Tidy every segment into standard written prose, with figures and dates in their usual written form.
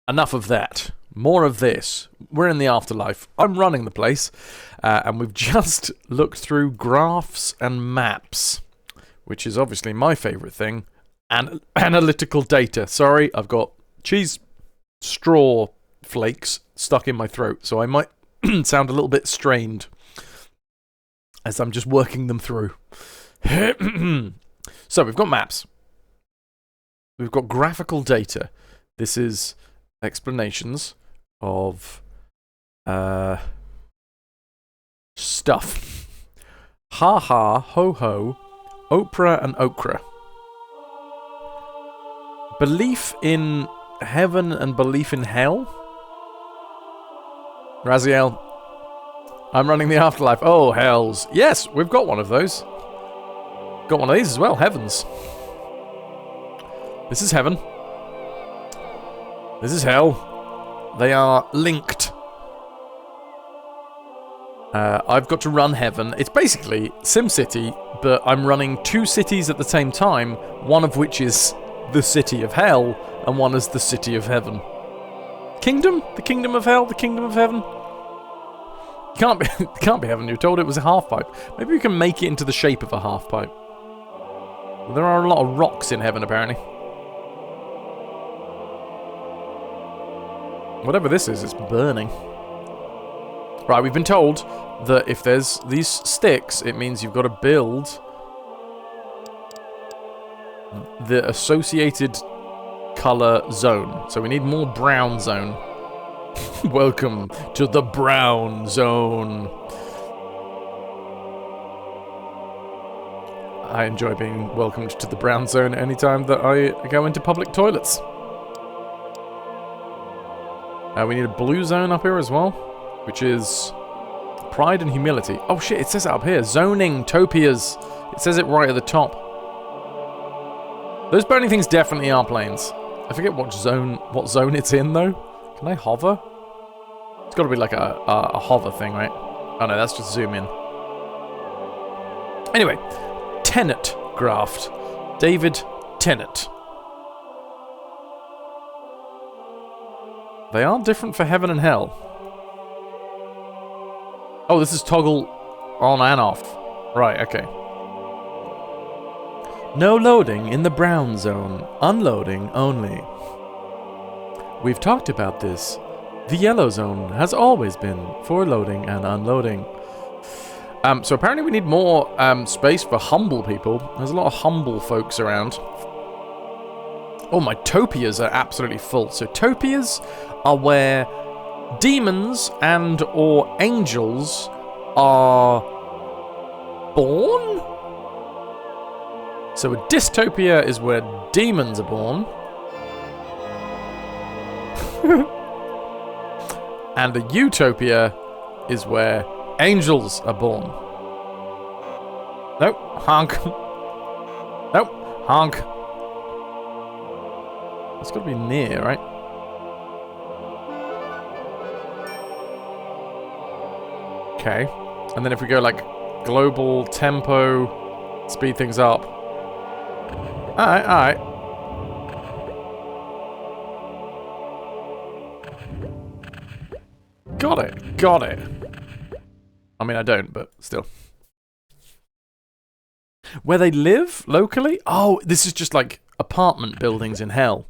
enough of that. More of this. We're in the afterlife. I'm running the place, and we've just looked through graphs and maps, which is obviously my favourite thing, and analytical data. Sorry, I've got cheese straw flakes stuck in my throat, so I might sound a little bit strained as I'm just working them through. So we've got maps. We've got graphical data. This is explanations of stuff. Ha ha, ho ho, Oprah and okra. Belief in heaven and belief in hell? Raziel, I'm running the afterlife. Oh, hells. Yes, we've got one of those. Got one of these as well, heavens. This is heaven. This is hell. They are linked. I've got to run heaven. It's basically SimCity, but I'm running two cities at the same time, one of which is the city of hell, and one is the city of heaven. Kingdom? The kingdom of hell? The kingdom of heaven? Can't be heaven. You were told it was a half pipe. Maybe we can make it into the shape of a half pipe. Well, there are a lot of rocks in heaven, apparently. Whatever this is, it's burning. Right, we've been told that if there's these sticks, it means you've got to build the associated color zone. So we need more brown zone. Welcome to the brown zone. I enjoy being welcomed to the brown zone anytime that I go into public toilets. We need a blue zone up here as well, which is pride and humility. Oh shit, it says it up here. Zoning, topias. It says it right at the top. Those burning things definitely are planes. I forget what zone it's in though. Can I hover? It's got to be like a hover thing, right? Oh no, that's just zoom in. Anyway, Tenet graft. David Tennant. They are different for heaven and hell. Oh, this is toggle on and off. Right, okay. No loading in the brown zone. Unloading only. We've talked about this. The yellow zone has always been for loading and unloading. So apparently we need more space for humble people. There's a lot of humble folks around. Oh, my topias are absolutely full. So topias are where demons and or angels are born? So a dystopia is where demons are born. And a utopia is where angels are born. Nope, honk. Nope, honk. It's got to be near, right? Okay. And then if we go like global tempo, speed things up. Alright, alright. Got it, got it. I mean, I don't, but still. Where they live locally? Oh, this is just like apartment buildings in hell.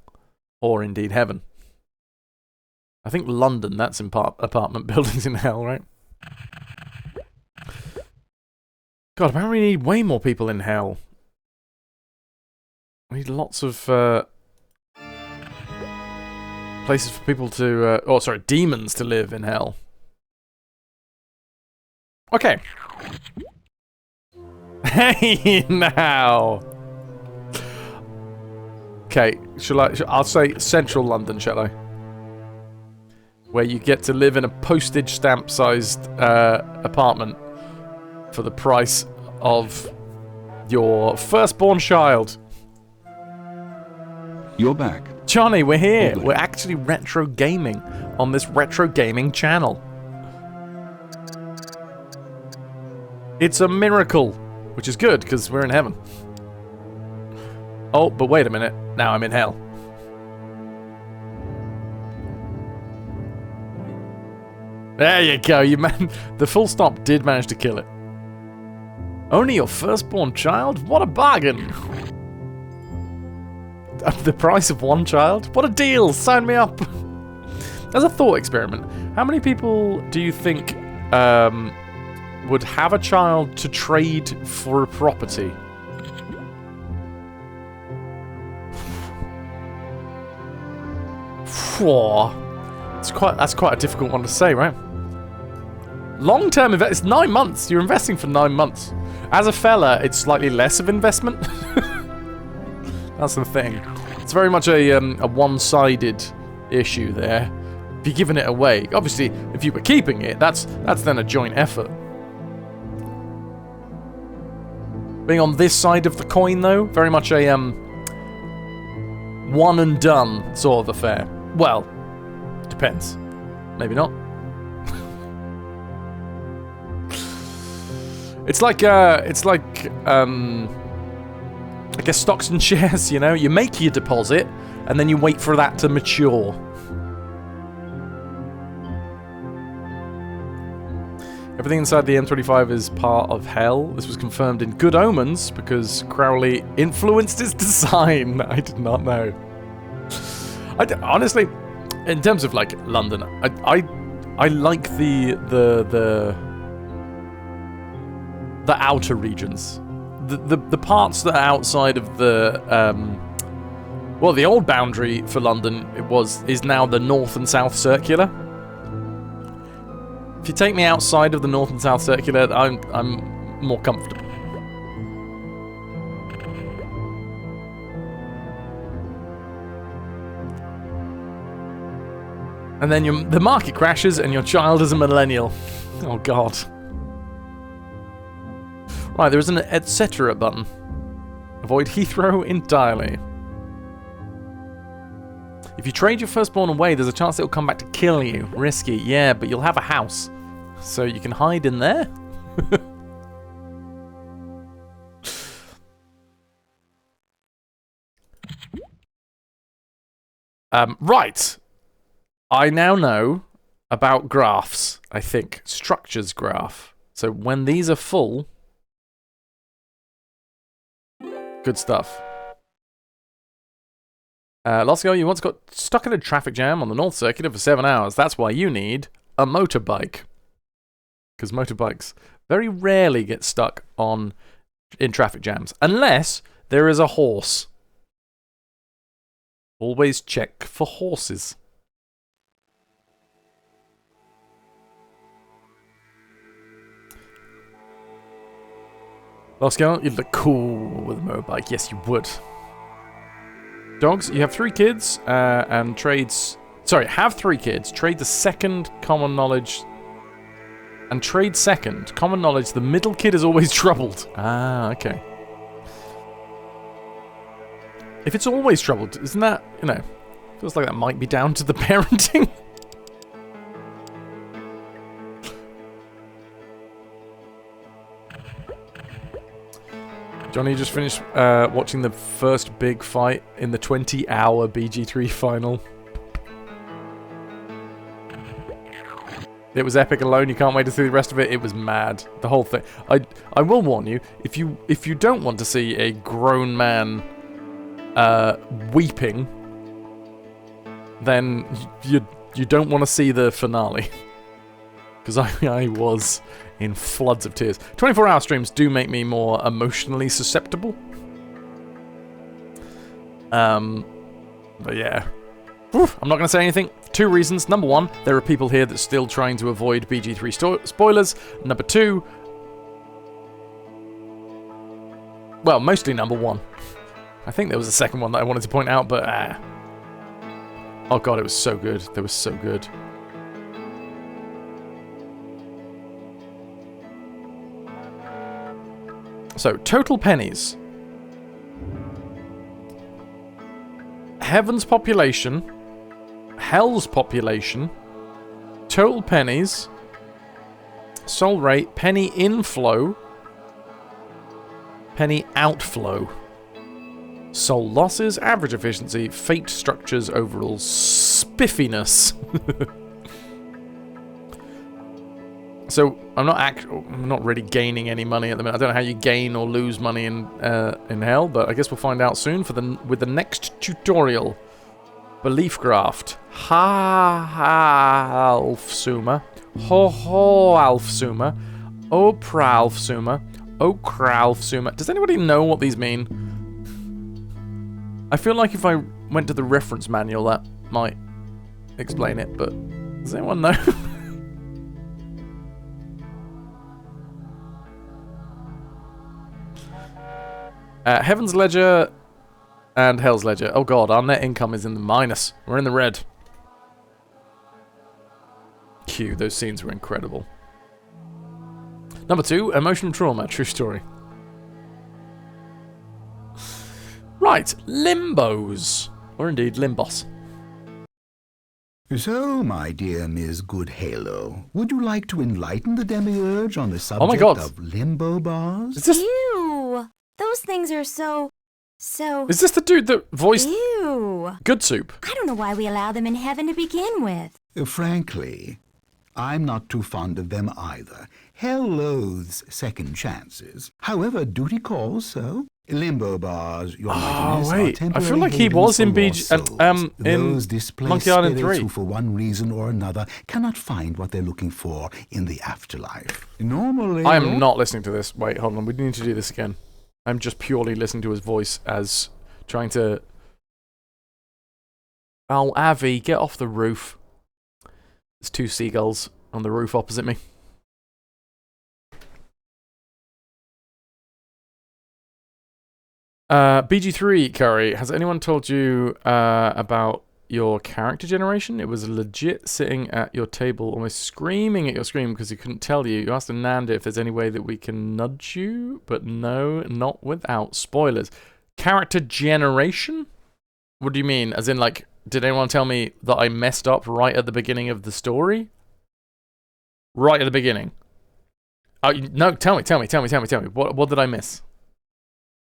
Or indeed heaven. I think London, that's in apartment buildings in hell, right? God, apparently we need way more people in hell. We need lots of places for people to... oh, sorry, demons to live in hell. Okay. Hey, now! Okay, I'll say central London, shall I? Where you get to live in a postage stamp-sized apartment for the price of your firstborn child. You're back. Johnny, we're here. Lovely. We're actually retro gaming on this retro gaming channel. It's a miracle, which is good because we're in heaven. Oh, but wait a minute. Now I'm in hell. There you go. The full stop did manage to kill it. Only your firstborn child? What a bargain! The price of one child? What a deal! Sign me up! As a thought experiment, how many people do you think would have a child to trade for a property? That's quite a difficult one to say, right? Long-term investment. It's 9 months. You're investing for 9 months. As a fella, it's slightly less of investment. That's the thing. It's very much a one-sided issue there. If you're giving it away, obviously, if you were keeping it, that's then a joint effort. Being on this side of the coin, though, very much a one and done sort of affair. Well, depends. Maybe not. It's like I guess stocks and shares, you know? You make your deposit, and then you wait for that to mature. Everything inside the M25 is part of hell. This was confirmed in Good Omens, because Crowley influenced its design. I did not know. Honestly, in terms of, like, London, I like the outer regions. The parts that are outside of the well, the old boundary for London is now the North and South Circular. If you take me outside of the North and South Circular, I'm more comfortable. And then the market crashes and your child is a millennial. Oh god. Right, there is an etc. button. Avoid Heathrow entirely. If you trade your firstborn away, there's a chance it'll come back to kill you. Risky, yeah, but you'll have a house. So you can hide in there? Right. I now know about graphs, I think. Structures graph. So when these are full... Good stuff. Losco, you once got stuck in a traffic jam on the North Circular for 7 hours. That's why you need a motorbike. Because motorbikes very rarely get stuck in traffic jams. Unless there is a horse. Always check for horses. Losco, you'd look cool with a motorbike. Yes, you would. Dogs, you have 3 kids, and trades... Sorry, have 3 kids, trade the second common knowledge... And trade second, common knowledge, the middle kid is always troubled. Ah, okay. If it's always troubled, isn't that, you know... Feels like that might be down to the parenting. Johnny just finished watching the first big fight in the 20-hour BG3 final. It was epic alone. You can't wait to see the rest of it. It was mad. The whole thing. I will warn you, if you don't want to see a grown man weeping, then you don't want to see the finale. Because I was in floods of tears. 24-hour streams do make me more emotionally susceptible. But yeah. Oof, I'm not going to say anything. 2 reasons. Number 1, there are people here that's still trying to avoid BG3 spoilers. Number 2... Well, mostly number 1. I think there was a second one that I wanted to point out, but... Oh god, it was so good. They were so good. So, total pennies. Heaven's population... Hell's population, total pennies, soul rate, penny inflow, penny outflow, soul losses, average efficiency, fate structures, overall spiffiness. So I'm not really gaining any money at the minute. I don't know how you gain or lose money in hell, but I guess we'll find out soon with the next tutorial. Belief graft. Ha-Alf-Suma. Ho-Ho-Alf-Suma. O-Pralf-Suma. O-Kralf-Suma. Does anybody know what these mean? I feel like if I went to the reference manual, that might explain it, but does anyone know? Heaven's Ledger and Hell's Ledger. Oh god, our net income is in the minus. We're in the red. Q, those scenes were incredible. Number 2, emotional trauma, true story. Right, limbos. Or indeed, limbos. So, my dear Ms. Good Halo, would you like to enlighten the demiurge on the Oh my subject god. of limbo bars? Is this... Ew! Those things are so... Is this the dude that voiced Ew! Good Soup? I don't know why we allow them in heaven to begin with. Frankly, I'm not too fond of them either. Hell loathes second chances. However, duty calls, so... Limbo bars, your mightiness, wait. are I temporary feel like he havens was for in lost souls. in Those displaced Monkey Island spirits 3. who for one reason or another cannot find what they're looking for in the afterlife. Normally... I am not listening to this. Wait, hold on. We need to do this again. I'm just purely listening to his voice as trying to... Oh, Avi, get off the roof. There's 2 seagulls on the roof opposite me. BG3, Curry, has anyone told you about your character generation? It was legit sitting at your table, almost screaming at your screen because he couldn't tell you. You asked Ananda if there's any way that we can nudge you, but no, not without spoilers. Character generation? What do you mean? As in, like, did anyone tell me that I messed up right at the beginning of the story? Right at the beginning. Oh, no, tell me. What did I miss?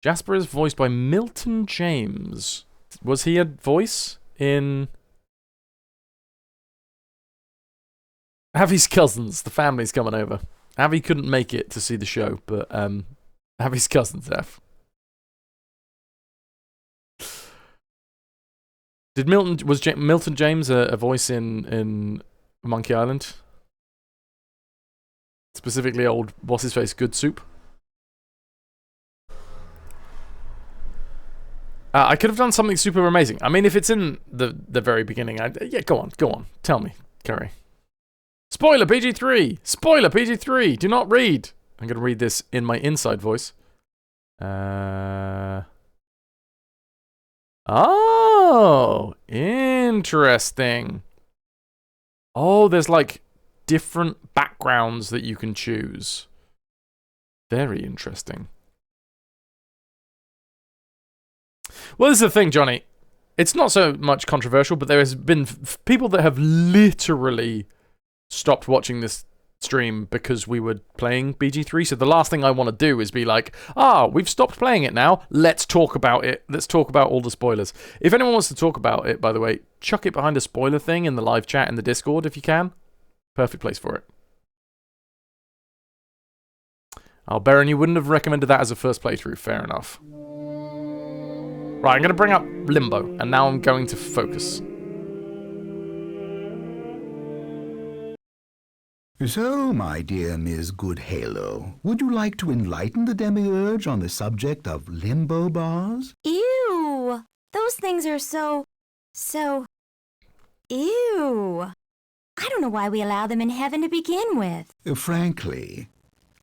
Jasper is voiced by Milton James. Was he a voice in... Avi's cousins. The family's coming over. Avi couldn't make it to see the show, but Avi's cousins have. Was Milton James a voice in Monkey Island? Specifically old what's-his-face Good Soup? I could have done something super amazing. I mean, if it's in the very beginning, yeah, go on. Tell me, Curry. Spoiler PG-3! Spoiler PG-3! Do not read! I'm going to read this in my inside voice. Oh! Interesting. Oh, there's like different backgrounds that you can choose. Very interesting. Well, this is the thing, Johnny. It's not so much controversial, but there has been people that have literally stopped watching this stream because we were playing BG3. So the last thing I want to do is be like, we've stopped playing it now. Let's talk about it. Let's talk about all the spoilers. If anyone wants to talk about it, by the way, chuck it behind a spoiler thing in the live chat in the Discord if you can. Perfect place for it. Oh, Baron, you wouldn't have recommended that as a first playthrough. Fair enough. Right, I'm going to bring up Limbo, and now I'm going to focus. So, my dear Ms. Good Halo, would you like to enlighten the demiurge on the subject of limbo bars? Ew! Those things are so... Ew! I don't know why we allow them in heaven to begin with. Frankly,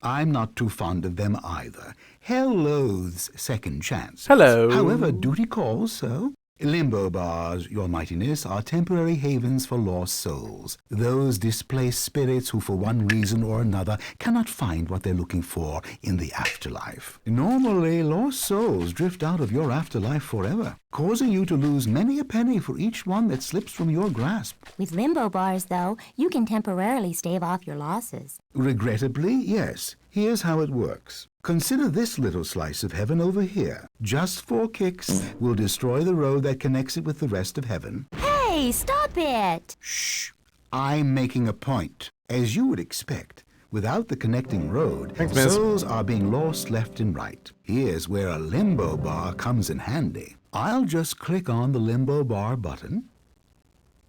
I'm not too fond of them either. Hell loathes second chances. Hello. However, duty calls, so... Limbo bars, your mightiness, are temporary havens for lost souls. Those displaced spirits who for one reason or another cannot find what they're looking for in the afterlife. Normally, lost souls drift out of your afterlife forever, causing you to lose many a penny for each one that slips from your grasp. With limbo bars, though, you can temporarily stave off your losses. Regrettably, yes. Here's how it works. Consider this little slice of heaven over here. Just 4 kicks will destroy the road that connects it with the rest of heaven. Hey, stop it! Shh! I'm making a point. As you would expect, Without the connecting road, Thanks, miss. souls are being lost left and right. Here's where a limbo bar comes in handy. I'll just click on the limbo bar button,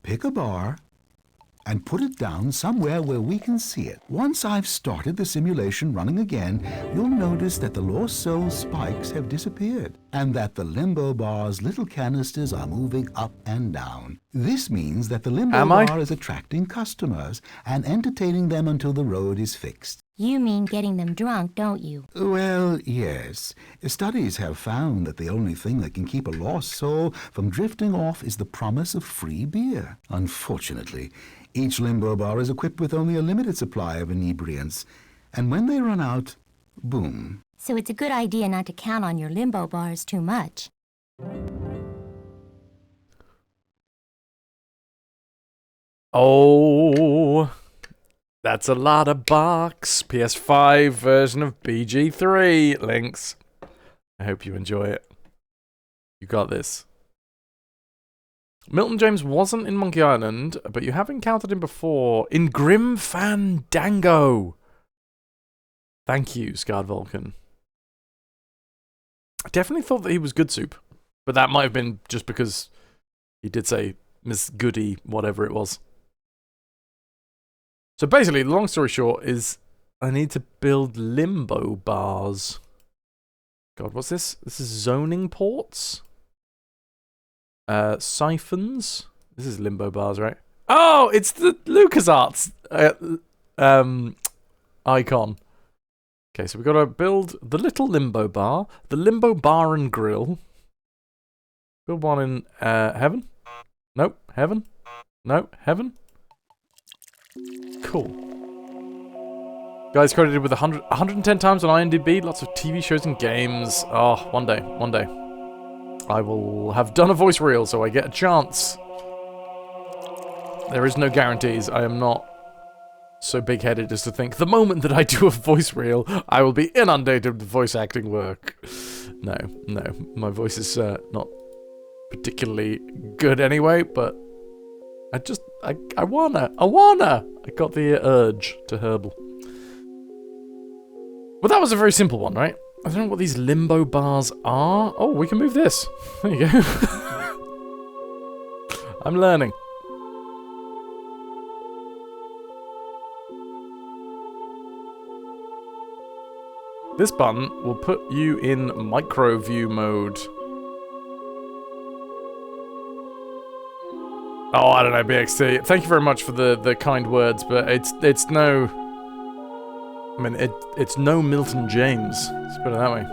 pick a bar, and put it down somewhere where we can see it. Once I've started the simulation running again, you'll notice that the lost soul spikes have disappeared and that the limbo bar's little canisters are moving up and down. This means that the limbo bar is attracting customers and entertaining them until the road is fixed. You mean getting them drunk, don't you? Well, yes. Studies have found that the only thing that can keep a lost soul from drifting off is the promise of free beer. Unfortunately, each limbo bar is equipped with only a limited supply of inebriants, and when they run out, boom. So it's a good idea not to count on your limbo bars too much. Oh, that's a lot of box. PS5 version of BG3 links. I hope you enjoy it. You got this. Milton James wasn't in Monkey Island, but you have encountered him before in Grim Fandango. Thank you, Scarred Vulcan. I definitely thought that he was Good Soup, but that might have been just because he did say Miss Goody, whatever it was. So basically, the long story short is I need to build limbo bars. God, what's this? This is zoning ports? Siphons. This is limbo bars, right? Oh, it's the LucasArts icon. Okay, so we've got to build the little limbo bar, the limbo bar and grill. Build one in heaven. Nope, heaven. No, heaven. Cool. Guys credited with 110 times on IMDb, lots of TV shows and games. Oh, one day. I will have done a voice reel, so I get a chance. There is no guarantees. I am not so big-headed as to think the moment that I do a voice reel, I will be inundated with voice acting work. No. My voice is not particularly good anyway, but I wanna. I got the urge to herble. Well, that was a very simple one, right? I don't know what these limbo bars are. Oh, we can move this. There you go. I'm learning. This button will put you in micro view mode. Oh, I don't know, BXT. Thank you very much for the kind words, but it's no... I mean, it's no Milton James. Let's put it that way.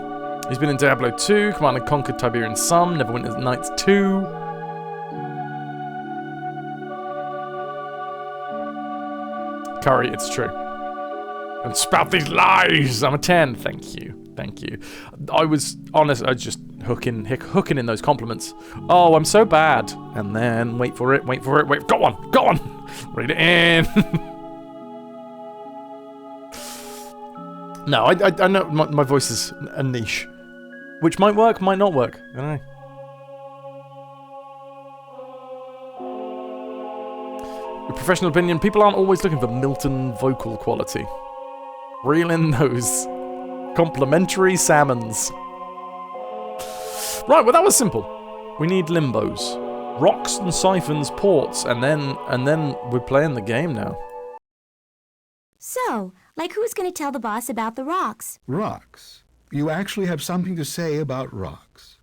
He's been in Diablo 2, Command & Conquer Tiberian Sun, Neverwinter Nights 2. Curry, it's true. And spout these lies! I'm a 10. Thank you. I was honest, I was just hooking in those compliments. Oh, I'm so bad. And then, wait for it. Go on! Read it in! No, I know my voice is a niche. Which might work, might not work. I don't know. Your professional opinion, people aren't always looking for Milton vocal quality. Reel in those complimentary salmons. Right, well that was simple. We need limbos. Rocks and siphons, ports, and then we're playing the game now. So, like who's going to tell the boss about the rocks? Rocks? You actually have something to say about rocks.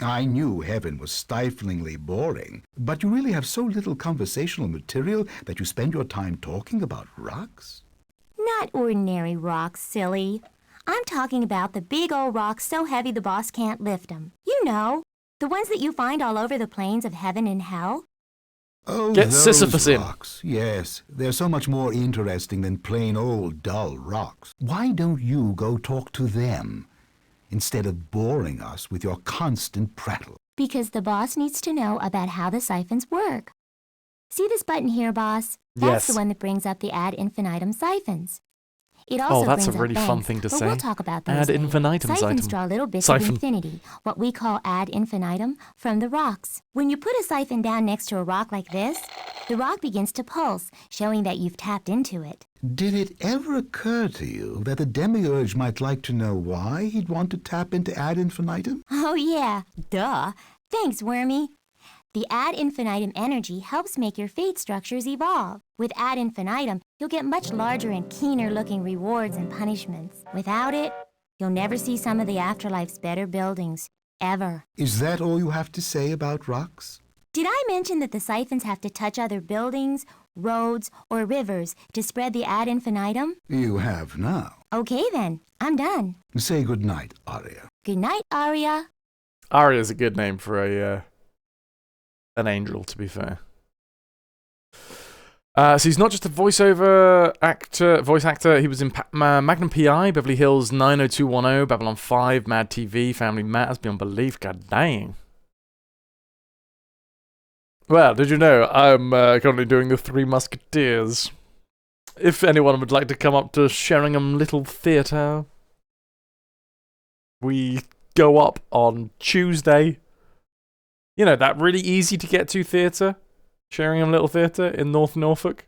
I knew heaven was stiflingly boring, but you really have so little conversational material that you spend your time talking about rocks? Not ordinary rocks, silly. I'm talking about the big old rocks so heavy the boss can't lift them. You know, the ones that you find all over the plains of heaven and hell. Oh, get those Sisyphus rocks. Yes, they're so much more interesting than plain old dull rocks. Why don't you go talk to them instead of boring us with your constant prattle? Because the boss needs to know about how the siphons work. See this button here, boss? Yes. That's the one that brings up the ad infinitum siphons. It also that's a brings up really fun banks, thing to but say. We'll talk about those Ad later. infinitum Siphons siphon. draw little bits Siphon. of infinity, what we call ad infinitum, from the rocks. When you put a siphon down next to a rock like this, the rock begins to pulse, showing that you've tapped into it. Did it ever occur to you that the demiurge might like to know why he'd want to tap into ad infinitum? Oh yeah, duh. Thanks, Wormy. The ad infinitum energy helps make your fate structures evolve. With ad infinitum, you'll get much larger and keener-looking rewards and punishments. Without it, you'll never see some of the afterlife's better buildings, ever. Is that all you have to say about rocks? Did I mention that the siphons have to touch other buildings, roads, or rivers to spread the ad infinitum? You have now. Okay then, I'm done. Say good night, Arya. Good night, Arya. Arya's a good name for an angel, to be fair. So he's not just a voice actor. He was in Magnum P.I., Beverly Hills 90210, Babylon 5, Mad TV, Family Matters, Beyond Belief. God dang. Well, did you know I'm currently doing the Three Musketeers? If anyone would like to come up to Sheringham Little Theatre, we go up on Tuesday. You know, that really easy to get to theatre, Sheringham Little Theatre in North Norfolk,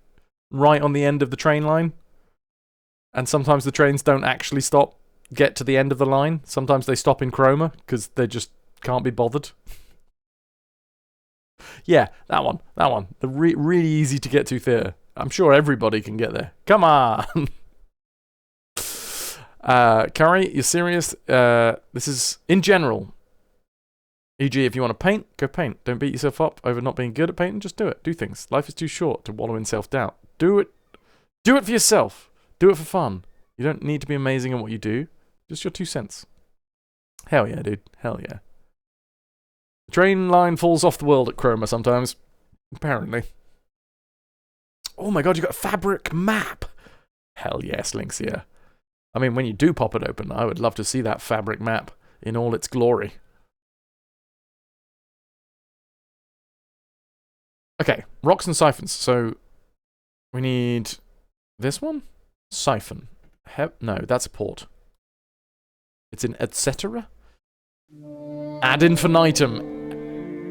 right on the end of the train line. And sometimes the trains don't actually get to the end of the line. Sometimes they stop in Cromer because they just can't be bothered. Yeah, that one. The really easy to get to theatre. I'm sure everybody can get there. Come on! Curry, you're serious? This is, in general, e.g. if you want to paint, go paint. Don't beat yourself up over not being good at painting, just do it. Do things. Life is too short to wallow in self-doubt. Do it for yourself. Do it for fun. You don't need to be amazing at what you do. Just your 2 cents. Hell yeah, dude. Hell yeah. The train line falls off the world at Cromer sometimes. Apparently. Oh my god, you got a fabric map! Hell yes, Lynxia. I mean, when you do pop it open, I would love to see that fabric map in all its glory. Okay, rocks and siphons. So, we need this one? Siphon. No, that's a port. It's in etc. Ad infinitum.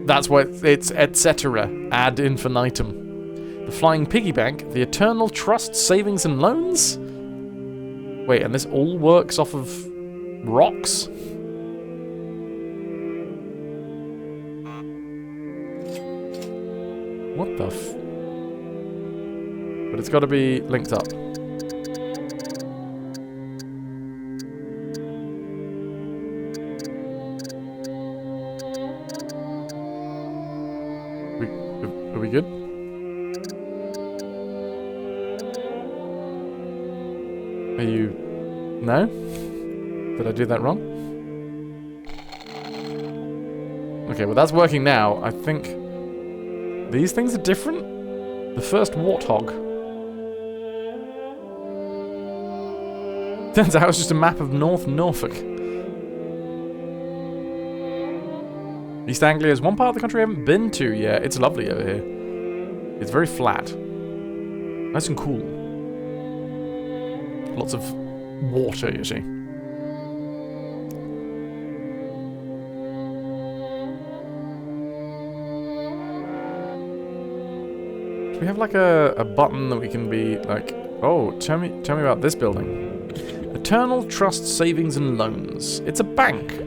That's what it's etc. Ad infinitum. The Flying Piggy Bank, the Eternal Trust Savings and Loans? Wait, and this all works off of rocks? What the f... But it's got to be linked up. Are we good? Are you... No? Did I do that wrong? Okay, well that's working now. I think... These things are different? The first warthog. Turns out it's just a map of North Norfolk. East Anglia is one part of the country I haven't been to yet. It's lovely over here. It's very flat. Nice and cool. Lots of water, you see. Do we have like a button that we can be like, oh, tell me about this building. Eternal Trust Savings and Loans. It's a bank.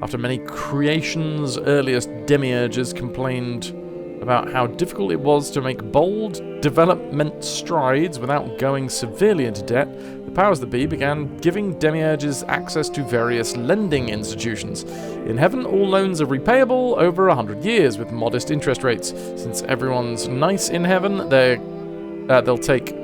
After many creations, earliest demiurges complained about how difficult it was to make bold development strides without going severely into debt, the powers that be began giving demiurges access to various lending institutions. In heaven, all loans are repayable over 100 years with modest interest rates. Since everyone's nice in heaven, they'll take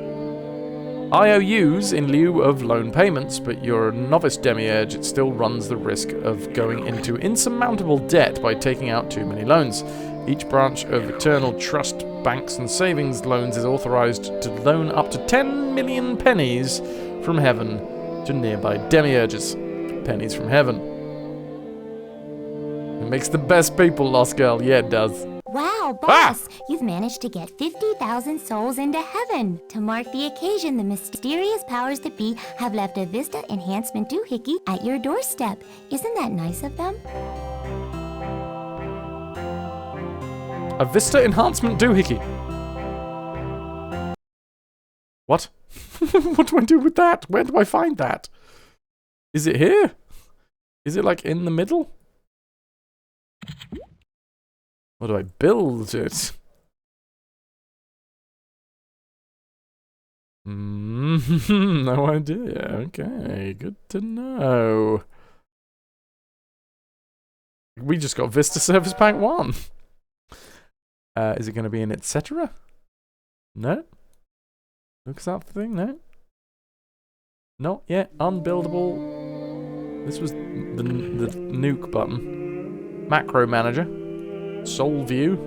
IOUs in lieu of loan payments, but you're a novice demiurge, it still runs the risk of going into insurmountable debt by taking out too many loans. Each branch of Eternal Trust Banks and Savings Loans is authorized to loan up to 10 million pennies from heaven to nearby demiurges. Pennies from heaven. It makes the best people, Lost Girl. Yeah, it does. Wow, boss! You've managed to get 50,000 souls into heaven. To mark the occasion, the mysterious powers that be have left a Vista Enhancement doohickey at your doorstep. Isn't that nice of them? A Vista Enhancement doohickey. What? What do I do with that? Where do I find that? Is it here? Is it like in the middle? Or do I build it? No idea. Okay, good to know. We just got Vista Service Pack 1. Is it going to be in etc.? No? Looks up the thing, no? Not yet. Unbuildable. This was the nuke button. Macro Manager. Soul View.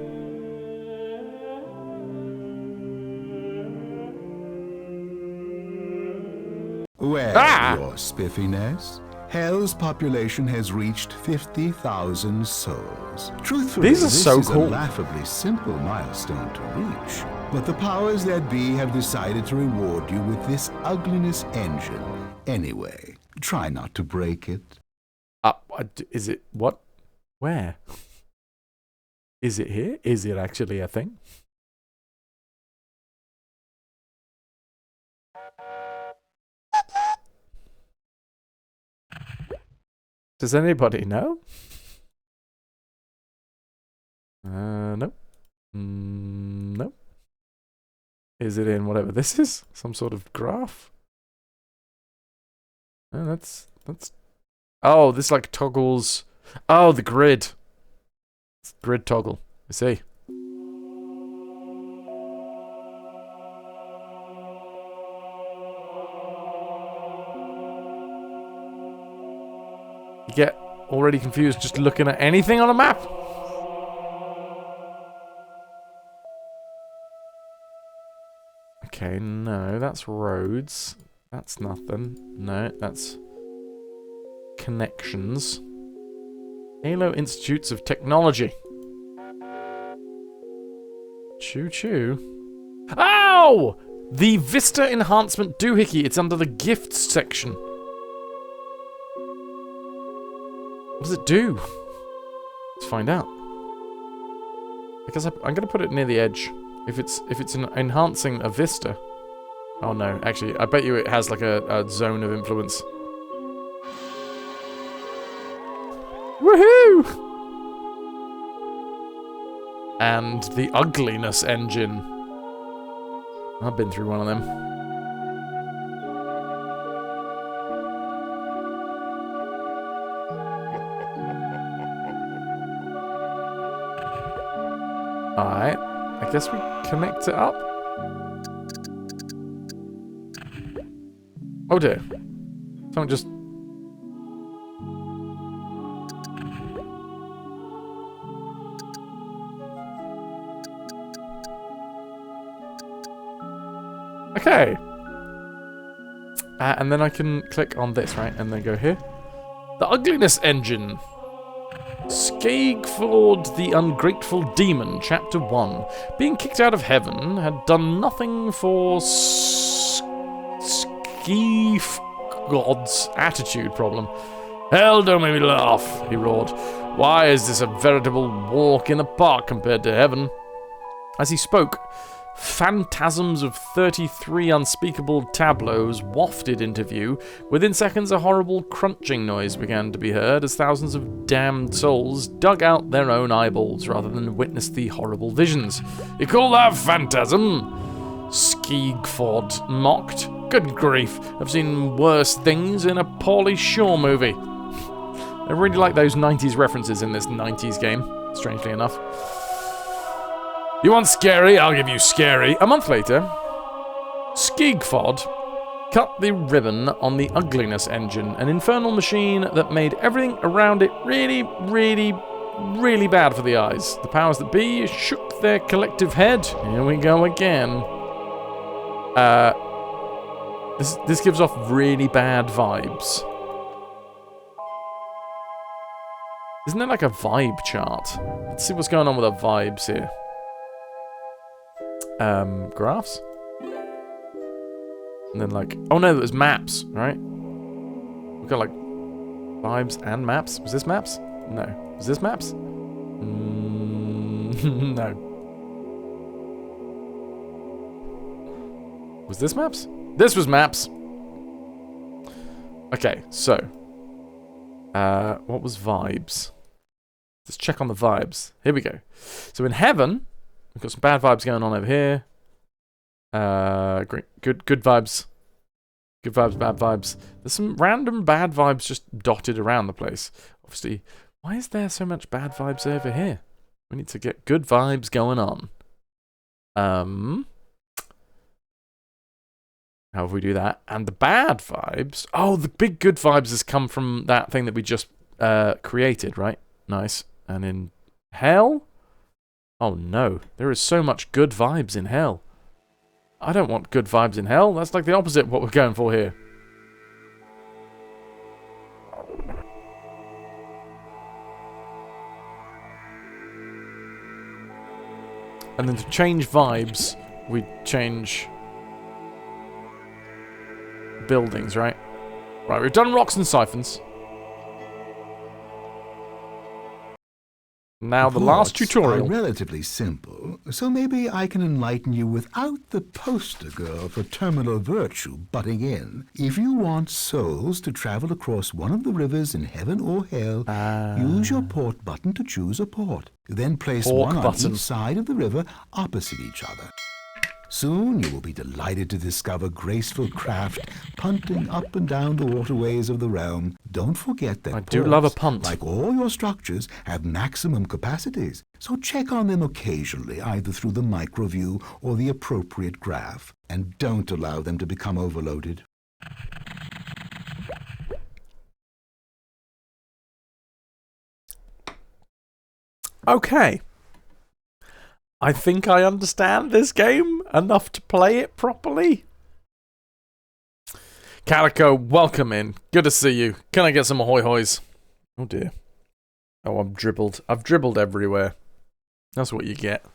Well, your spiffiness. Hell's population has reached 50,000 souls. Truthfully, These are this so is cool. a laughably simple milestone to reach. But the powers that be have decided to reward you with this ugliness engine. Anyway, try not to break it. Is it what? Where? Is it here? Is it actually a thing? Does anybody know? Nope. Nope. Is it in whatever this is? Some sort of graph? That's... Oh, this like toggles... Oh, the grid. It's grid toggle. I see. You get already confused just looking at anything on a map. Okay, no, that's roads. That's nothing. No, that's connections. Halo Institutes of Technology. Choo-choo. Ow! The Vista Enhancement Doohickey. It's under the gifts section. What does it do? Let's find out. I guess I'm going to put it near the edge. If it's enhancing a vista. Oh no, actually, I bet you it has like a zone of influence. Woohoo! And the ugliness engine. I've been through one of them. Alright, I guess we connect it up. Oh dear. Someone just... Okay. And then I can click on this, right? And then go here. The Ugliness Engine. Skageford the Ungrateful Demon, Chapter 1. Being kicked out of heaven had done nothing for God's attitude problem. Hell, don't make me laugh, he roared. Why is this a veritable walk in the park compared to heaven? As he spoke, phantasms of 33 unspeakable tableaus wafted into view. Within seconds, a horrible crunching noise began to be heard as thousands of damned souls dug out their own eyeballs rather than witness the horrible visions. You call that phantasm? Skageford mocked. Good grief, I've seen worse things in a Pauly Shore movie. I really like those 90s references in this 90s game, strangely enough. You want scary? I'll give you scary. A month later, Skageford cut the ribbon on the Ugliness Engine, an infernal machine that made everything around it really, really, really bad for the eyes. The powers that be shook their collective head. Here we go again. This gives off really bad vibes. Isn't there like a vibe chart? Let's see what's going on with our vibes here. Graphs? And then like... Oh no, there's maps, right? We've got like... vibes and maps. Was this maps? No. Was this maps? No. Was this maps? This was maps! Okay, so. What was vibes? Let's check on the vibes. Here we go. So in heaven, we've got some bad vibes going on over here. Great. Good vibes. Good vibes, bad vibes. There's some random bad vibes just dotted around the place. Obviously, why is there so much bad vibes over here? We need to get good vibes going on. How we do that? And the bad vibes... Oh, the big good vibes has come from that thing that we just created, right? Nice. And in hell? Oh no, there is so much good vibes in hell. I don't want good vibes in hell. That's like the opposite of what we're going for here. And then to change vibes, we change buildings, right? Right, we've done rocks and siphons. Now the last tutorial. Are relatively simple, so maybe I can enlighten you without the poster girl for terminal virtue butting in. If you want souls to travel across one of the rivers in heaven or hell, use your port button to choose a port. Then place one on each side of the river opposite each other. Soon you will be delighted to discover graceful craft punting up and down the waterways of the realm. Don't forget that I do love a punt. like all your structures, have maximum capacities. So check on them occasionally, either through the microview or the appropriate graph. And don't allow them to become overloaded. Okay. I think I understand this game enough to play it properly. Calico, welcome in. Good to see you. Can I get some ahoy hoys? Oh dear. Oh, I'm dribbled. I've dribbled everywhere. That's what you get.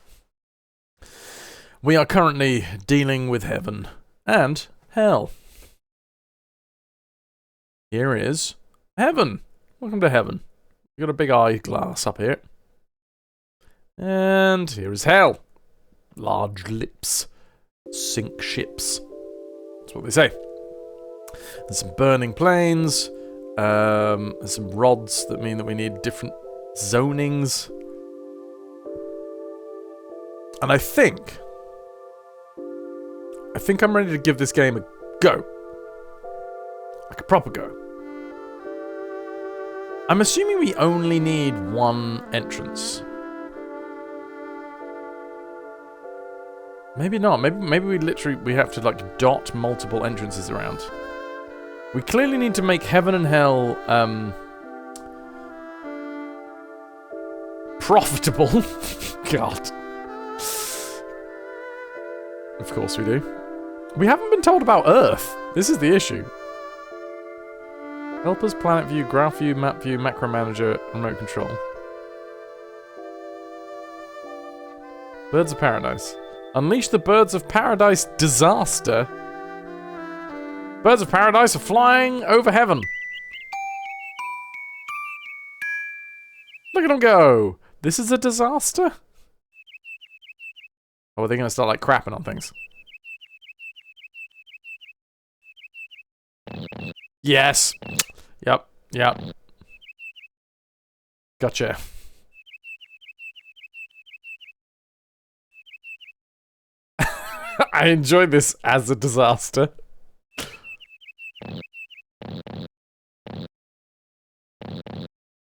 We are currently dealing with heaven and hell. Here is heaven. Welcome to heaven. We've got a big eyeglass up here. And here is hell. Large lips. Sink ships. That's what they say. There's some burning planes. There's some rods that mean that we need different zonings. And I think I'm ready to give this game a go. Like a proper go. I'm assuming we only need one entrance. Maybe not. Maybe we have to like dot multiple entrances around. We clearly need to make heaven and hell profitable. God. Of course we do. We haven't been told about Earth. This is the issue. Helpers, planet view, graph view, map view, macro manager, remote control. Birds of Paradise. Unleash the Birds of Paradise disaster. Birds of Paradise are flying over heaven. Look at them go. This is a disaster? Or are they going to start like crapping on things? Yes. Yep. Gotcha. I enjoy this as a disaster.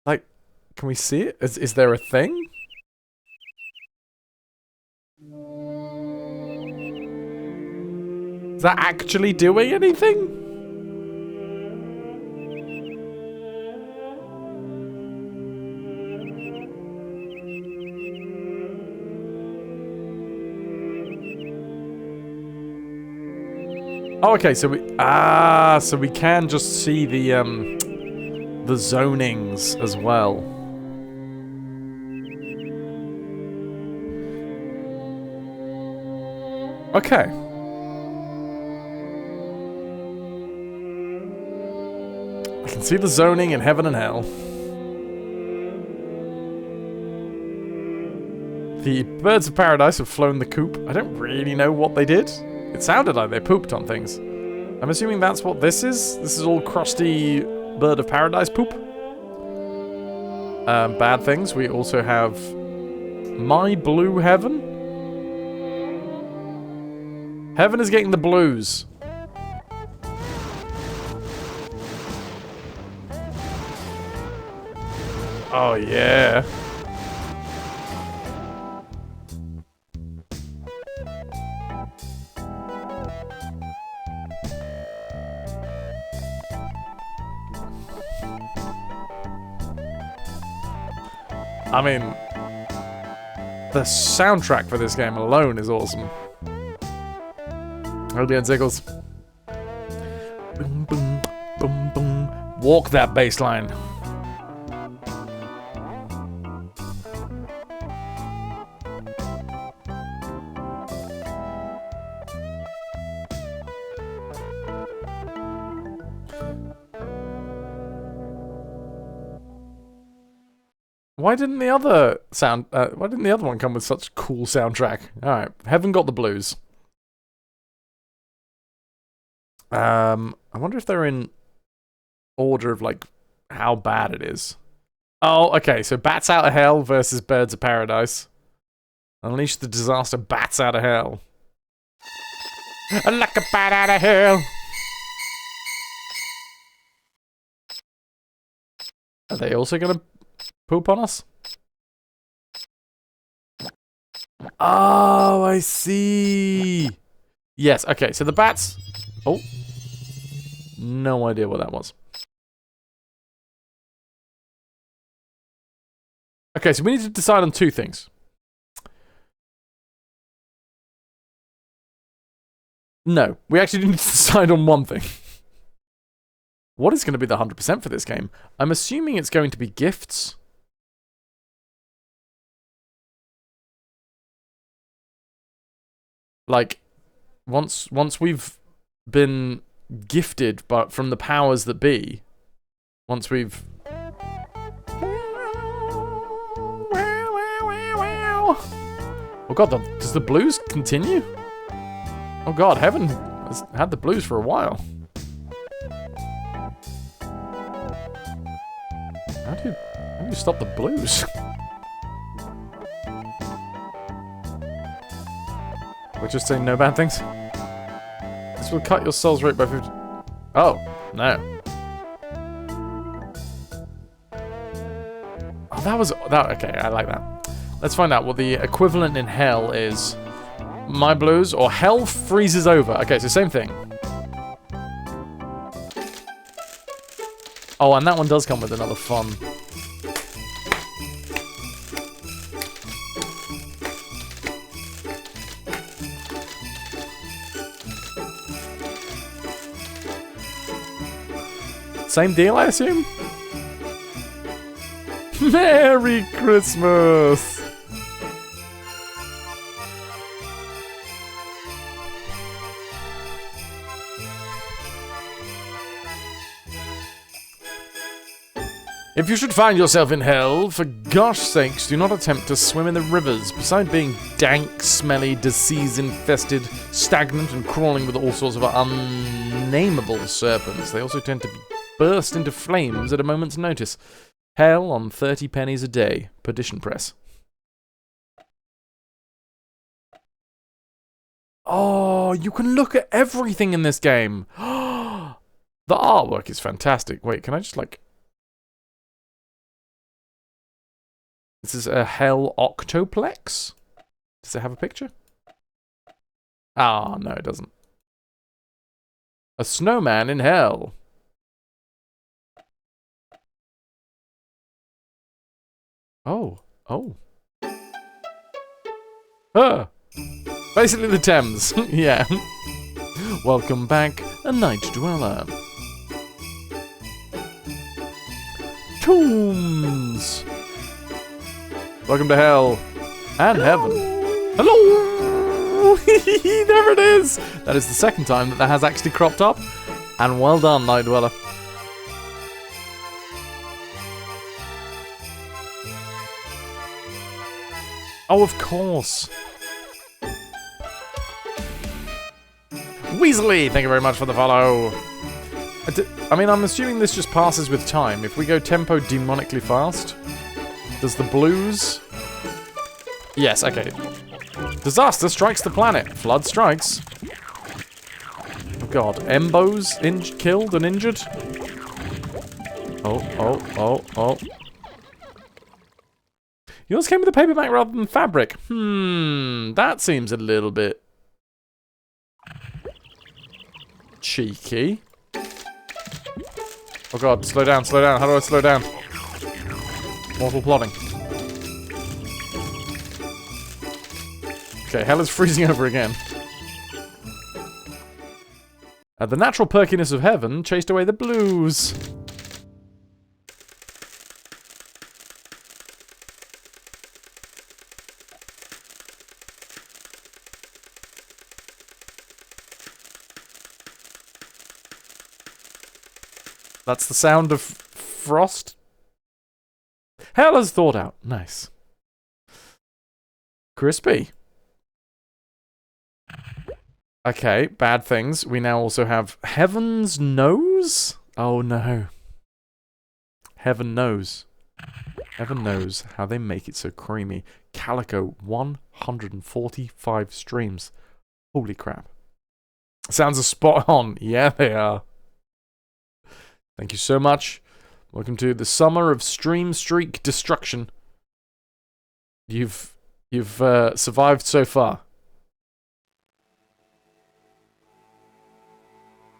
Like, can we see it? Is there a thing? Is that actually doing anything? Oh, okay, so we can just see the zonings as well. Okay. I can see the zoning in heaven and hell. The Birds of Paradise have flown the coop. I don't really know what they did. It sounded like they pooped on things. I'm assuming that's what this is? This is all crusty bird of paradise poop? Bad things. We also have My Blue Heaven. Heaven is getting the blues. Oh, yeah. I mean, the soundtrack for this game alone is awesome. Hold on, Ziggles. Boom, boom, boom, boom. Walk that bass line. Why didn't the other why didn't the other one come with such cool soundtrack? All right, Heaven got the blues. I wonder if they're in order of like how bad it is. Oh, okay. So Bats Out of Hell versus Birds of Paradise. Unleash the disaster, Bats Out of Hell. Like a bat out of hell. Are they also gonna poop on us? Oh, I see. Yes, okay, so the bats... Oh. No idea what that was. Okay, so we need to decide on two things. No, we actually need to decide on one thing. What is going to be the 100% for this game? I'm assuming it's going to be gifts. Like, once we've been gifted but from the powers that be, once we've... Oh god, does the blues continue? Oh god, Heaven has had the blues for a while. How do you stop the blues? We're just saying no bad things? This will cut your soul's rate by 50... Oh, no. Oh, that was... Okay, I like that. Let's find out what the equivalent in hell is. My blues or hell freezes over. Okay, so same thing. Oh, and that one does come with another fun. Same deal, I assume? Merry Christmas! If you should find yourself in hell, for gosh sakes, do not attempt to swim in the rivers. Besides being dank, smelly, disease-infested, stagnant, and crawling with all sorts of unnameable serpents, they also tend to burst into flames at a moment's notice. Hell on 30 pennies a day. Perdition Press. Oh, you can look at everything in this game. The artwork is fantastic. Wait, can I just like... This is a Hell Octoplex? Does it have a picture? Ah, no, it doesn't. A snowman in hell. Oh. Oh. Basically the Thames. Yeah. Welcome back, a night dweller. Tombs. Welcome to hell. And heaven. Hello! There it is! That is the second time that has actually cropped up. And well done, Night Dweller. Oh, of course. Weasley, thank you very much for the follow. I mean, I'm assuming this just passes with time. If we go tempo demonically fast, does the blues... Yes, okay. Disaster strikes the planet. Flood strikes. Oh god. Embo's killed and injured. Oh. Yours came with a paperback rather than fabric. That seems a little bit... cheeky. Oh god, slow down. How do I slow down? Mortal plotting. Okay, hell is freezing over again. The natural perkiness of heaven chased away the blues. That's the sound of frost. Hell has thawed out. Nice. Crispy. Okay, bad things. We now also have Heaven's Nose? Oh no. Heaven knows. Heaven knows how they make it so creamy. Calico, 145 streams. Holy crap. Sounds are spot on. Yeah, they are. Thank you so much. Welcome to the summer of stream streak destruction. You've survived so far.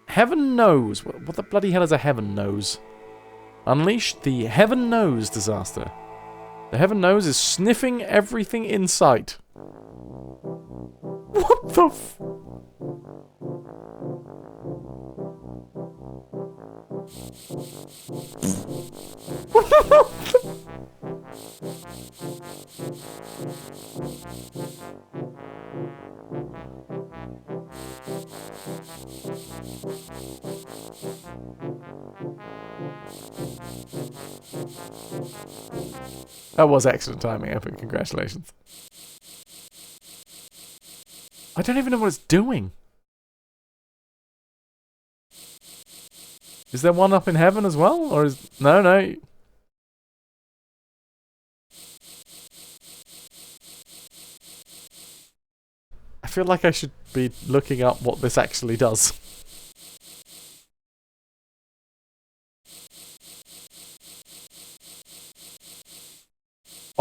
Heaven knows. What the bloody hell is a heaven knows? Unleash the heaven knows disaster. The heaven knows is sniffing everything in sight. What the f... That was excellent timing, Epic. Congratulations. I don't even know what it's doing. Is there one up in heaven as well? Or is... No. I feel like I should be looking up what this actually does.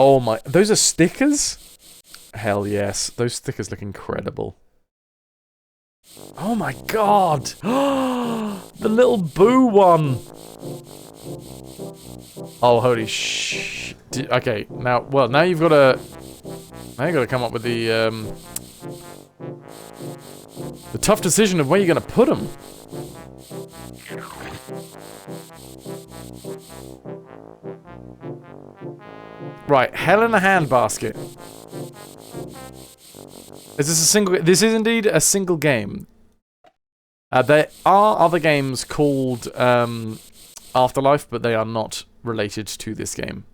Oh my... Those are stickers? Hell yes. Those stickers look incredible. Oh my god! The little boo one! Oh, holy sh... Okay, now... Well, now you've got to... Now you've got to come up with the tough decision of where you're going to put them. Right, hell in a handbasket. Is this a single... This is indeed a single game. There are other games called Afterlife, but they are not related to this game.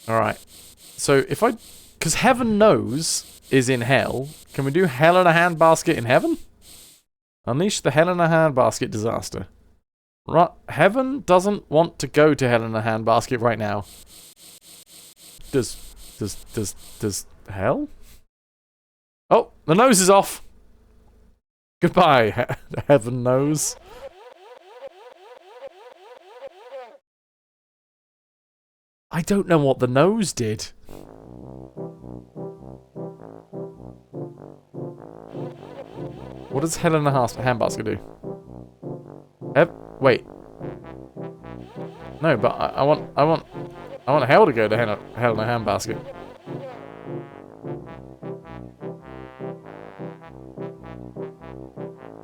Alright. So if I... Because Heaven Knows is in hell. Can we do hell in a handbasket in heaven? Unleash the hell in a handbasket disaster. Right. Heaven doesn't want to go to hell in a handbasket right now. Does hell? Oh, the nose is off. Goodbye, Heaven knows. I don't know what the nose did. What does hell in a handbasket do? Wait. No, but I want hell to go to hell in a handbasket.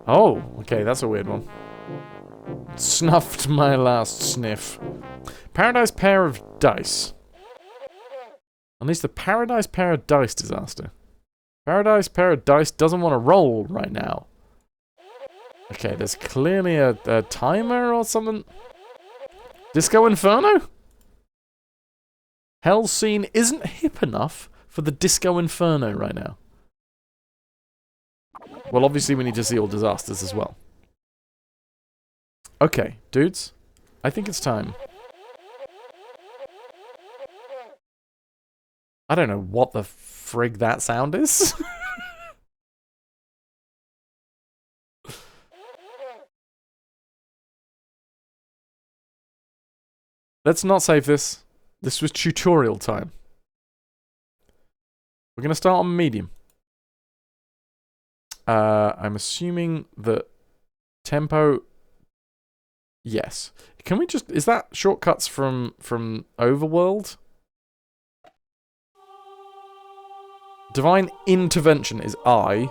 Oh, okay, that's a weird one. Snuffed my last sniff. Paradise pair of dice. Unleash the Paradise pair of dice disaster. Paradise pair of dice doesn't want to roll right now. Okay, there's clearly a timer or something. Disco Inferno? Hell Scene isn't hip enough for the Disco Inferno right now. Well, obviously we need to see all disasters as well. Okay, dudes. I think it's time. I don't know what the frig that sound is. Let's not save this. This was tutorial time. We're going to start on medium. I'm assuming that tempo... Yes. Can we just... Is that shortcuts from Overworld? Divine Intervention is I.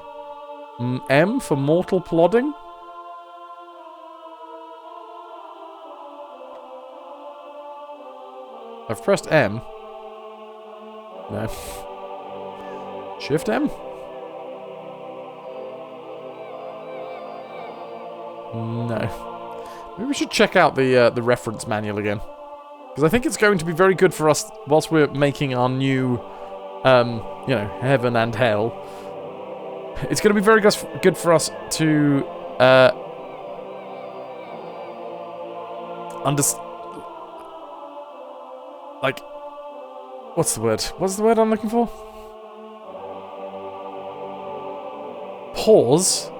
M for Mortal Plodding? I've pressed M. No. Shift M? No. Maybe we should check out the reference manual again. Because I think it's going to be very good for us whilst we're making our new, you know, heaven and hell. It's going to be very good for us to, like, what's the word? What's the word I'm looking for? Pause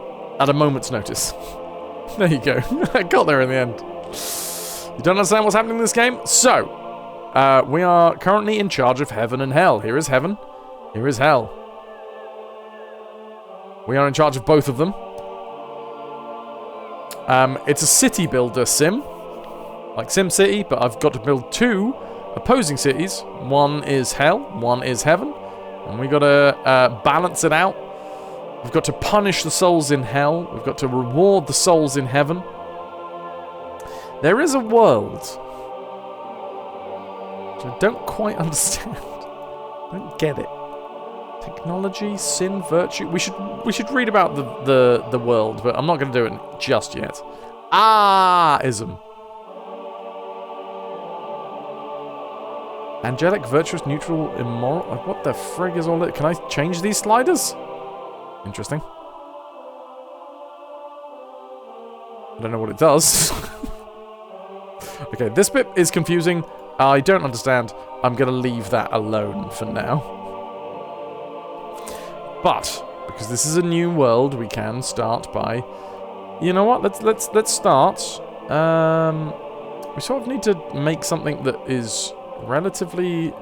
at a moment's notice. There you go. I got there in the end. You don't understand what's happening in this game? So, we are currently in charge of heaven and hell. Here is heaven. Here is hell. We are in charge of both of them. It's a city builder sim. Like SimCity, but I've got to build two opposing cities. One is hell, one is heaven. And we got to balance it out. We've got to punish the souls in hell. We've got to reward the souls in heaven. There is a world which I don't quite understand. I don't get it. Technology, sin, virtue. We should read about the world, but I'm not going to do it just yet. Ism. Angelic, virtuous, neutral, immoral. What the frig is all it? Can I change these sliders? Interesting. I don't know what it does. Okay, this bit is confusing. I don't understand. I'm going to leave that alone for now. But because this is a new world, we can start by. You know what? Let's start. We sort of need to make something that is relatively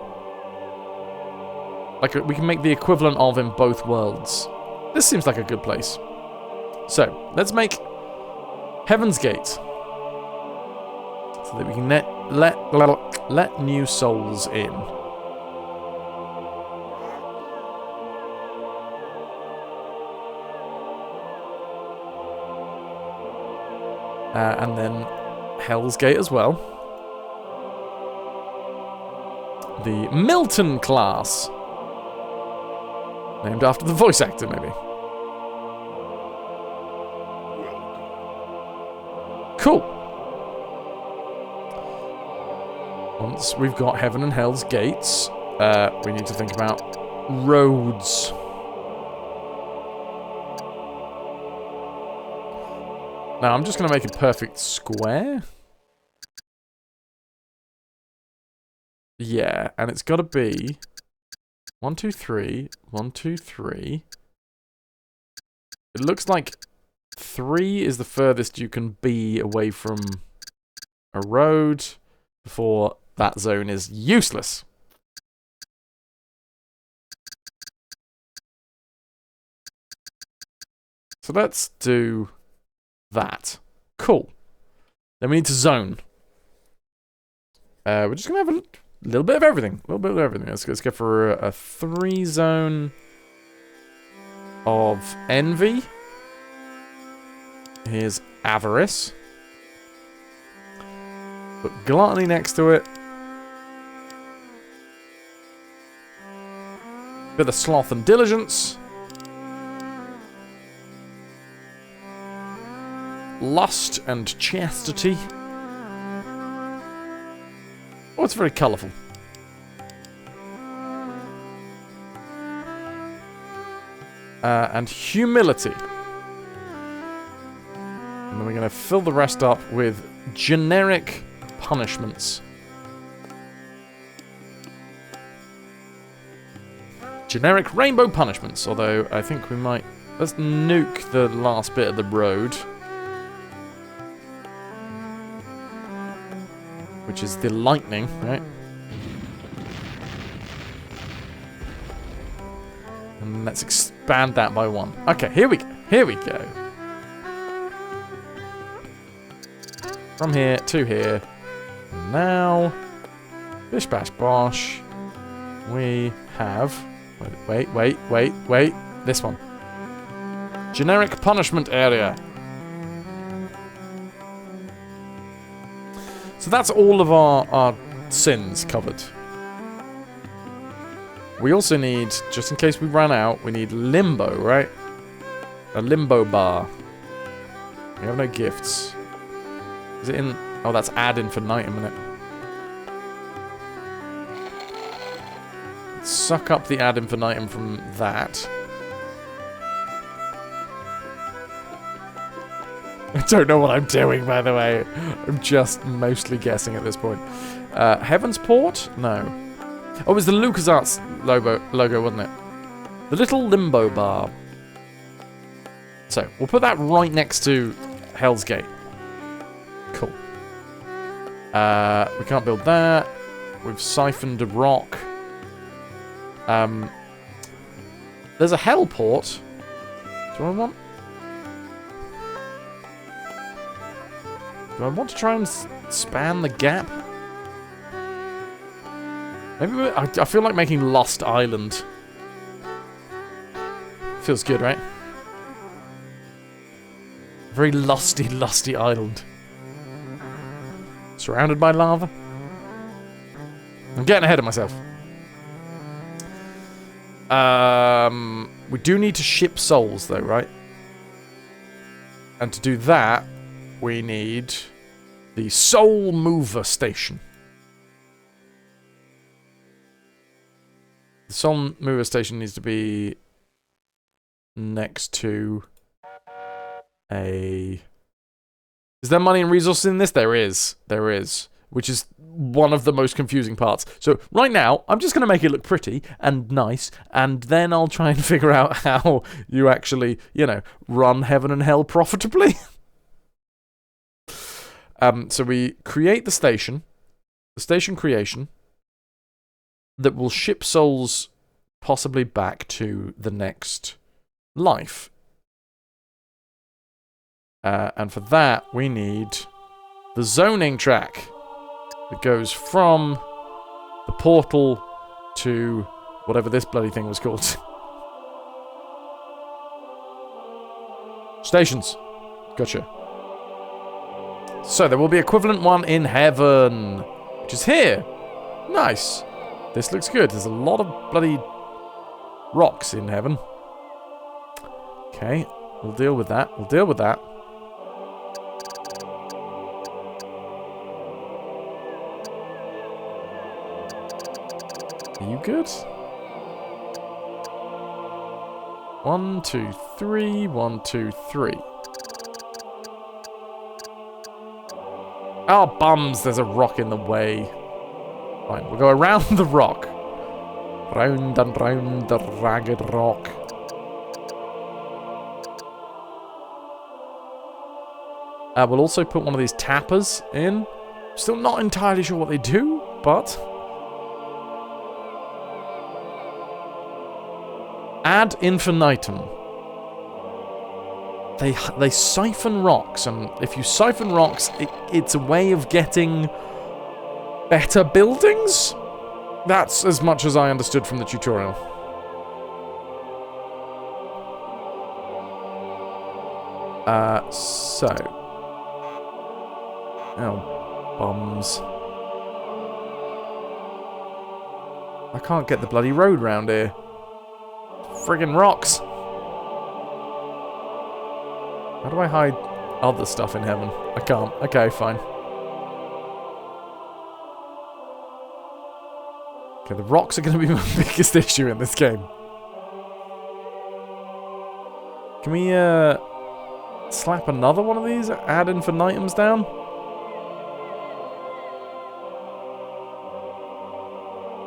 like we can make the equivalent of in both worlds. This seems like a good place. So, let's make Heaven's Gate. So that we can let new souls in. And then Hell's Gate as well. The Milton class. Named after the voice actor, maybe. Cool. Once we've got Heaven and Hell's Gates, we need to think about roads. Now, I'm just going to make a perfect square. Yeah, and it's got to be 1, 2, 3, 1, 2, 3. It looks like 3 is the furthest you can be away from a road before that zone is useless. So let's do that. Cool. Then we need to zone. We're just going to have a little bit of everything. A little bit of everything. Let's go for a 3 zone of envy. Here's avarice. Put gluttony next to it. Bit of sloth and diligence. Lust and chastity. Oh, it's very colourful. And humility. going to fill the rest up with generic punishments. Generic rainbow punishments, although I think we might... Let's nuke the last bit of the road. Which is the lightning, right? And let's expand that by 1. Okay, here we go. Here we go. From here to here. And now, bish bash bosh. We have... Wait. This one. Generic punishment area. So that's all of our sins covered. We also need, just in case we run out, we need limbo, right? A limbo bar. We have no gifts. Is it in... Oh, that's ad infinitum, isn't it? Let's suck up the ad infinitum from that. I don't know what I'm doing, by the way. I'm just mostly guessing at this point. Heaven's Port? No. Oh, it was the LucasArts logo, wasn't it? The little limbo bar. So, we'll put that right next to Hell's Gate. Cool. We can't build that. We've siphoned a rock. There's a Hell Port. Do I want... Do I want to try and span the gap? Maybe I feel like making Lost Island. Feels good, right? Very lusty island. Surrounded by lava. I'm getting ahead of myself. We do need to ship souls, though, right? And to do that, we need the Soul Mover Station. The Soul Mover Station needs to be next to a... Is there money and resources in this? There is. There is. Which is one of the most confusing parts. So right now, I'm just going to make it look pretty and nice, and then I'll try and figure out how you actually, you know, run heaven and hell profitably. So we create the station creation, that will ship souls possibly back to the next life. And for that, we need the zoning track that goes from the portal to whatever this bloody thing was called. Stations. Gotcha. So there will be equivalent one in heaven, which is here. Nice. This looks good. There's a lot of bloody rocks in heaven. Okay, we'll deal with that. We'll deal with that. Are you good? 1, 2, 3. 1, 2, 3. Oh, bums! There's a rock in the way. Fine, we'll go around the rock. Round and round the ragged rock. We'll also put one of these tappers in. Still not entirely sure what they do, but... Ad infinitum. They siphon rocks, and if you siphon rocks, it's a way of getting better buildings? That's as much as I understood from the tutorial. So... Oh, bums. I can't get the bloody road round here. Friggin' rocks. How do I hide other stuff in heaven? I can't. Okay, fine. Okay, the rocks are going to be my biggest issue in this game. Can we, slap another one of these ad infinitums down.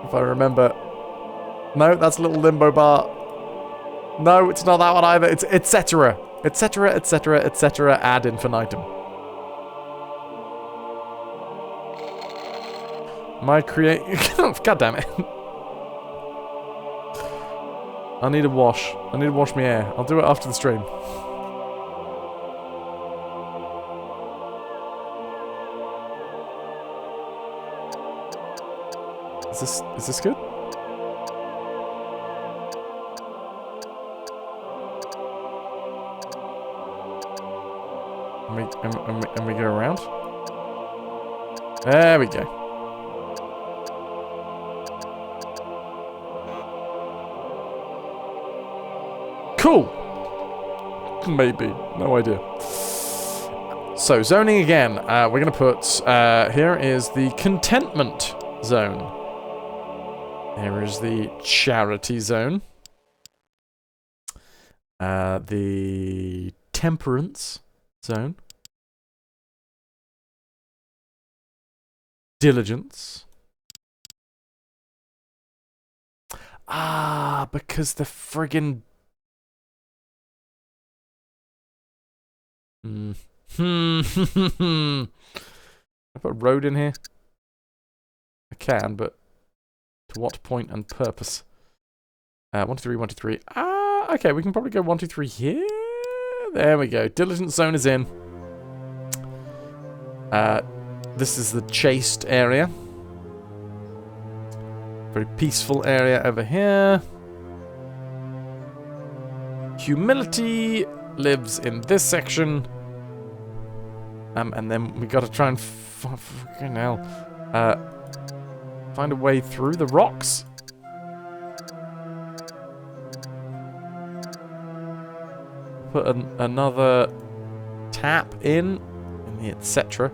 If I remember. No, that's a little limbo bar. No, it's not that one either. It's etc. etc. etc. etc. ad infinitum. My create. God damn it. I need a wash. I need to wash my hair. I'll do it after the stream. Is this good? And we go around? There we go. Cool! Maybe. No idea. So, zoning again. We're going to put... here is the contentment zone. Here is the charity zone. The temperance zone. Diligence. Ah, because the friggin... I put a road in here? I can, but to what point and purpose? 1, 2, 3, 1, 2, 3. Ah, okay, we can probably go 1, 2, 3 here. There we go. Diligence zone is in. This is the chaste area. Very peaceful area over here. Humility lives in this section. And then we gotta try and fucking hell. Find a way through the rocks. Put another tap in the etc.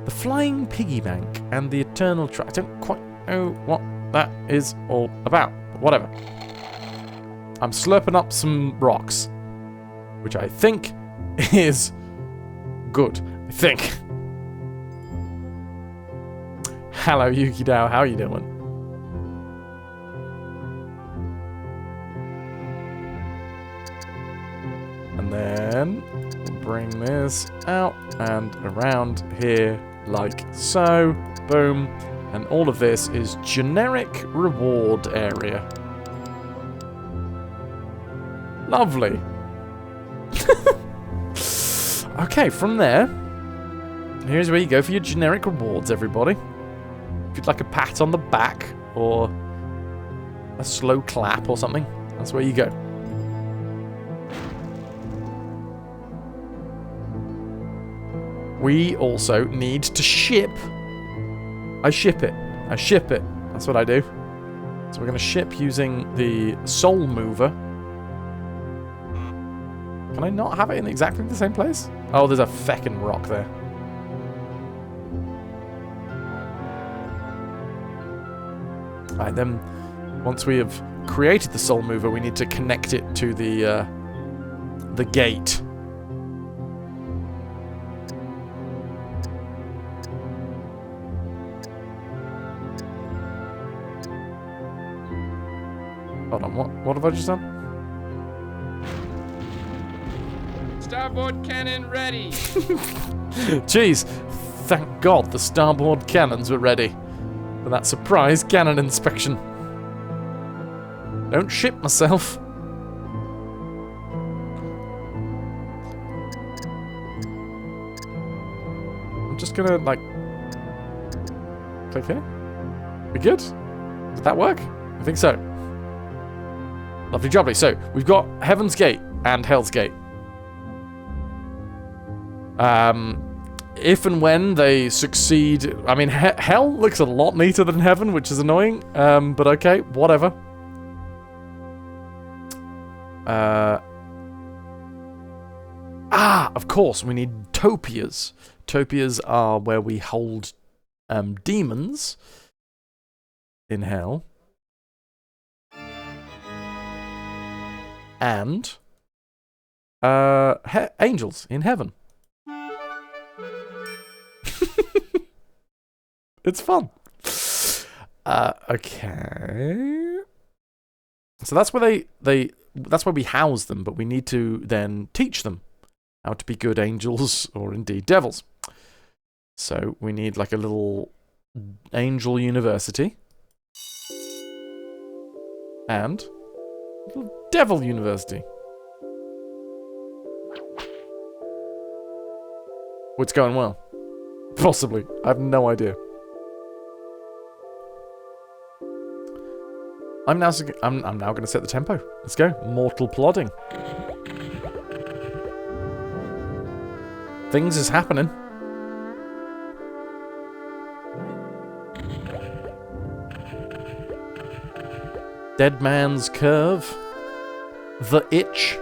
The flying piggy bank and the eternal track. I don't quite know what that is all about. But whatever. I'm slurping up some rocks, which I think is good. I think. Hello, Yuki Dao. How are you doing? And then we'll bring this out and around here like so. Boom. And all of this is generic reward area. Lovely. Okay, from there, here's where you go for your generic rewards, everybody. If you'd like a pat on the back or a slow clap or something, that's where you go. We also need to ship. I ship it. I ship it. That's what I do. So we're going to ship using the soul mover. Can I not have it in exactly the same place? Oh, there's a feckin' rock there. Alright, then once we have created the soul mover, we need to connect it to the gate. Hold on, what have I just done? Starboard cannon ready. Jeez, thank God the starboard cannons were ready for that surprise cannon inspection. Don't ship myself. I'm just gonna, like, click here. We good? Did that work? I think so. Lovely jubbly. So, we've got Heaven's Gate and Hell's Gate. If and when they succeed... I mean, Hell looks a lot neater than Heaven, which is annoying. But okay, whatever. Of course, we need Topias. Topias are where we hold demons in Hell. And Angels in heaven. It's fun. Okay. So that's where that's where we house them, but we need to then teach them how to be good angels or indeed devils. So we need like a little angel university and a little devil university. What's going well? Possibly. I have no idea. I'm now going to set the tempo. Let's go. Mortal plodding. Things is happening. Dead Man's Curve. The Itch.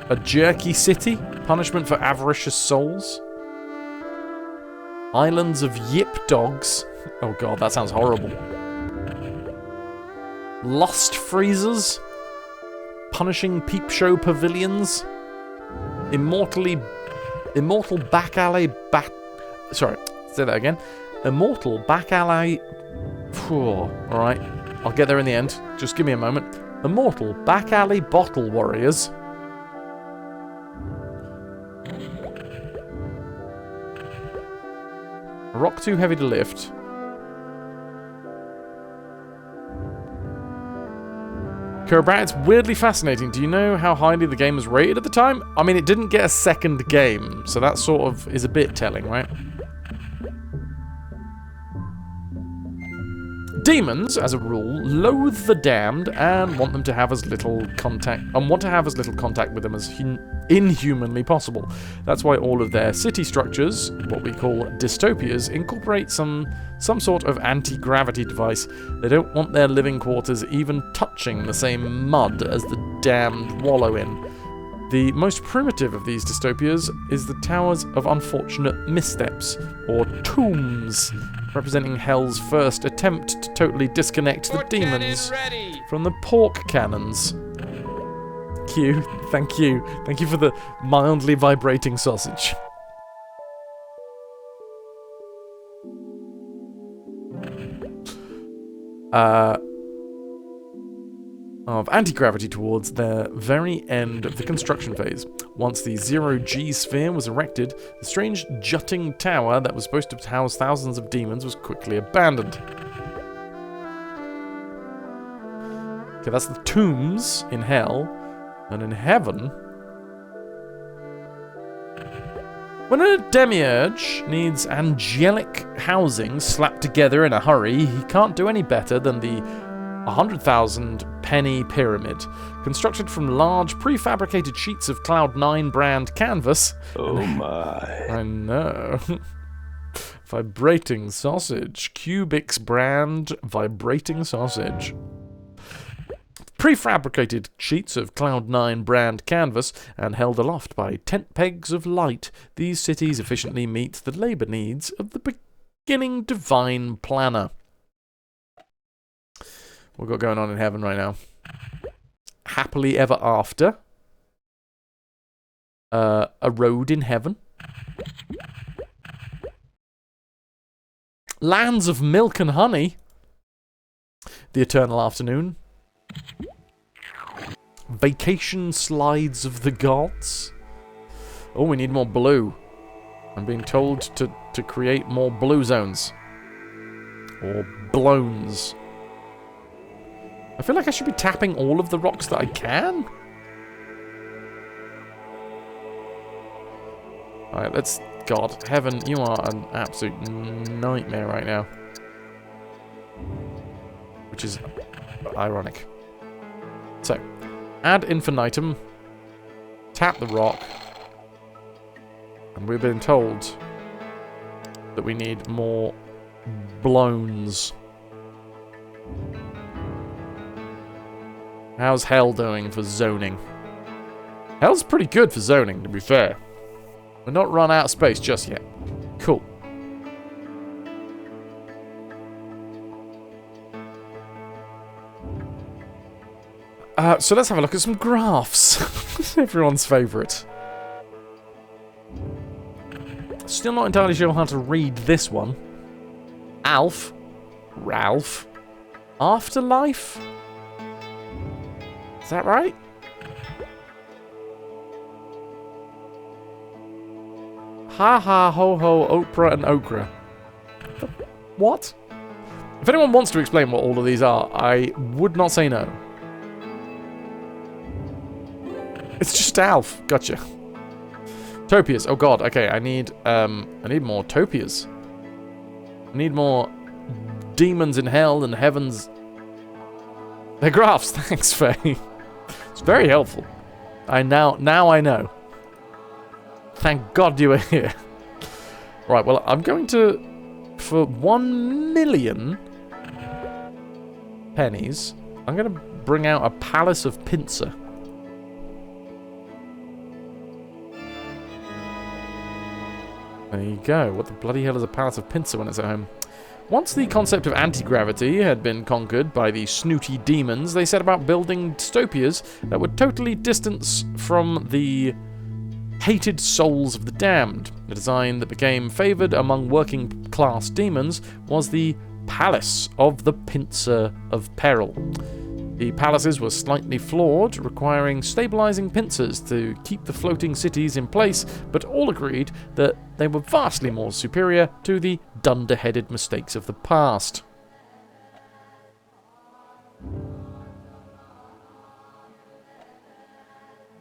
A Jerky City. Punishment for avaricious souls. Islands of Yip Dogs. Oh god, that sounds horrible. Lost Freezers. Punishing Peep Show Pavilions. Immortal Back Alley Sorry, say that again. Immortal Back Alley... Alright, I'll get there in the end. Just give me a moment. Immortal Back Alley Bottle Warriors. A rock too heavy to lift. Kirbat, it's weirdly fascinating. Do you know how highly the game was rated at the time? I mean, it didn't get a second game, so that sort of is a bit telling, right? Demons, as a rule, loathe the damned and want to have as little contact with them as inhumanly possible. That's why all of their city structures, what we call dystopias, incorporate some sort of anti-gravity device. They don't want their living quarters even touching the same mud as the damned wallow in. The most primitive of these dystopias is the Towers of Unfortunate Missteps, or tombs, representing Hell's first attempt to totally disconnect the demons from the pork cannons. Q, thank you. Thank you for the mildly vibrating sausage. Of anti-gravity towards the very end of the construction phase. Once the zero-G sphere was erected, the strange jutting tower that was supposed to house thousands of demons was quickly abandoned. Okay, that's the tombs in hell, and in heaven... When a demiurge needs angelic housing slapped together in a hurry, he can't do any better than the 100,000 penny pyramid, constructed from large prefabricated sheets of Cloud9 brand canvas. Oh my. I know. Vibrating sausage. Cubics brand vibrating sausage. Prefabricated sheets of Cloud9 brand canvas and held aloft by tent pegs of light, these cities efficiently meet the labour needs of the beginning divine planner. What we've got going on in heaven right now? Happily ever after. A road in heaven. Lands of milk and honey. The eternal afternoon. Vacation slides of the gods. Oh, we need more blue. I'm being told to create more blue zones. Or blowns. I feel like I should be tapping all of the rocks that I can. Alright, let's... God, heaven, you are an absolute nightmare right now. Which is ironic. So, ad infinitum. Tap the rock. And we've been told that we need more blowns. How's Hell doing for zoning? Hell's pretty good for zoning, to be fair. We're not run out of space just yet. Cool. So let's have a look at some graphs. Everyone's favourite. Still not entirely sure how to read this one. Alf. Ralph. Afterlife? Is that right? Ha ha ho ho Oprah and Okra. What? If anyone wants to explain what all of these are, I would not say no. It's just Alf. Gotcha. Topias. Oh god. Okay, I need more topias. I need more demons in hell and heavens. They're graphs. Thanks, Faye. It's very helpful. Now I know. Thank God you were here. Right, well, I'm going to, for 1,000,000 pennies, I'm going to bring out a Palace of Pincer. There you go. What the bloody hell is a Palace of Pincer when it's at home? Once the concept of anti-gravity had been conquered by the snooty demons, they set about building dystopias that would totally distance from the hated souls of the damned. The design that became favoured among working-class demons was the Palace of the Pincer of Peril. The palaces were slightly flawed, requiring stabilising pincers to keep the floating cities in place, but all agreed that they were vastly more superior to the dunder-headed mistakes of the past.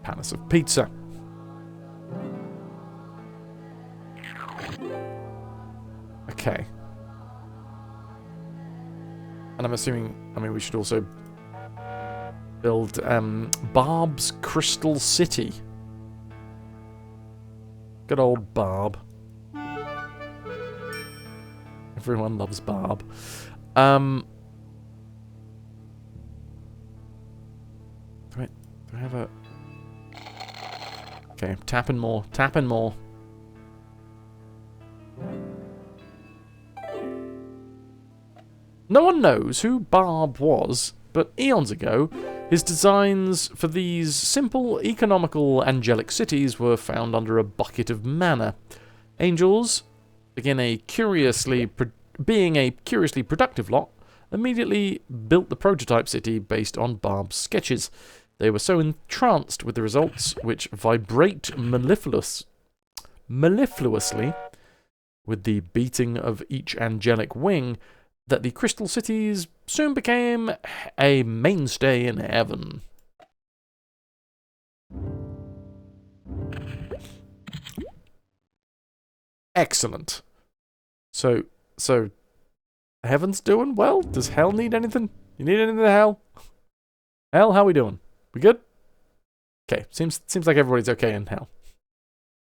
Palace of Pizza. Okay. And I'm assuming, we should also build Barb's Crystal City. Good old Barb. Everyone loves Barb. Do I have a... Okay, tapping more. No one knows who Barb was, but eons ago, his designs for these simple, economical, angelic cities were found under a bucket of manna. Angels, being a curiously productive lot, immediately built the prototype city based on Barb's sketches. They were so entranced with the results, which vibrate mellifluously with the beating of each angelic wing, that the Crystal Cities soon became a mainstay in heaven. Excellent. So heaven's doing well? Does hell need anything? You need anything to hell? Hell, how we doing? We good? Okay, seems like everybody's okay in hell.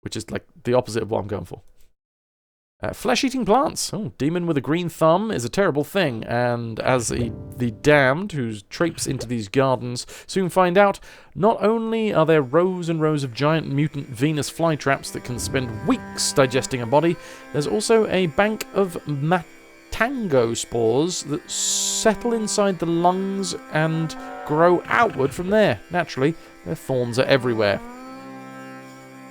Which is like the opposite of what I'm going for. Flesh-eating plants. Oh, demon with a green thumb is a terrible thing, and as the damned who traipse into these gardens soon find out, not only are there rows and rows of giant mutant Venus flytraps that can spend weeks digesting a body, there's also a bank of matango spores that settle inside the lungs and grow outward from there. Naturally, their thorns are everywhere.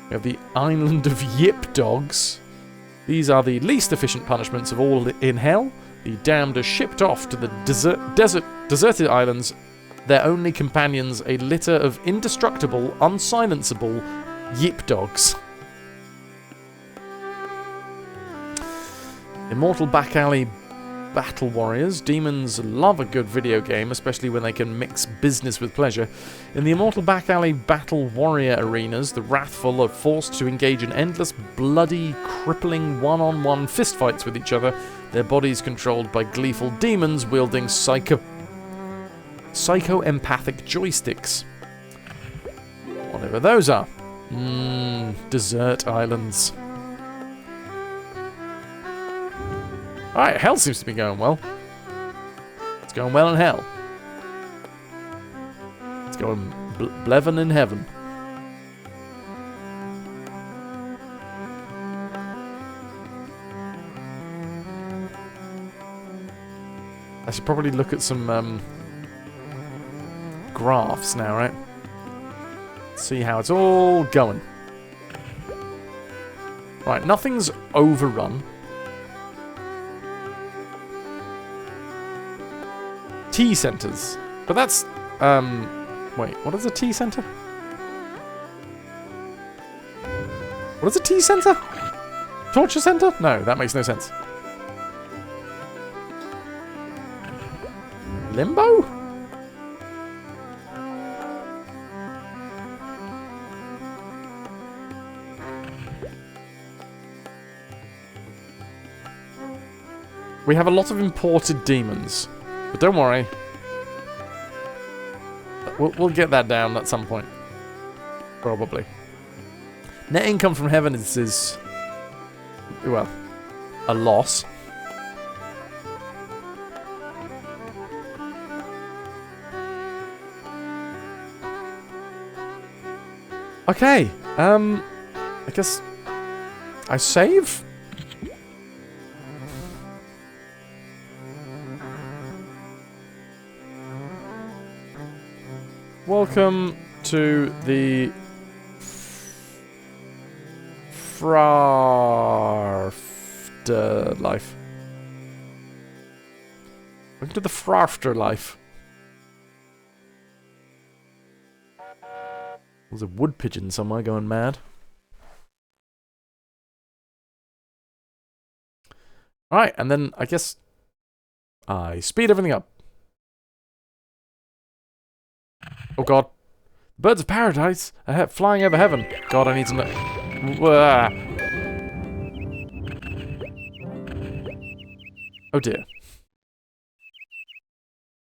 We have the island of yip dogs. These are the least efficient punishments of all in hell. The damned are shipped off to the deserted islands, their only companions a litter of indestructible, unsilenceable yip dogs. Immortal back alley battle warriors. Demons love a good video game, especially when they can mix business with pleasure. In the immortal back alley battle warrior arenas, the wrathful are forced to engage in endless, bloody, crippling one-on-one fistfights with each other, their bodies controlled by gleeful demons wielding psycho-empathic joysticks. Whatever those are. Desert islands. Alright, hell seems to be going well. It's going well in hell. It's going blevin in heaven. I should probably look at some graphs now, right? See how it's all going. Right, nothing's overrun. Tea centers. But that's, wait, what is a tea center? What is a tea center? Torture center? No, that makes no sense. Limbo? We have a lot of imported demons. But don't worry. We'll get that down at some point. Probably. Net income from heaven is well, a loss. Okay, I guess I save? Welcome to the Afterlife. Welcome to the Afterlife. There's a wood pigeon somewhere going mad. Alright, and then I guess I speed everything up. Oh god. Birds of paradise are flying over heaven. God, I need to know. Oh dear.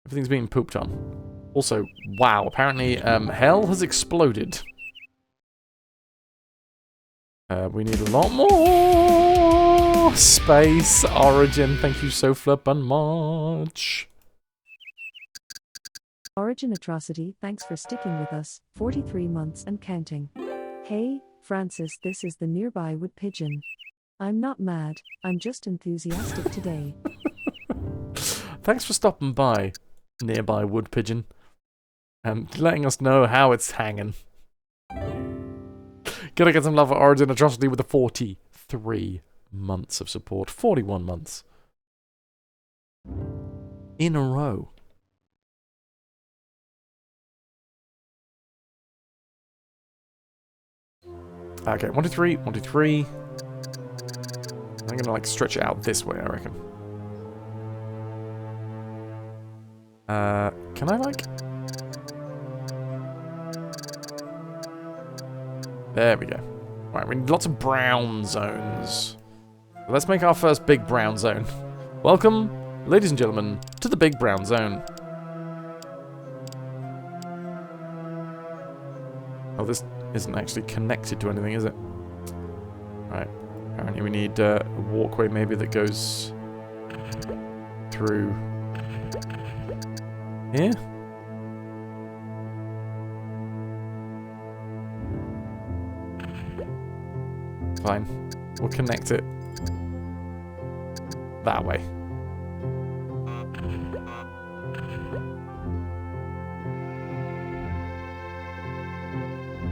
Everything's being pooped on. Also, wow, apparently hell has exploded. We need a lot more space. Origin, thank you so flippin' much. Origin Atrocity, thanks for sticking with us, 43 months and counting. Hey, Francis, this is the nearby wood pigeon. I'm not mad, I'm just enthusiastic today. Thanks for stopping by, nearby wood pigeon. And letting us know how it's hanging. Gonna get some love for Origin Atrocity with the 43 months of support. 41 months. In a row. Okay, 1, 2, 3, 1, 2, 3. I'm gonna like stretch it out this way, I reckon. Can I like... There we go. Right, we need lots of brown zones. Let's make our first big brown zone. Welcome, ladies and gentlemen, to the big brown zone. Oh, this isn't actually connected to anything, is it? Right. Apparently we need a walkway maybe that goes through here. Fine. We'll connect it that way.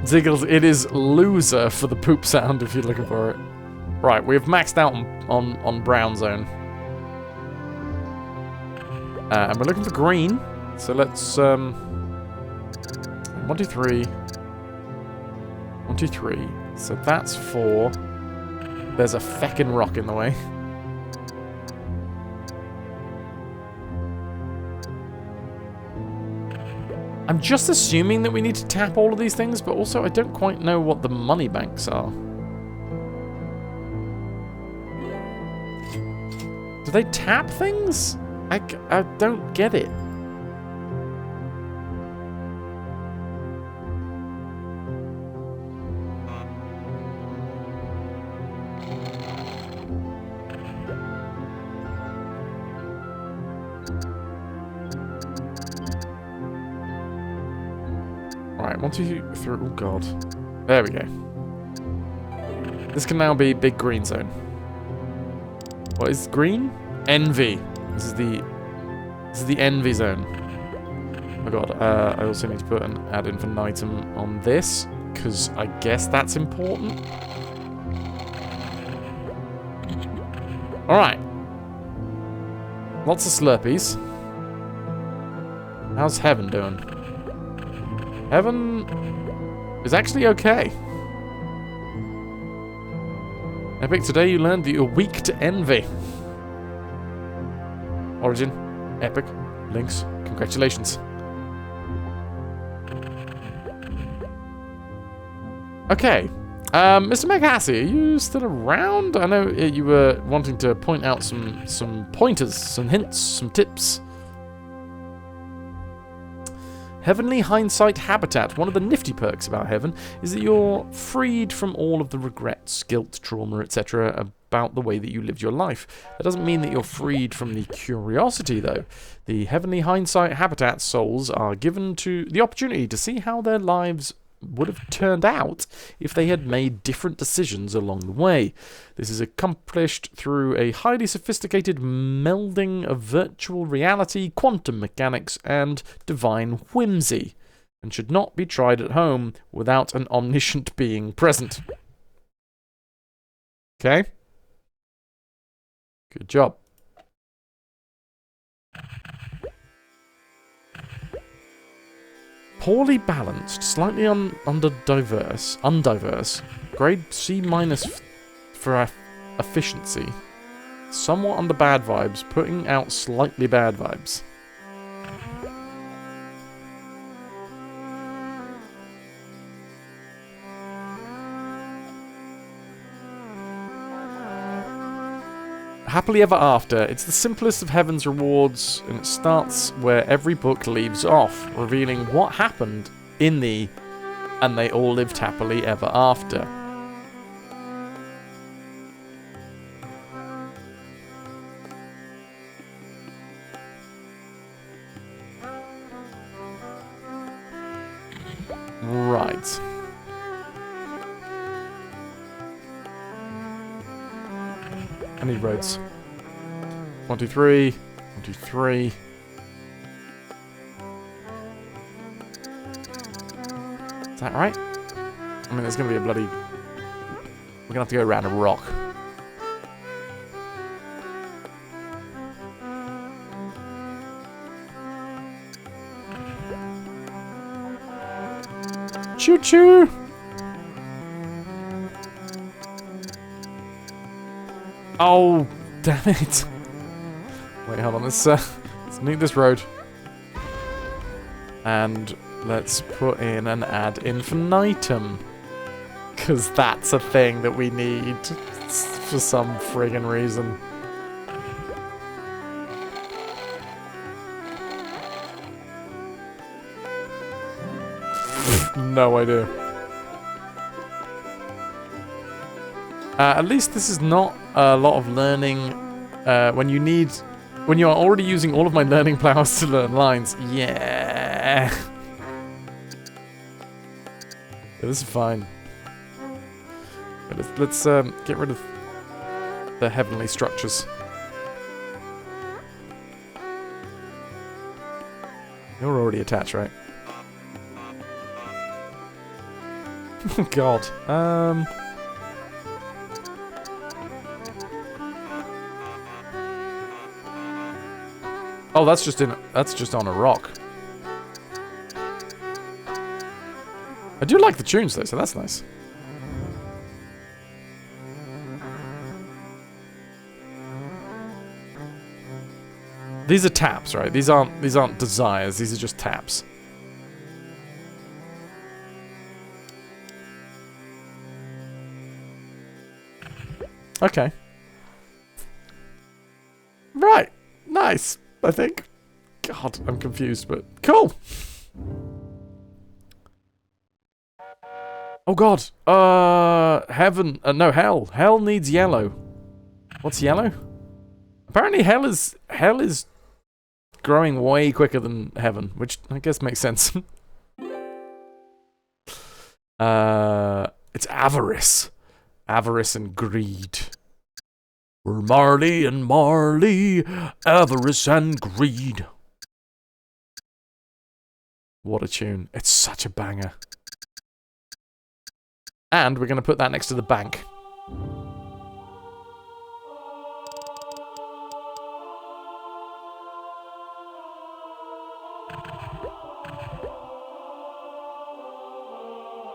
Ziggles, it is loser for the poop sound if you're looking for it. Right, we've maxed out on brown zone. And we're looking for green. So let's 1, 2, 3. 1, 2, 3. So that's 4. There's a feckin' rock in the way. I'm just assuming that we need to tap all of these things, but also I don't quite know what the money banks are. Do they tap things? I don't get it. Right, 1, 2, 3. Oh god. There we go. This can now be big green zone. What is green? Envy. This is the envy zone. Oh god, I also need to put an ad infinitum on this, because I guess that's important. Alright. Lots of Slurpees. How's Heaven doing? Heaven is actually okay. Epic, today you learned that you're weak to envy. Origin, Epic, Links, congratulations. Okay. Mr. McHassey, are you still around? I know you were wanting to point out some pointers, some hints, some tips. Heavenly Hindsight Habitat. One of the nifty perks about Heaven is that you're freed from all of the regrets, guilt, trauma, etc. about the way that you lived your life. That doesn't mean that you're freed from the curiosity, though. The Heavenly Hindsight Habitat souls are given to the opportunity to see how their lives would have turned out if they had made different decisions along the way. This is accomplished through a highly sophisticated melding of virtual reality, quantum mechanics, and divine whimsy, and should not be tried at home without an omniscient being present. Okay? Good job. Poorly balanced, slightly undiverse, grade C- for efficiency, somewhat under bad vibes, putting out slightly bad vibes. Happily Ever After. It's the simplest of Heaven's rewards, and it starts where every book leaves off, revealing what happened in the "and they all lived happily ever after." Right. I need roads. 1, 2, 3. 1, 2, 3. Is that right? I mean, there's going to be a bloody... We're going to have to go around a rock. Choo-choo! Oh, damn it. Wait, hold on. Let's meet this road. And let's put in an ad infinitum. Because that's a thing that we need for some friggin' reason. No idea. At least this is not a lot of learning when you are already using all of my learning powers to learn lines. Yeah. This is fine. Let's get rid of the heavenly structures. You're already attached, right? Oh god. Oh, that's just on a rock. I do like the tunes though, so that's nice. These are taps, right? These aren't desires, these are just taps. Okay. Right. Nice. I think. God, I'm confused, but cool. Oh god. Heaven. No, hell. Hell needs yellow. What's yellow? Apparently hell is growing way quicker than heaven, which I guess makes sense. It's avarice. Avarice and greed. We're Marley and Marley, avarice and greed. What a tune. It's such a banger. And we're going to put that next to the bank.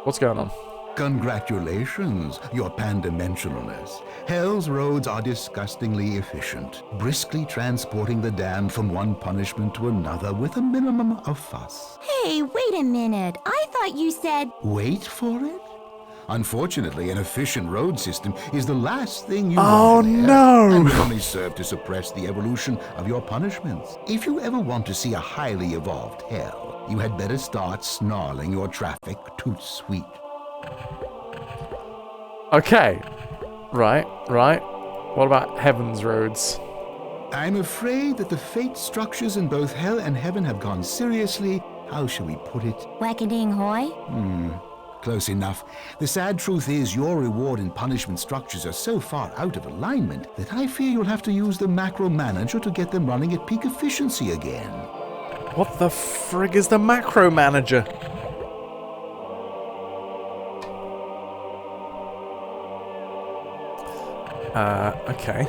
What's going on? Congratulations, your pandimensionalness. Hell's roads are disgustingly efficient, briskly transporting the damned from one punishment to another with a minimum of fuss. Hey, wait a minute. I thought you said... Wait for it? Unfortunately, an efficient road system is the last thing you Oh, want in no. hell, and will only serve to suppress the evolution of your punishments. If you ever want to see a highly evolved hell, you had better start snarling your traffic toot sweet. Okay. Right. What about heaven's roads? I'm afraid that the fate structures in both hell and heaven have gone seriously, how shall we put it? Wackading hoy? Close enough. The sad truth is your reward and punishment structures are so far out of alignment that I fear you'll have to use the macro manager to get them running at peak efficiency again. What the frig is the macro manager? Okay.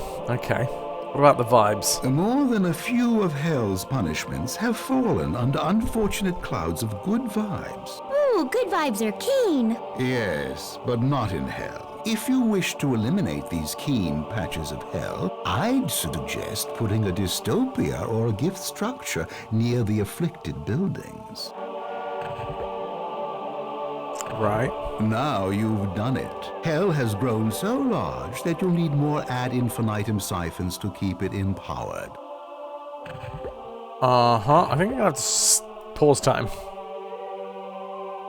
What about the vibes? More than a few of hell's punishments have fallen under unfortunate clouds of good vibes. Ooh, good vibes are keen. Yes, but not in hell. If you wish to eliminate these keen patches of hell, I'd suggest putting a dystopia or a gift structure near the afflicted buildings. Right. Now you've done it. Hell has grown so large that you'll need more ad infinitum siphons to keep it empowered. I think I'm gonna have to pause time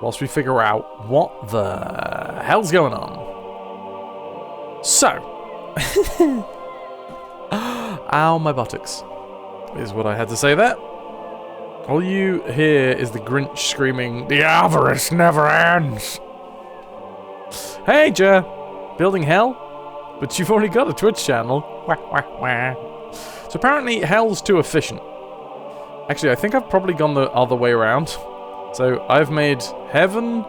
whilst we figure out what the hell's going on. So, ow, my buttocks, is what I had to say there. All you hear is the Grinch screaming, "The avarice never ends!" Hey, Jer! Building hell? But you've already got a Twitch channel. Wah, wah, wah. So apparently hell's too efficient. Actually, I think I've probably gone the other way around. So I've made heaven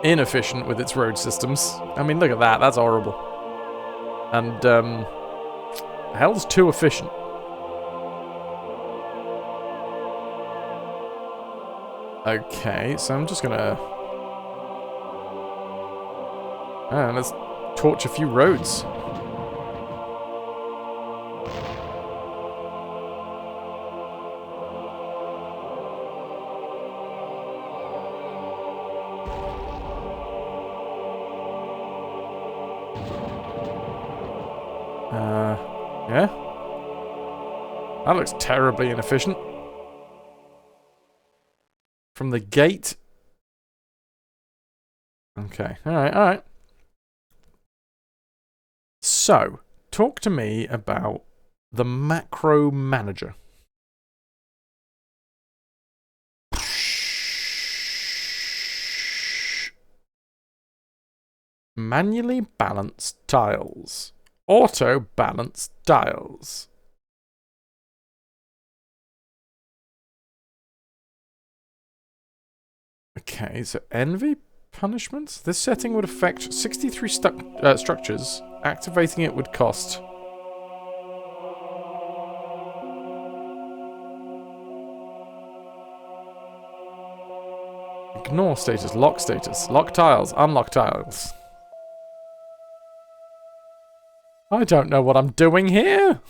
inefficient with its road systems. I mean, look at that. That's horrible. And, hell's too efficient. Okay, so I'm just gonna... let's torch a few roads. Yeah? That looks terribly inefficient. From the gate. Okay, alright. So, talk to me about the macro manager. Manually balanced tiles. Auto balanced tiles. Okay, so envy punishments? This setting would affect 63 structures. Activating it would cost... Ignore status, lock tiles, unlock tiles. I don't know what I'm doing here.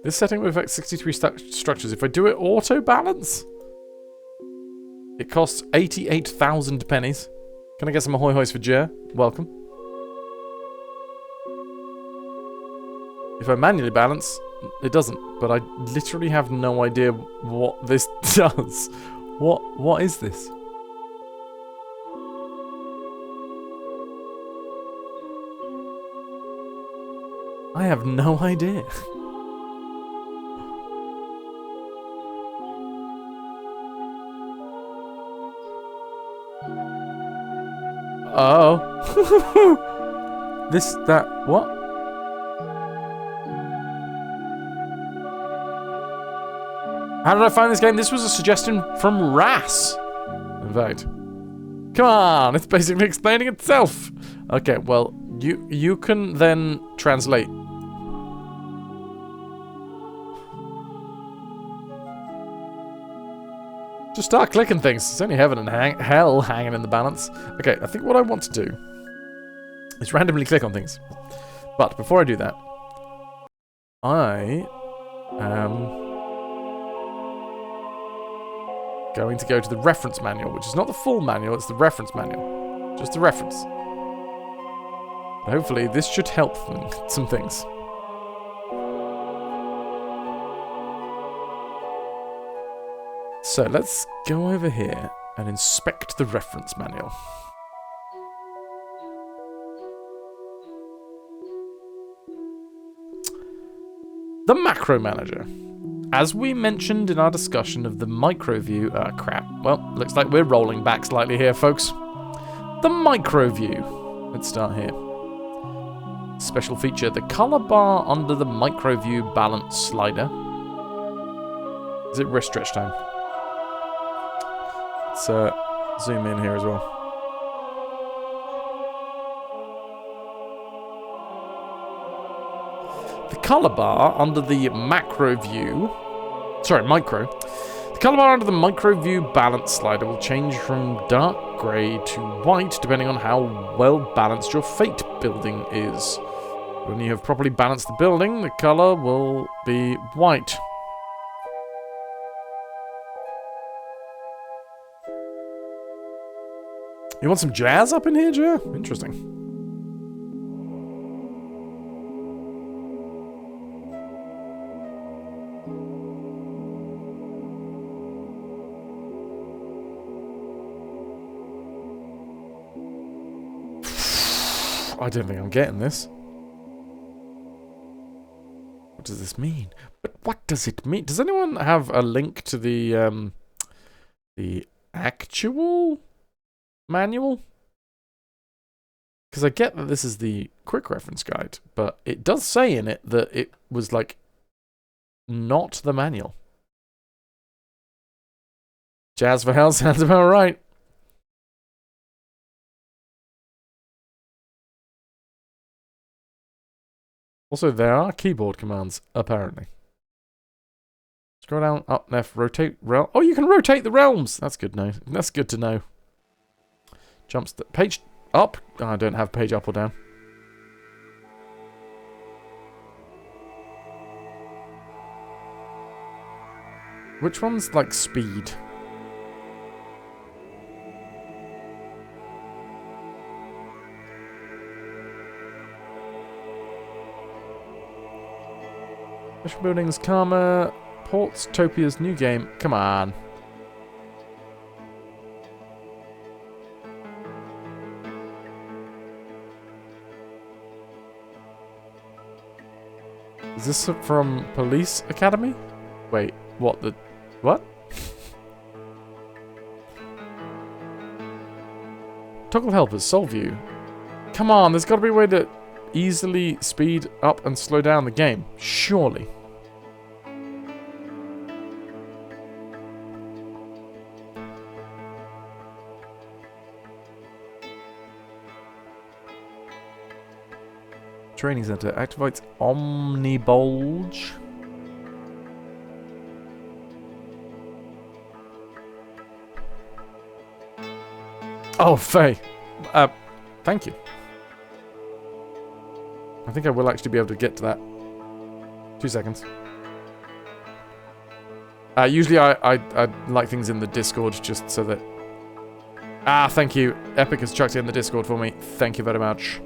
This setting will affect 63 structures. If I do it auto-balance, it costs 88,000 pennies. Can I get some ahoy hoys for Jer? Welcome. If I manually balance, it doesn't. But I literally have no idea what this does. What is this? I have no idea. Oh. What? How did I find this game? This was a suggestion from Ras. In fact. Come on, it's basically explaining itself. Okay, well, you can then translate. Just start clicking things. It's only heaven and hell hanging in the balance. Okay, I think what I want to do is randomly click on things. But before I do that, I am going to go to the reference manual, which is not the full manual, it's the reference manual. Just the reference. Hopefully this should help some things. So let's go over here and inspect the reference manual. The macro manager. As we mentioned in our discussion of the micro view, crap. Well, looks like we're rolling back slightly here, folks. The micro view. Let's start here. Special feature, the color bar under the micro view balance slider. Is it wrist stretch time? Let's zoom in here as well. The color bar under the micro view. The color bar under the micro view balance slider will change from dark grey to white depending on how well balanced your fate building is. When you have properly balanced the building, the color will be white. You want some jazz up in here, Joe? Interesting. I don't think I'm getting this. What does this mean? But what does it mean? Does anyone have a link to the actual manual? Because I get that this is the quick reference guide, but it does say in it that it was like not the manual. Jazz for hell sounds about right. Also, there are keyboard commands, apparently. Scroll down, up, left, rotate realm. Oh, you can rotate the realms! That's good to know. That's good to know. Jumps the page up. Oh, I don't have page up or down. Which one's like speed? Special buildings, Karma, Ports, Topia's new game. Come on. Is this from Police Academy? Wait, what the... What? Toggle helpers, solve view. Come on, there's got to be a way to easily speed up and slow down the game. Surely. Training center activates Omnibulge. Oh, Faye. Thank you. I think I will actually be able to get to that. 2 seconds. Usually I like things in the Discord just so that... Ah, thank you. Epic has chucked it in the Discord for me. Thank you very much.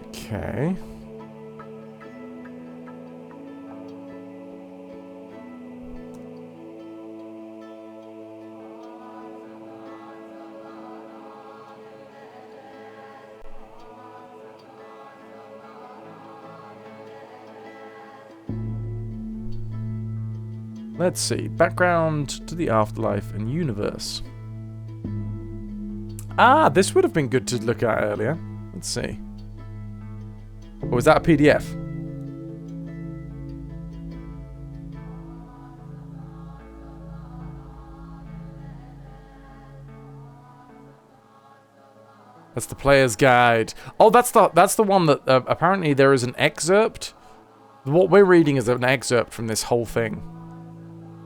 Okay. Let's see. Background to the afterlife and universe. Ah, this would have been good to look at earlier. Let's see. Or was that a PDF? That's the player's guide. Oh, that's the one that apparently there is an excerpt. What we're reading is an excerpt from this whole thing.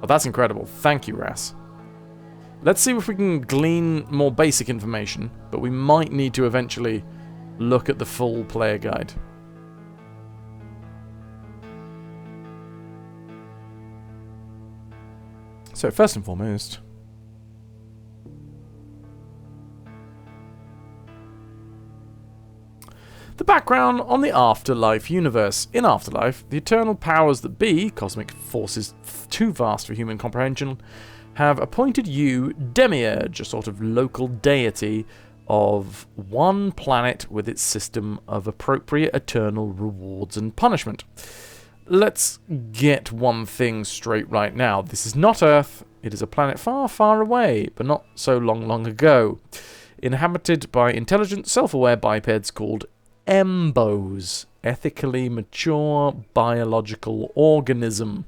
Oh, that's incredible. Thank you, Ras. Let's see if we can glean more basic information, but we might need to eventually look at the full player guide. So, first and foremost, the background on the Afterlife universe. In Afterlife, the eternal powers that be, cosmic forces too vast for human comprehension, have appointed you Demiurge, a sort of local deity of one planet with its system of appropriate eternal rewards and punishment. Let's get one thing straight right now. This is not Earth. It is a planet far, far away, but not so long, long ago, inhabited by intelligent, self-aware bipeds called Embos, ethically mature biological organisms.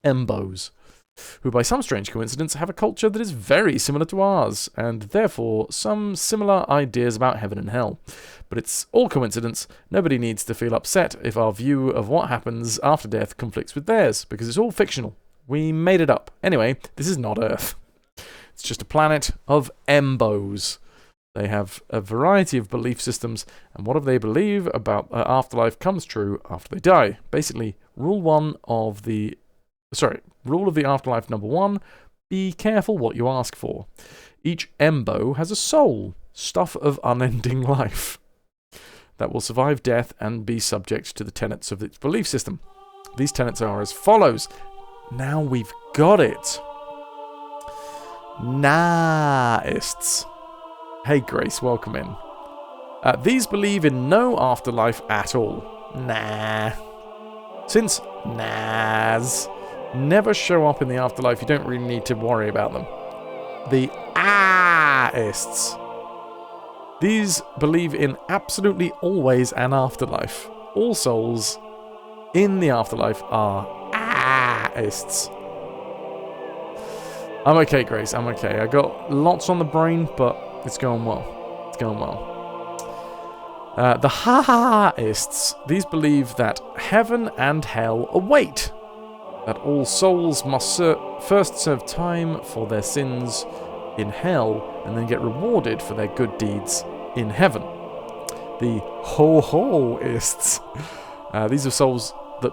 Embos, who by some strange coincidence have a culture that is very similar to ours, and therefore some similar ideas about heaven and hell. But it's all coincidence. Nobody needs to feel upset if our view of what happens after death conflicts with theirs, because it's all fictional. We made it up. Anyway, this is not Earth. It's just a planet of Embos. They have a variety of belief systems, and whatever they believe about afterlife comes true after they die. Basically, rule of the afterlife number 1, be careful what you ask for. Each Embo has a soul, stuff of unending life, that will survive death and be subject to the tenets of its belief system. These tenets are as follows. Now we've got it. Naists. Hey Grace, welcome in. These believe in no afterlife at all. Nah. Since Nas never show up in the afterlife, you don't really need to worry about them. The Aists. These believe in absolutely always an afterlife. All souls in the afterlife are Aists. I'm okay, Grace, I'm okay. I got lots on the brain, but it's going well. It's going well. The Ha-Ha-Ha-ists. These believe that heaven and hell await. That all souls must first serve time for their sins in hell and then get rewarded for their good deeds in heaven. The Ho-Ho-ists. These are souls that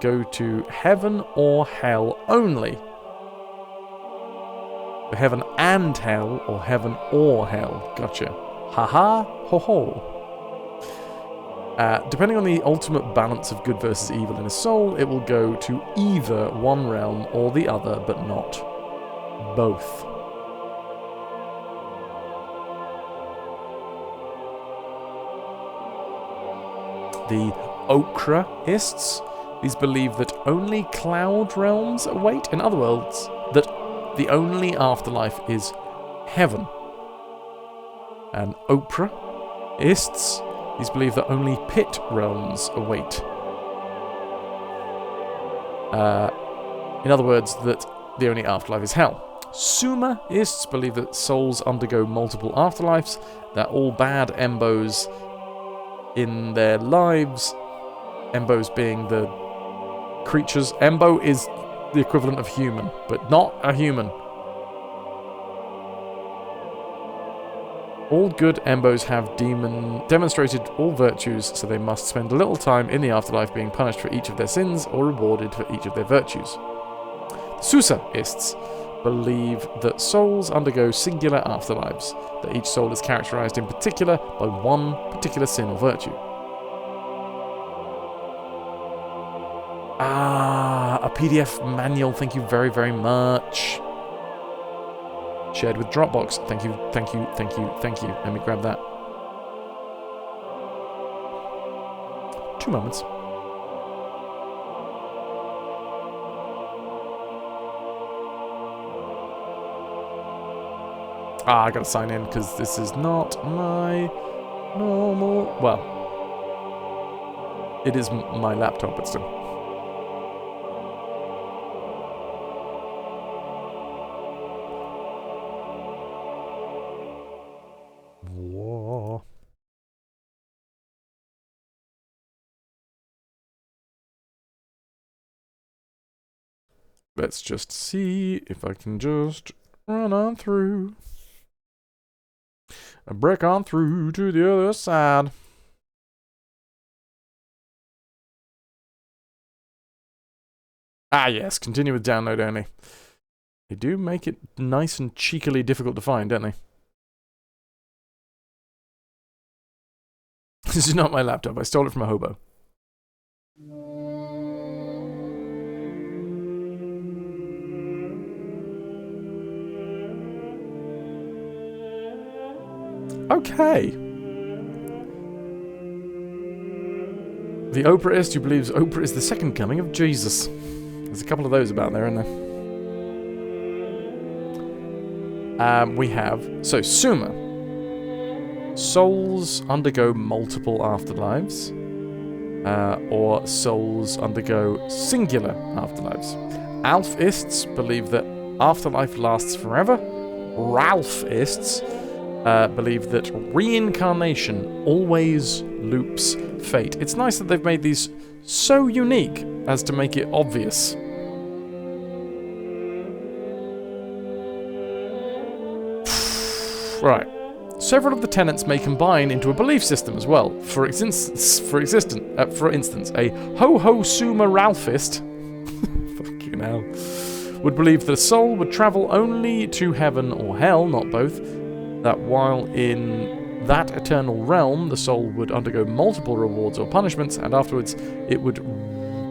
go to heaven or hell only. Heaven and hell, or heaven or hell. Gotcha. Ha-ha, ho-ho. Depending on the ultimate balance of good versus evil in a soul, it will go to either one realm or the other, but not both. The Okra-ists. These believe that only cloud realms await. In other words, that the only afterlife is heaven. And Oprah-ists, these believe that only pit realms await. In other words, that the only afterlife is hell. Summa-ists believe that souls undergo multiple afterlives, that all bad Embos in their lives, Embos being the creatures. Embo is the equivalent of human, but not a human. All good Embos have demonstrated all virtues, so they must spend a little time in the afterlife being punished for each of their sins or rewarded for each of their virtues. The Susa-ists believe that souls undergo singular afterlives, that each soul is characterized in particular by one particular sin or virtue. A PDF manual, thank you very, very much. Shared with Dropbox, thank you, thank you, thank you, thank you. Let me grab that. 2 moments. Ah, I gotta sign in because this is not my normal... Well, it is my laptop, but still. Whoa. Let's just see if I can just run on through. And break on through to the other side. Ah, yes, continue with download only. They do make it nice and cheekily difficult to find, don't they? This is not my laptop. I stole it from a hobo. Okay. The Oprahist who believes Oprah is the second coming of Jesus. There's a couple of those about there, isn't there? We have... So, Suma. Souls undergo multiple afterlives. Or souls undergo singular afterlives. Alphists believe that afterlife lasts forever. Ralphists believe that reincarnation always loops fate. It's nice that they've made these so unique as to make it obvious. Right. Several of the tenets may combine into a belief system as well. For instance, a ho-ho suma Ralphist fucking hell, would believe that a soul would travel only to heaven or hell, not both, that while in that eternal realm, the soul would undergo multiple rewards or punishments, and afterwards it would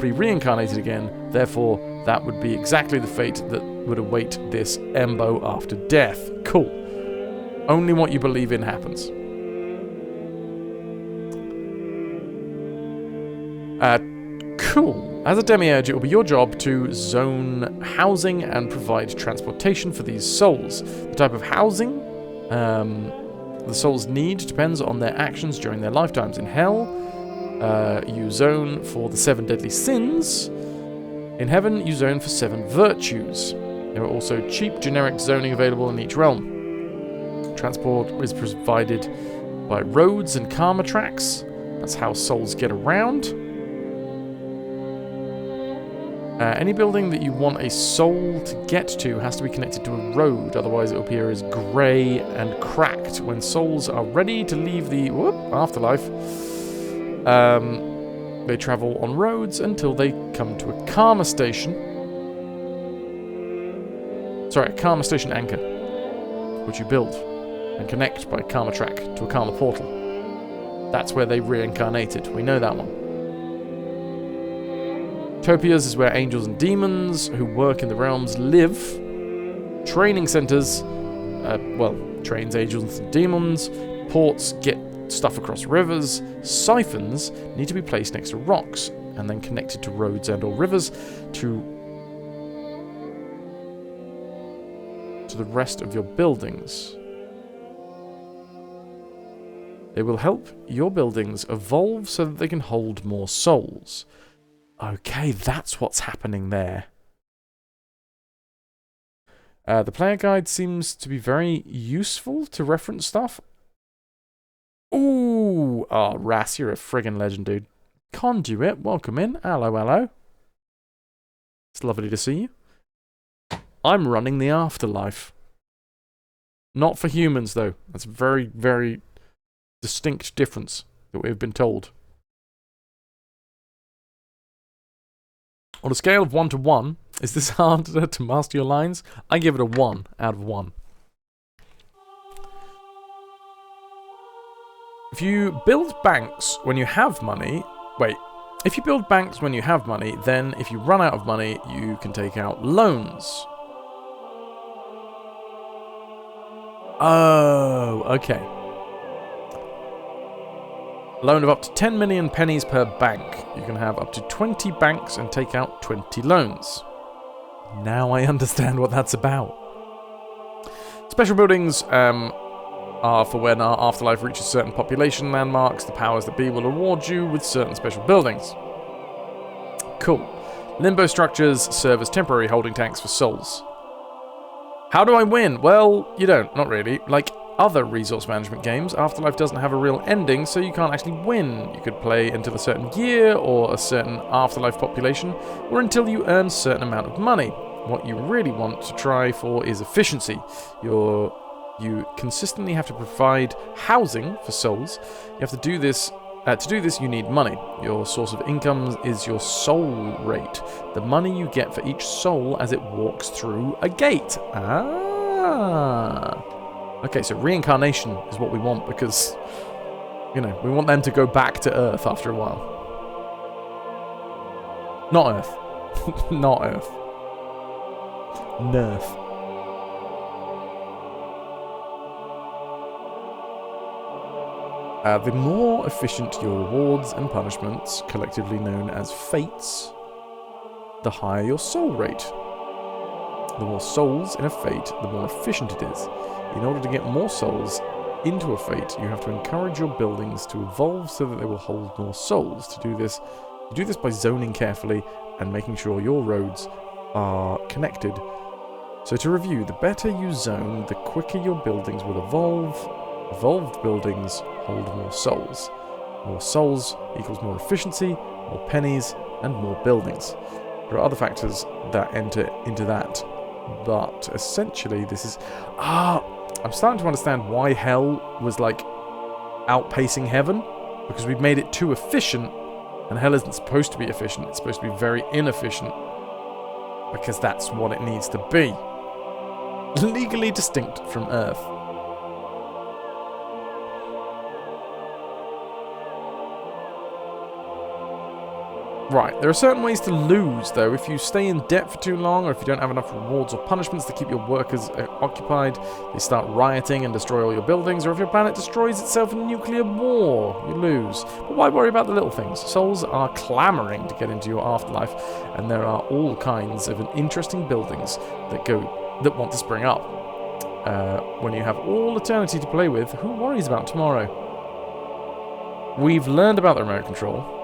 be reincarnated again. Therefore, that would be exactly the fate that would await this Embo after death. Cool. Only what you believe in happens. Cool. As a demiurge, it will be your job to zone housing and provide transportation for these souls. The type of housing the souls need depends on their actions during their lifetimes. In hell, you zone for the 7 deadly sins. In heaven, you zone for 7 virtues. There are also cheap generic zoning available in each realm. Transport is provided by roads and karma tracks. That's how souls get around. Any building that you want a soul to get to has to be connected to a road, otherwise it will appear as grey and cracked. When souls are ready to leave the afterlife, they travel on roads until they come to a karma station. Sorry, a karma station anchor, which you build and connect by karma track to a karma portal. That's where they reincarnated. We know that one. Topias is where angels and demons who work in the realms live. Training centers, trains angels and demons. Ports get stuff across rivers. Siphons need to be placed next to rocks and then connected to roads and or rivers to the rest of your buildings. They will help your buildings evolve so that they can hold more souls. Okay, that's what's happening there. The player guide seems to be very useful to reference stuff. Ooh! Oh, Ras, you're a friggin' legend, dude. Conduit, welcome in. Hello, hello. It's lovely to see you. I'm running the Afterlife. Not for humans, though. That's a very, very distinct difference that we've been told. On a scale of 1 to 1, is this harder to master your lines? I give it a 1 out of 1. If you build banks when you have money... Wait. If you build banks when you have money, then if you run out of money, you can take out loans. Oh, okay. Loan of up to 10 million pennies per bank. You can have up to 20 banks and take out 20 loans. Now I understand what that's about. Special buildings are for when our afterlife reaches certain population landmarks. The powers that be will reward you with certain special buildings. Cool. Limbo structures serve as temporary holding tanks for souls. How do I win? Well, you don't. Not really. Like other resource management games, Afterlife doesn't have a real ending, so you can't actually win. You could play until a certain year, or a certain Afterlife population, or until you earn a certain amount of money. What you really want to try for is efficiency. You consistently have to provide housing for souls. You have to do this. To do this, you need money. Your source of income is your soul rate, the money you get for each soul as it walks through a gate. Ah. Okay, so reincarnation is what we want because, you know, we want them to go back to Earth after a while. Not Earth. Not Earth. Nerf. The more efficient your rewards and punishments, collectively known as fates, the higher your soul rate. The more souls in a fate, the more efficient it is. In order to get more souls into a fate, you have to encourage your buildings to evolve so that they will hold more souls. To do this, you do this by zoning carefully and making sure your roads are connected. So to review, the better you zone, the quicker your buildings will evolve. Evolved buildings hold more souls. More souls equals more efficiency, more pennies, and more buildings. There are other factors that enter into that, but essentially this is... I'm starting to understand why hell was like outpacing heaven, because we've made it too efficient, and hell isn't supposed to be efficient, it's supposed to be very inefficient, because that's what it needs to be. Legally distinct from Earth. Right, there are certain ways to lose, though. If you stay in debt for too long, or if you don't have enough rewards or punishments to keep your workers occupied, they start rioting and destroy all your buildings, or if your planet destroys itself in a nuclear war, you lose. But why worry about the little things? Souls are clamoring to get into your afterlife, and there are all kinds of interesting buildings that want to spring up. When you have all eternity to play with, who worries about tomorrow? We've learned about the remote control.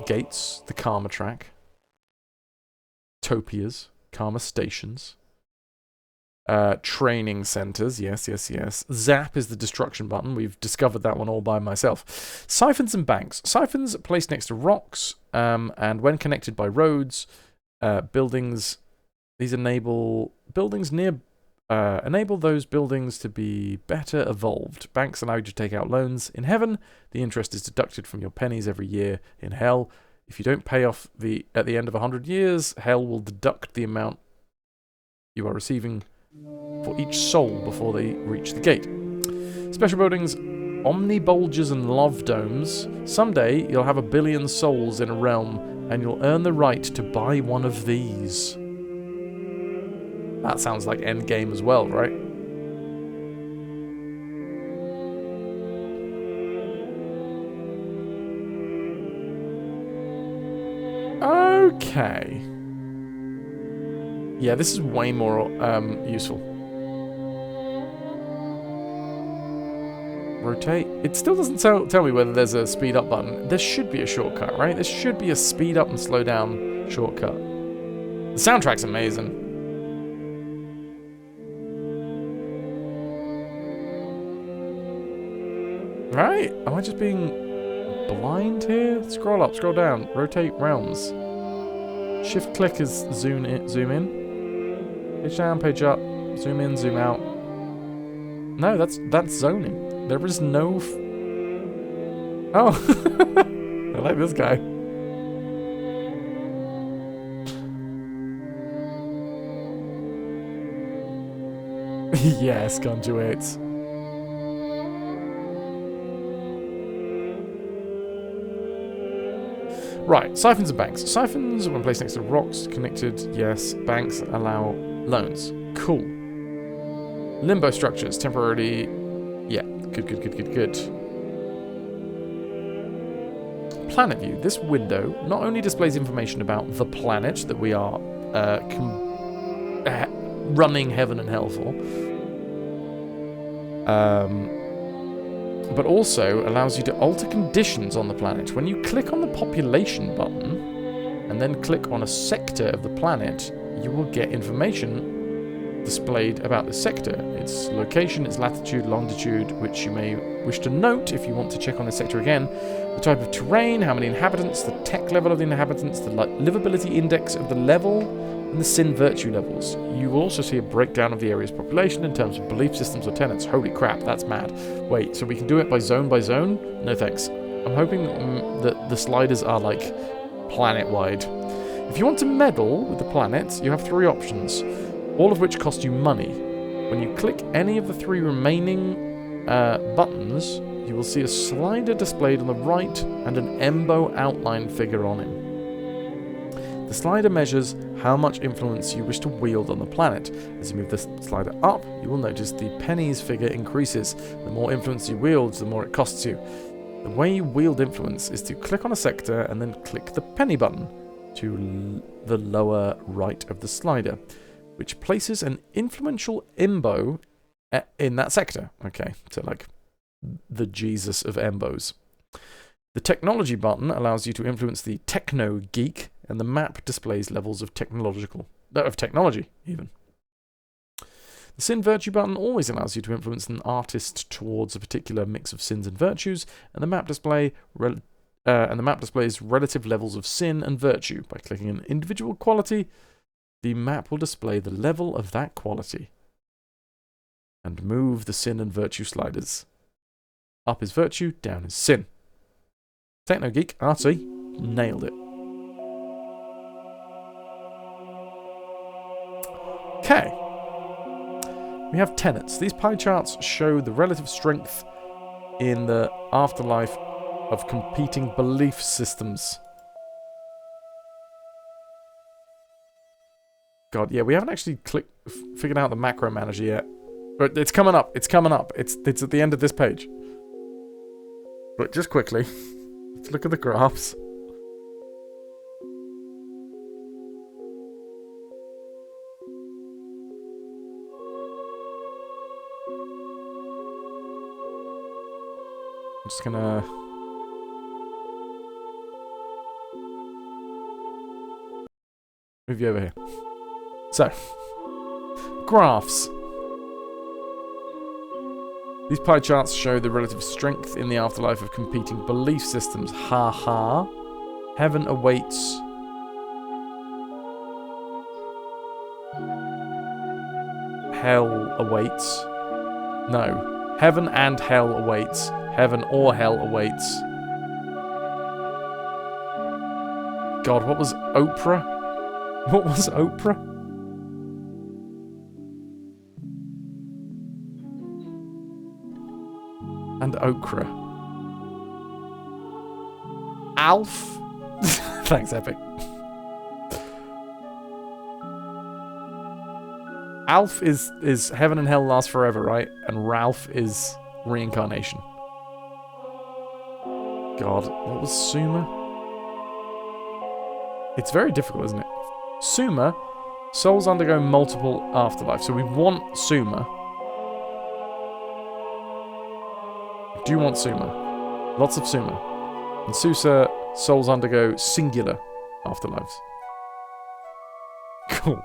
Gates, the karma track, topias, karma stations, training centers, yes. Zap is the destruction button. We've discovered that one all by myself. Siphons and banks. Siphons placed next to rocks, and when connected by roads, buildings. These enable buildings near. Enable those buildings to be better evolved. Banks allow you to take out loans. In heaven, the interest is deducted from your pennies every year. In hell, if you don't pay off at the end of 100 years, hell will deduct the amount you are receiving for each soul before they reach the gate. Special buildings, omnibulges and love domes. Someday, you'll have 1 billion souls in a realm, and you'll earn the right to buy one of these. That sounds like Endgame as well, right? Okay. Yeah, this is way more useful. Rotate. It still doesn't tell me whether there's a speed up button. There should be a shortcut, right? There should be a speed up and slow down shortcut. The soundtrack's amazing. Right? Am I just being blind here? Scroll up, scroll down, rotate realms. Shift click is zoom in. Page down, page up, zoom in, zoom out. No, that's zoning. There is no... Oh! I like this guy. Yes, conduits. Right, siphons and banks. Siphons, when placed next to rocks, connected, yes. Banks allow loans. Cool. Limbo structures, temporarily... Yeah, good. Planet view. This window not only displays information about the planet that we are running heaven and hell for. But also allows you to alter conditions on the planet. When you click on the population button and then click on a sector of the planet, you will get information displayed about the sector, its location, its latitude, longitude, which you may wish to note if you want to check on the sector again, the type of terrain, how many inhabitants, the tech level of the inhabitants, the livability index of the level, and the sin virtue levels. You will also see a breakdown of the area's population in terms of belief systems or tenets. Holy crap, that's mad. Wait, so we can do it by zone by zone? No thanks. I'm hoping that the sliders are like planet-wide. If you want to meddle with the planets, you have 3 options, all of which cost you money. When you click any of the 3 remaining buttons, you will see a slider displayed on the right and an embo outline figure on him. The slider measures how much influence you wish to wield on the planet. As you move the slider up, you will notice the pennies figure increases. The more influence you wield, the more it costs you. The way you wield influence is to click on a sector and then click the penny button to the lower right of the slider, which places an influential embo in that sector. Okay, so like the Jesus of embos. The technology button allows you to influence the techno geek, and the map displays levels of technology even. The sin virtue button always allows you to influence an artist towards a particular mix of sins and virtues, and the map displays relative levels of sin and virtue. By clicking an individual quality, the map will display the level of that quality. And move the sin and virtue sliders. Up is virtue, down is sin. Techno Geek, artsy, nailed it. Okay. We have tenets. These pie charts show the relative strength in the afterlife of competing belief systems. God, yeah, we haven't actually figured out the macro manager yet. But it's coming up. It's coming up. It's at the end of this page. But just quickly, let's look at the graphs. I'm just gonna... move you over here. So, graphs. These pie charts show the relative strength in the afterlife of competing belief systems. Ha ha. Heaven awaits. Hell awaits. No. Heaven and hell awaits. Heaven or hell awaits. God, what was Oprah? What was Oprah? And okra. Alf? Thanks, Epic. Alf is heaven and hell last forever, right? And Ralph is reincarnation. God, what was Suma? It's very difficult, isn't it? Suma, souls undergo multiple afterlives. So we want Suma. Do you want Suma? Lots of Suma. And Susa, souls undergo singular afterlives. Cool.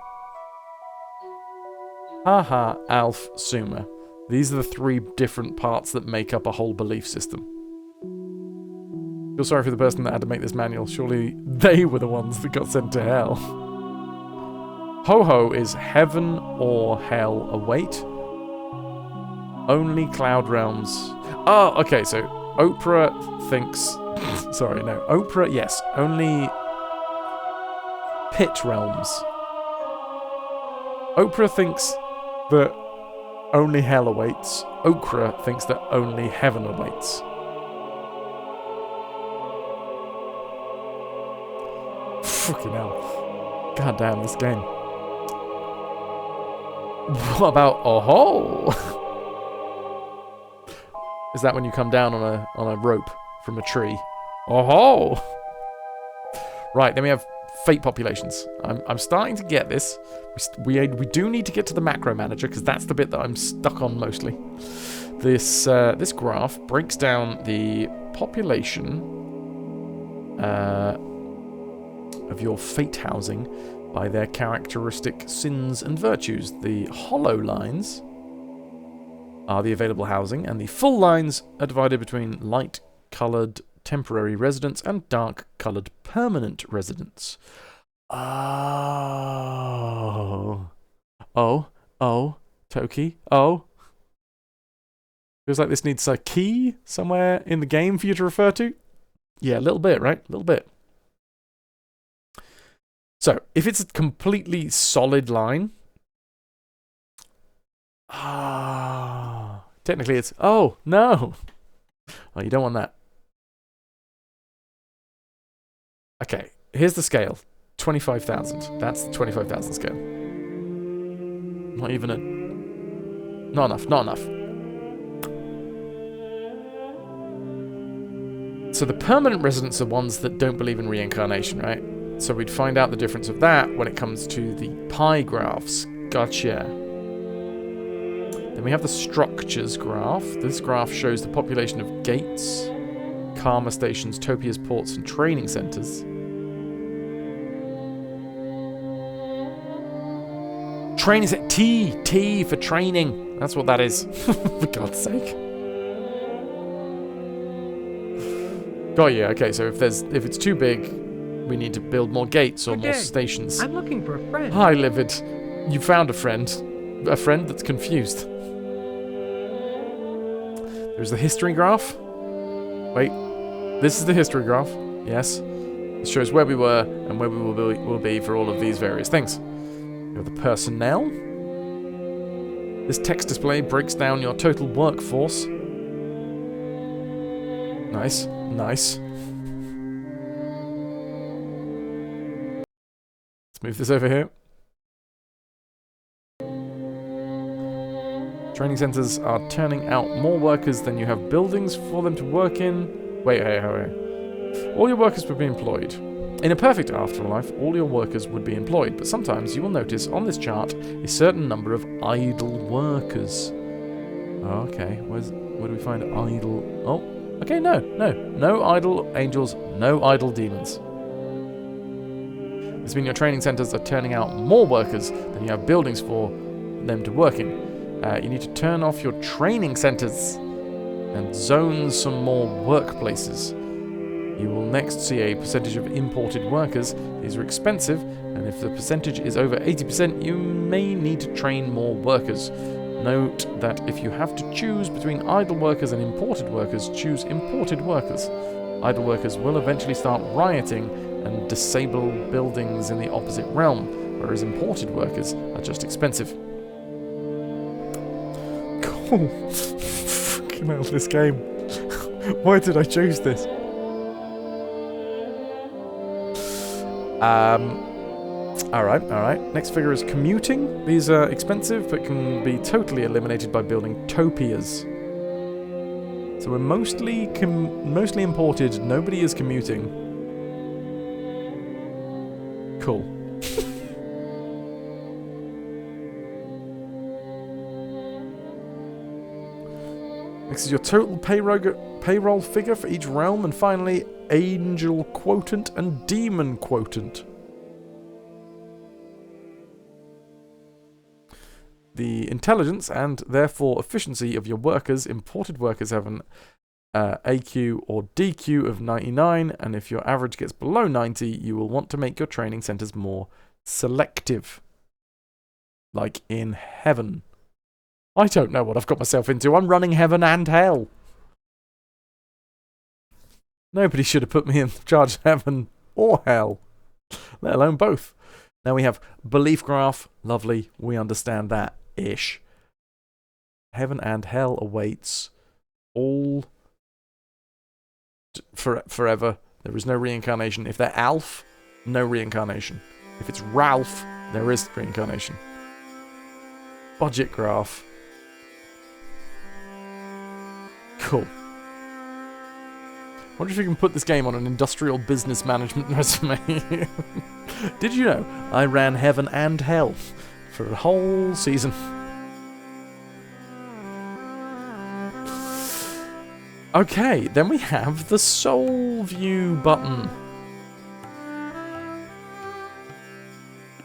Haha, Alf, Suma. These are the 3 different parts that make up a whole belief system. Feel sorry for the person that had to make this manual. Surely they were the ones that got sent to hell. Ho-ho is heaven or hell await. Only cloud realms. Oh, okay, so Oprah thinks... sorry, no. Oprah, yes. Only pit realms. Oprah thinks that only hell awaits. Okra thinks that only heaven awaits. Fucking hell. God damn, this game. What about oh-ho? Is that when you come down on a rope from a tree? Oh-ho! Right, then we have fate populations. I'm starting to get this. We do need to get to the macro manager because that's the bit that I'm stuck on mostly. This graph breaks down the population of your fate housing by their characteristic sins and virtues. The hollow lines are the available housing, and the full lines are divided between light-coloured temporary residents and dark-coloured permanent residents. Oh. Toki. Oh. Feels like this needs a key somewhere in the game for you to refer to. Yeah, a little bit, right? A little bit. So, if it's a completely solid line... technically it's... Oh, no! Oh, you don't want that. Okay, here's the scale. 25,000. That's the 25,000 scale. Not even a... Not enough, not enough. So the permanent residents are ones that don't believe in reincarnation, right? So we'd find out the difference of that when it comes to the pie graphs. Gotcha. Then we have the structures graph. This graph shows the population of gates, karma stations, topias, ports, and training centers. Training set T for training. That's what that is. For God's sake. Got you. Okay, so if it's too big, we need to build more gates or more stations. I'm looking for a friend. Hi, Livid. You found a friend. A friend that's confused. There's the history graph. Wait. This is the history graph. Yes. It shows where we were and where we will be for all of these various things. We have the personnel. This text display breaks down your total workforce. Nice. Nice. Let's move this over here. Training centers are turning out more workers than you have buildings for them to work in. Wait. All your workers would be employed. In a perfect afterlife, all your workers would be employed, but sometimes you will notice on this chart a certain number of idle workers. Okay, where do we find idle? Oh, okay, no idle angels, no idle demons. This means your training centers are turning out more workers than you have buildings for them to work in. You need to turn off your training centers and zone some more workplaces. You will next see a percentage of imported workers. These are expensive, and if the percentage is over 80%, you may need to train more workers. Note that if you have to choose between idle workers and imported workers, choose imported workers. Idle workers will eventually start rioting and disable buildings in the opposite realm, whereas imported workers are just expensive. Cool. Fucking hell, this game. Why did I choose this? Alright. Next figure is commuting. These are expensive, but can be totally eliminated by building topias. So we're mostly imported. Nobody is commuting. Cool. Next is your total payroll figure for each realm, and finally, angel quotient and demon quotient. The intelligence and therefore efficiency of your workers. Imported workers have an AQ or DQ of 99, and if your average gets below 90, you will want to make your training centers more selective. Like in heaven. I don't know what I've got myself into. I'm running heaven and hell. Nobody should have put me in charge of heaven or hell, let alone both. Now we have belief graph. Lovely. We understand that-ish. Heaven and hell awaits all forever. There is no reincarnation. If they're Alf, no reincarnation. If it's Ralph, there is reincarnation. Budget graph. Cool. Wonder if you can put this game on an industrial business management resume. Did you know I ran heaven and hell for a whole season? Okay, then we have the Soul View button.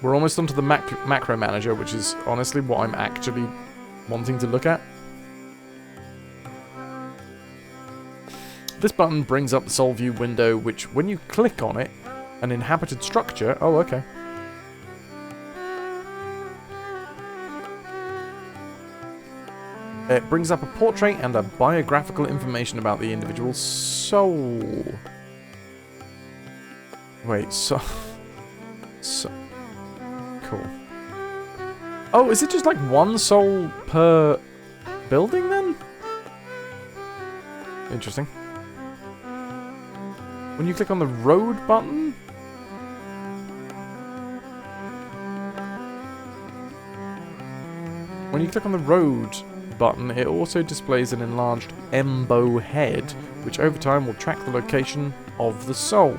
We're almost onto the macro manager, which is honestly what I'm actually wanting to look at. This button brings up the Soul View window, which when you click on it, an inhabited structure... Oh, okay. It brings up a portrait and a biographical information about the individual soul. Wait, so... Cool. Oh, is it just like one soul per building then? Interesting. When you click on the road button... When you click on the road button, it also displays an enlarged embo head, which over time will track the location of the soul.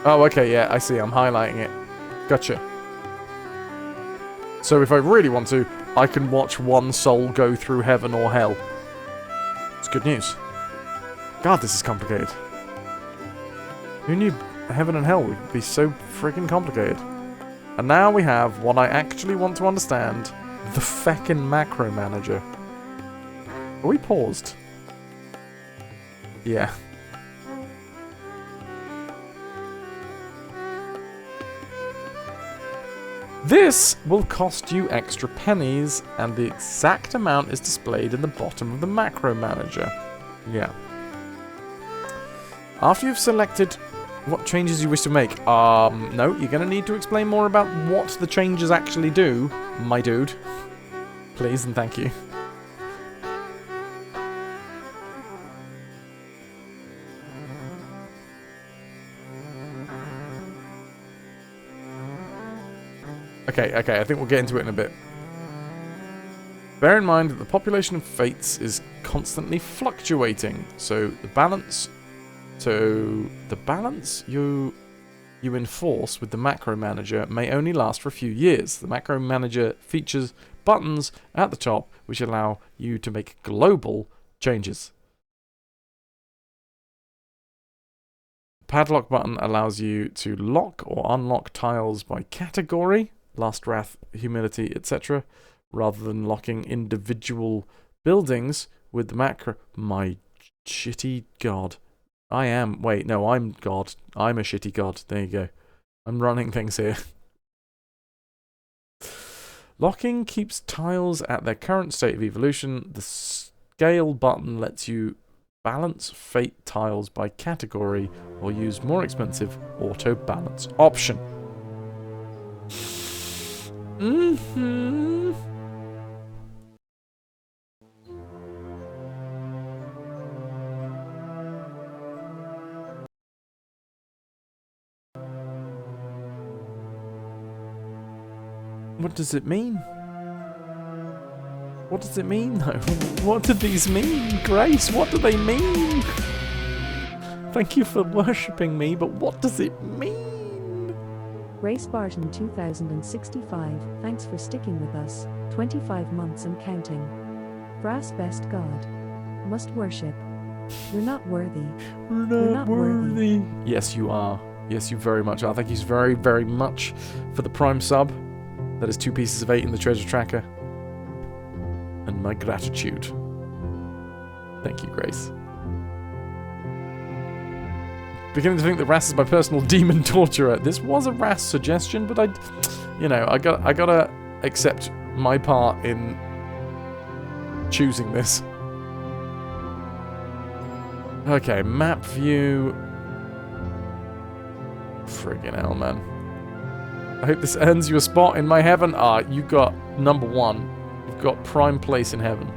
Oh, okay, yeah, I see. I'm highlighting it. Gotcha. So if I really want to, I can watch one soul go through heaven or hell. It's good news. God, this is complicated. Who knew heaven and hell would be so freaking complicated? And now we have what I actually want to understand. The feckin' macro manager. Are we paused? Yeah. This will cost you extra pennies, and the exact amount is displayed in the bottom of the macro manager. Yeah. After you've selected what changes you wish to make, no, you're going to need to explain more about what the changes actually do, my dude. Please and thank you. Okay, I think we'll get into it in a bit. Bear in mind that the population of fates is constantly fluctuating, so the balance you enforce with the macro manager may only last for a few years. The macro manager features buttons at the top which allow you to make global changes. Padlock button allows you to lock or unlock tiles by category, Last Wrath, Humility, etc., rather than locking individual buildings with the macro. My shitty god. I am. Wait, no, I'm God. I'm a shitty god. There you go. I'm running things here. Locking keeps tiles at their current state of evolution. The scale button lets you balance fate tiles by category or use more expensive auto balance option. What does it mean? What does it mean, though? What do these mean, Grace? What do they mean? Thank you for worshipping me, but what does it mean? Grace Barton 2065, thanks for sticking with us, 25 months and counting. Brass best God. Must worship. We're not worthy. We're not worthy. Yes, you are. Yes, you very much are. Thank you very, very much for the Prime sub. That is 2 pieces of 8 in the treasure tracker. And my gratitude. Thank you, Grace. Beginning to think that Ras is my personal demon torturer. This was a Ras suggestion, but I gotta accept my part in choosing this. Okay, map view. Friggin' hell, man. I hope this earns you a spot in my heaven. Ah, you got number 1. You've got prime place in heaven.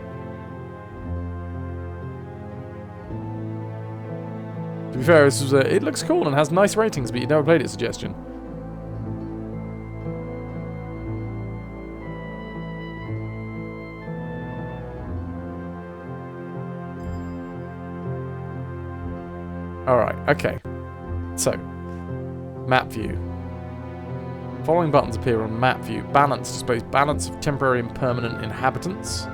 To be fair, this was it looks cool and has nice ratings, but you never played it, suggestion. Okay. So, map view. Following buttons appear on map view. Balance displays balance of temporary and permanent inhabitants.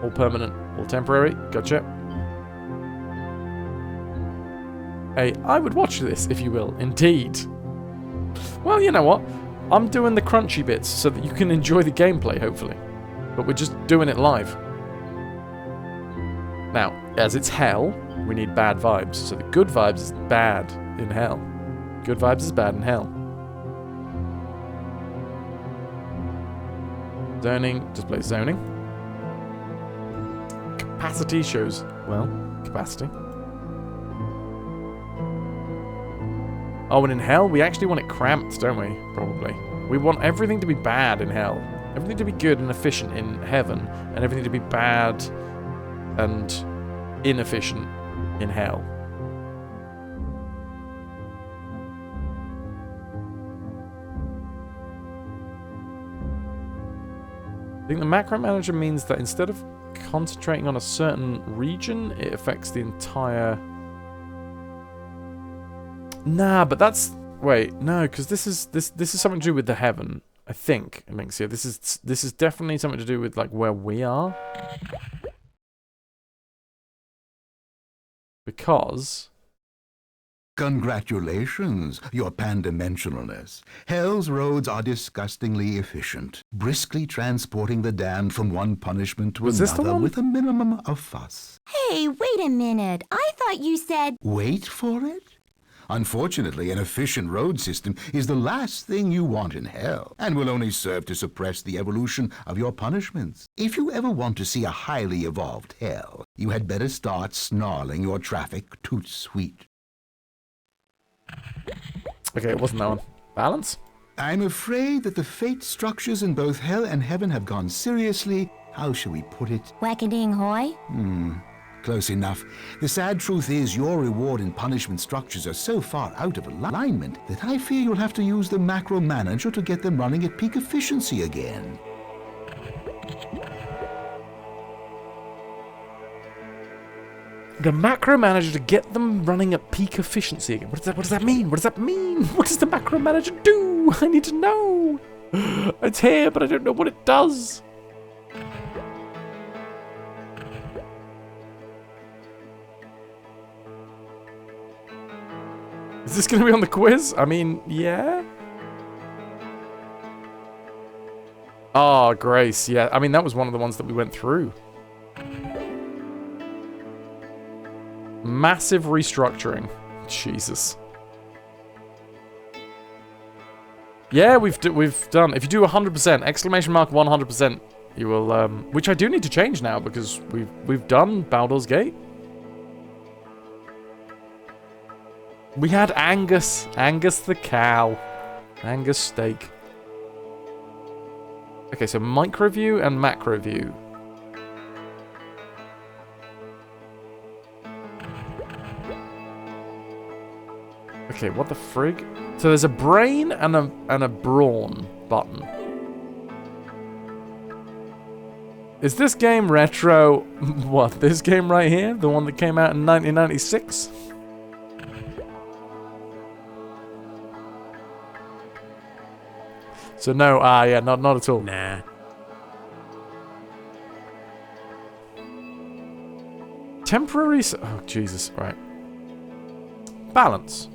All permanent, all temporary. Gotcha. I would watch this, if you will. Indeed. Well, you know what? I'm doing the crunchy bits so that you can enjoy the gameplay, hopefully. But we're just doing it live. Now, as it's hell, we need bad vibes. So the good vibes is bad in hell. Good vibes is bad in hell. Zoning displays zoning. Capacity shows, well, capacity. Oh, and in hell, we actually want it cramped, don't we? Probably. We want everything to be bad in hell. Everything to be good and efficient in heaven. And everything to be bad and inefficient in hell. I think the macro manager means that instead of concentrating on a certain region, it affects the entire... Nah, but that's... Wait, no, because this is something to do with the heaven, I think. It makes this is definitely something to do with like where we are. Because... Congratulations, your pan-dimensionalness. Hell's roads are disgustingly efficient, briskly transporting the damned from one punishment to another with a minimum of fuss. Hey, wait a minute. I thought you said... Wait for it? Unfortunately, an efficient road system is the last thing you want in hell, and will only serve to suppress the evolution of your punishments. If you ever want to see a highly evolved hell, you had better start snarling your traffic toot sweet. Okay, it wasn't that one. Balance? I'm afraid that the fate structures in both hell and heaven have gone seriously, how shall we put it? Whack-a-ding hoy? Close enough. The sad truth is your reward and punishment structures are so far out of alignment that I fear you'll have to use the macro manager to get them running at peak efficiency again. The macro manager to get them running at peak efficiency again. What does that mean? What does that mean? What does the macro manager do? I need to know. It's here, but I don't know what it does. Is this going to be on the quiz? I mean, yeah. Oh, Grace. Yeah, I mean, that was one of the ones that we went through. Massive restructuring. Jesus. Yeah, we've done. If you do 100%, exclamation mark 100%, you will. Which I do need to change now because we've done Baldur's Gate. We had Angus the cow, Angus steak. Okay, so micro view and macro view. Okay, what the frig? So there's a brain and a brawn button. Is this game retro? What, this game right here? The one that came out in 1996? So no, yeah, not at all. Nah. Temporary... Oh, Jesus, right. Balance.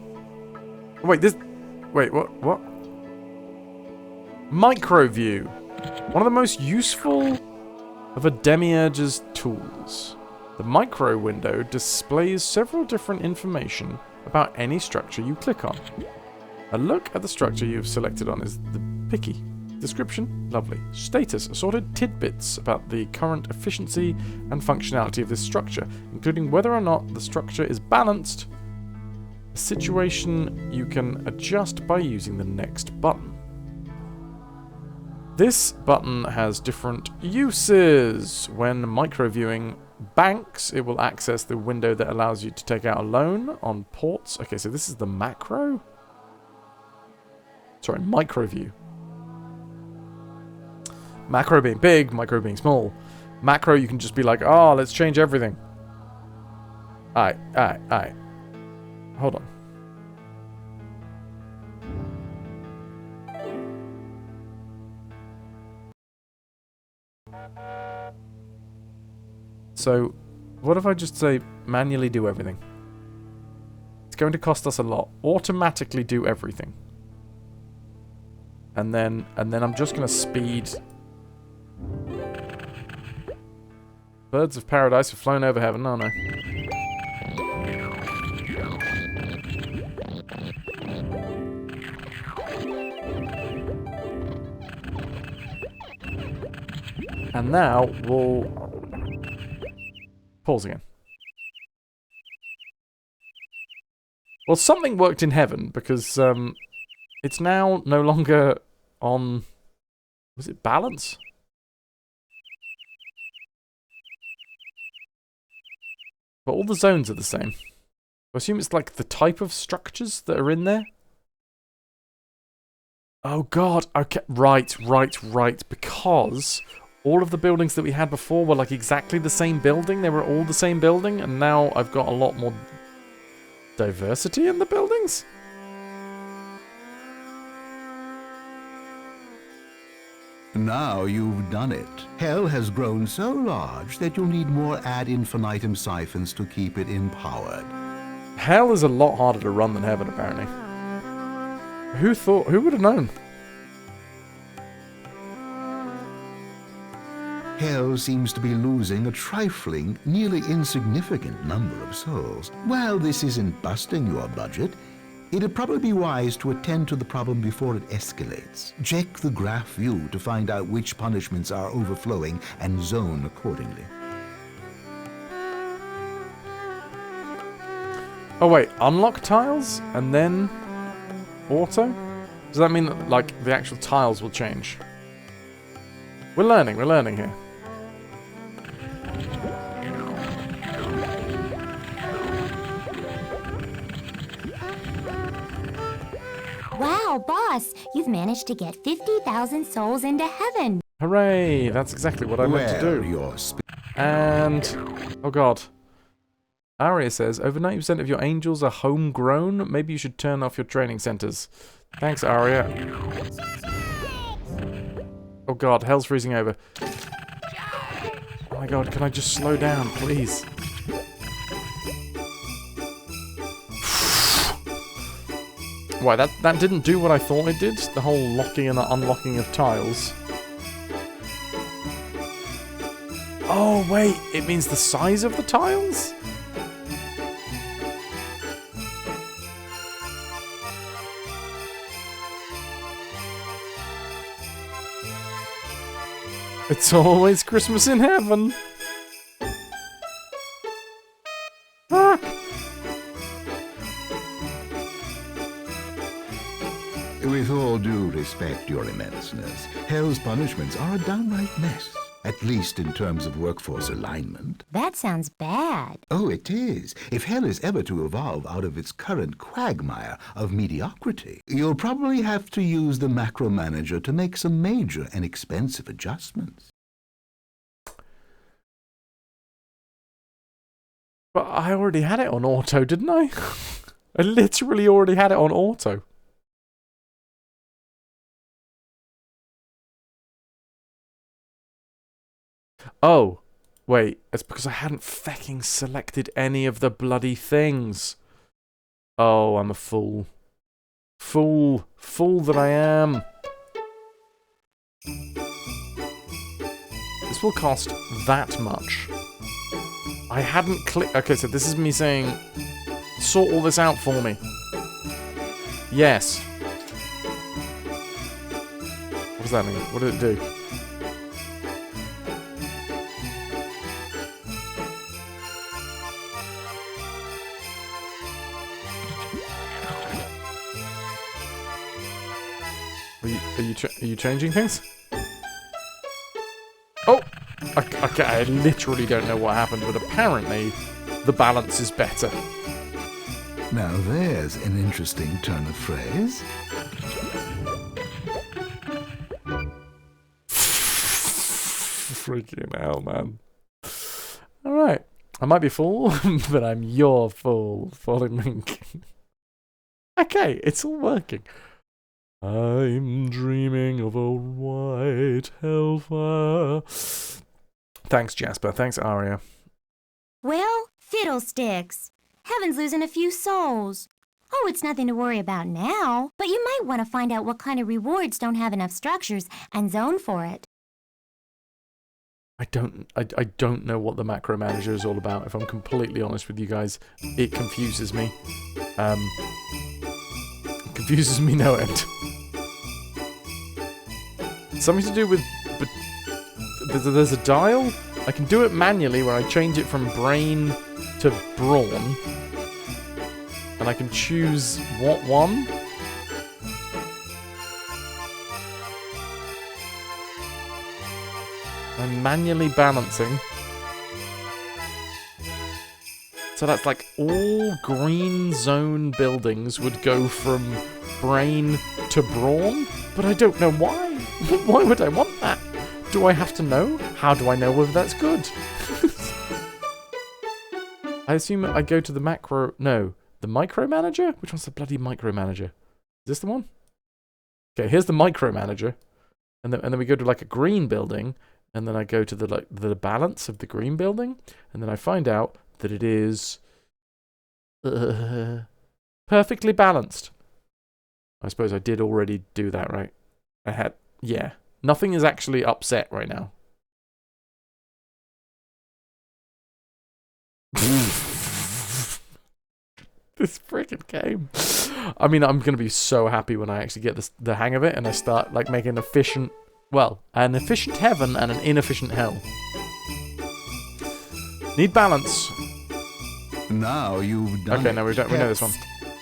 Wait, this... Wait, what? Micro view. One of the most useful of a demiurge's tools. The micro window displays several different information about any structure you click on. A look at the structure you've selected on is the picky. Description, lovely. Status, assorted tidbits about the current efficiency and functionality of this structure, including whether or not the structure is balanced, a situation you can adjust by using the next button. This button has different uses. When micro-viewing banks, it will access the window that allows you to take out a loan on ports. Okay, so this is the macro? Sorry, micro view. Macro being big, micro being small. Macro, you can just be like, oh, let's change everything. Alright. Hold on. So, what if I just say manually do everything? It's going to cost us a lot. Automatically do everything. And then I'm just going to speed. Birds of paradise have flown over heaven. Oh no. And now we'll pause again. Well, something worked in heaven because it's now no longer on. Was it balance? But all the zones are the same. I assume it's like the type of structures that are in there. Oh god, okay, right. Because all of the buildings that we had before were like exactly the same building. They were all the same building, and now I've got a lot more diversity in the buildings? Now you've done it. Hell has grown so large that you'll need more ad infinitum siphons to keep it empowered. Hell is a lot harder to run than heaven, apparently. Who would have known? Hell seems to be losing a trifling, nearly insignificant number of souls. While this isn't busting your budget, it'd probably be wise to attend to the problem before it escalates. Check the graph view to find out which punishments are overflowing and zone accordingly. Oh wait, unlock tiles and then auto? Does that mean that, like, the actual tiles will change? We're learning here. Wow, boss, you've managed to get 50,000 souls into heaven. Hooray! That's exactly what I meant to do. And oh god. Aria says, over 90% of your angels are homegrown. Maybe you should turn off your training centers. Thanks, Aria. Oh god, hell's freezing over. Oh my god, can I just slow down, please? Why, that didn't do what I thought it did? The whole locking and unlocking of tiles. Oh, wait, it means the size of the tiles? It's always Christmas in heaven. Ah. With all due respect, Your Immenseness, Hell's punishments are a downright mess, at least in terms of workforce alignment. That sounds bad. Oh, it is. If Hell is ever to evolve out of its current quagmire of mediocrity, you'll probably have to use the macro manager to make some major and expensive adjustments. But I already had it on auto, didn't I? I literally already had it on auto. Oh, wait, it's because I hadn't fecking selected any of the bloody things. Oh, I'm a fool. Fool that I am. This will cost that much. I hadn't clicked. Okay, so this is me saying, sort all this out for me. Yes. What does that mean? What did it do? Are you changing things? Oh! Okay, I literally don't know what happened, but apparently the balance is better. Now there's an interesting turn of phrase. Freaking hell, man. Alright. I might be fool, but I'm your fool, falling mink. Okay, it's all working. I'm dreaming of a white hellfire. Thanks, Jasper. Thanks, Aria. Well, fiddlesticks. Heaven's losing a few souls. Oh, it's nothing to worry about now, but you might want to find out what kind of rewards don't have enough structures and zone for it. I don't know what the macro manager is all about, if I'm completely honest with you guys. It confuses me. It confuses me no end. Something to do with... But there's a dial? I can do it manually where I change it from brain to brawn. And I can choose what one? I'm manually balancing. So that's like all green zone buildings would go from brain to brawn? But I don't know why. Why would I want that? Do I have to know? How do I know whether that's good? I assume I go to the macro... No. The micro manager? Which one's the bloody micro manager? Is this the one? Okay, here's the micro manager. And then we go to like a green building. And then I go to the balance of the green building. And then I find out that it is... perfectly balanced. I suppose I did already do that, right? I had... Yeah. Nothing is actually upset right now. This freaking game. I mean, I'm going to be so happy when I actually get the hang of it and I start like making an efficient... Well, an efficient heaven and an inefficient hell. Need balance. Now you've done Okay, it. no, we know this one.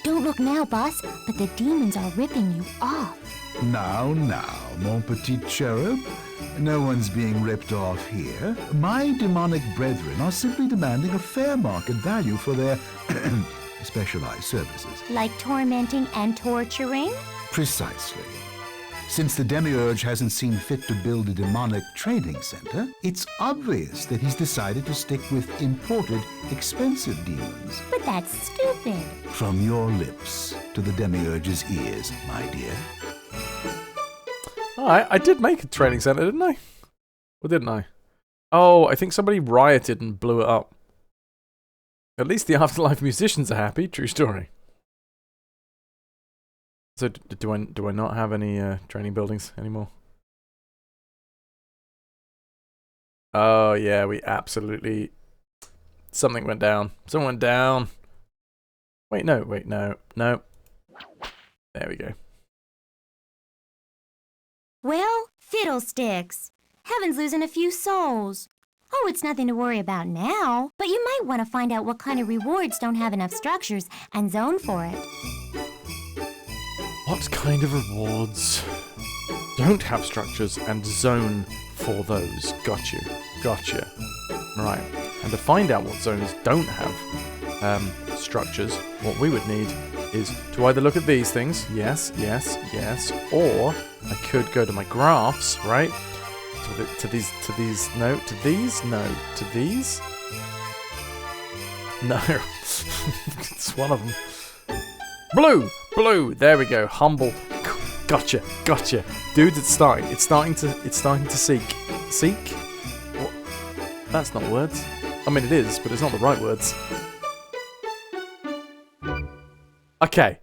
Don't look now, boss, but the demons are ripping you off. Now, mon petit cherub. No one's being ripped off here. My demonic brethren are simply demanding a fair market value for their specialized services. Like tormenting and torturing? Precisely. Since the demiurge hasn't seen fit to build a demonic trading center, it's obvious that he's decided to stick with imported, expensive demons. But that's stupid. From your lips to the demiurge's ears, my dear. Alright, I did make a training center, didn't I? Or didn't I? Oh, I think somebody rioted and blew it up. At least the Afterlife musicians are happy. True story. So, do I not have any training buildings anymore? Oh, yeah, we absolutely... Something went down. Something went down. Wait, no. There we go. Well, fiddlesticks. Heaven's losing a few souls. Oh, it's nothing to worry about now, but you might want to find out what kind of rewards don't have enough structures and zone for it. What kind of rewards don't have structures and zone for those? Got you. Gotcha. Right. And to find out what zones don't have structures, what we would need is to either look at these things, yes, or I could go to my graphs, right? To these, no, to these, no, to these. No. It's one of them. Blue, there we go, humble. Gotcha. Dude, it's starting to seek. Seek? What? That's not words. I mean, it is, but it's not the right words. Okay.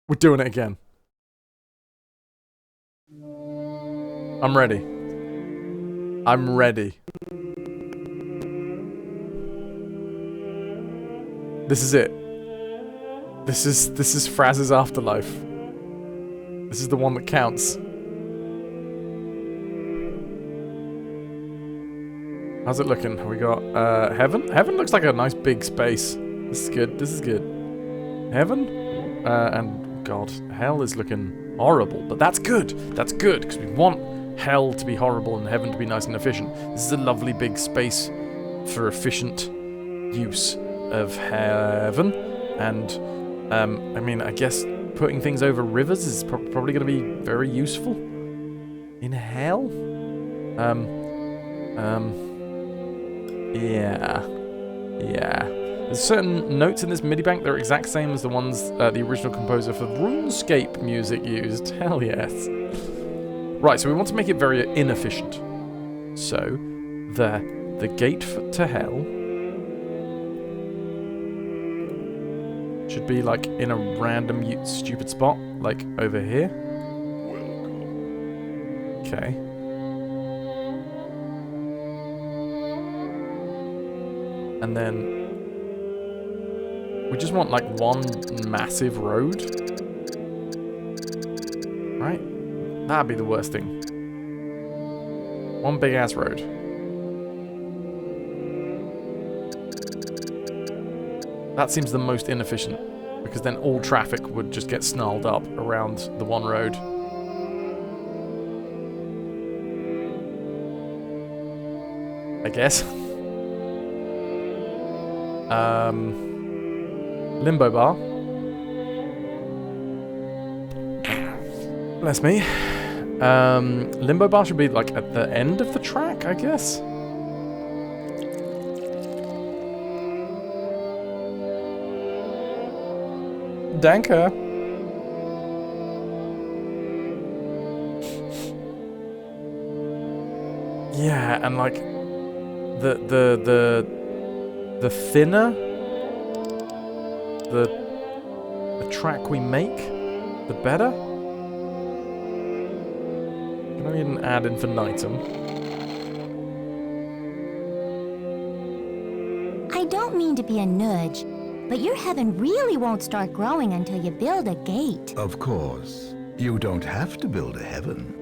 We're doing it again. I'm ready. This is it. This is Fraz's Afterlife. This is the one that counts. How's it looking? Have we got heaven? Heaven looks like a nice big space. This is good. Heaven? And God, hell is looking horrible. But that's good. That's good, because we want hell to be horrible and heaven to be nice and efficient. This is a lovely big space for efficient use of heaven. And, I mean, I guess putting things over rivers is probably going to be very useful. In hell? Yeah. Yeah. There's certain notes in this MIDI bank that are exact same as the ones the original composer for RuneScape music used. Hell yes. Right, so we want to make it very inefficient. So, the gate to hell should be like in a random stupid spot, like over here. Okay. And then we just want like one massive road. Right? That'd be the worst thing. One big ass road. That seems the most inefficient, because then all traffic would just get snarled up around the one road. I guess. Limbo bar. Bless me. Limbo bar should be like at the end of the track, I guess. Danke. Yeah, and like the thinner the track we make, the better. Can I even add infinitum? I don't mean to be a nudge, but your heaven really won't start growing until you build a gate. Of course. You don't have to build a heaven.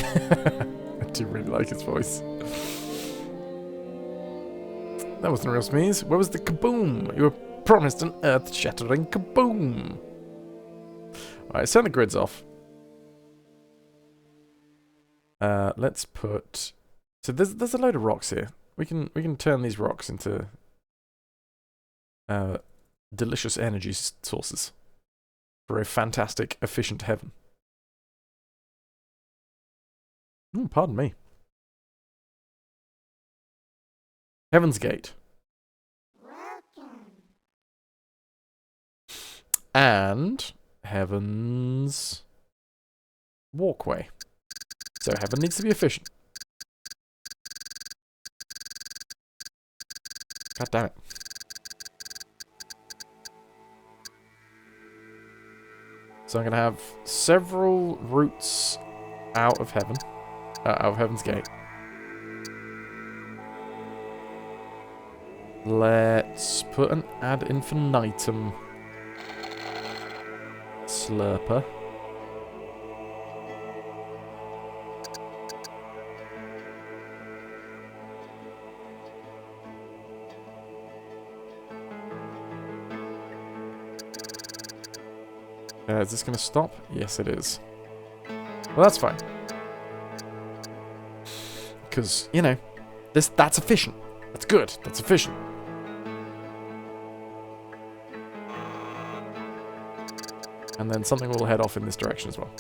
I do really like his voice. That wasn't a real sneeze. Where was the kaboom? You were promised an earth-shattering kaboom. Alright, turn the grids off. Let's put... So there's a load of rocks here. We can turn these rocks into delicious energy sources for a fantastic, efficient heaven. Ooh, pardon me. Heaven's Gate. And Heaven's Walkway. So heaven needs to be efficient. God damn it. So I'm going to have several routes out of heaven. Out of Heaven's Gate. Let's put an ad infinitum slurper. Is this going to stop? Yes, it is. Well, that's fine. Because, you know, that's efficient. That's good. That's efficient. And then something will head off in this direction as well.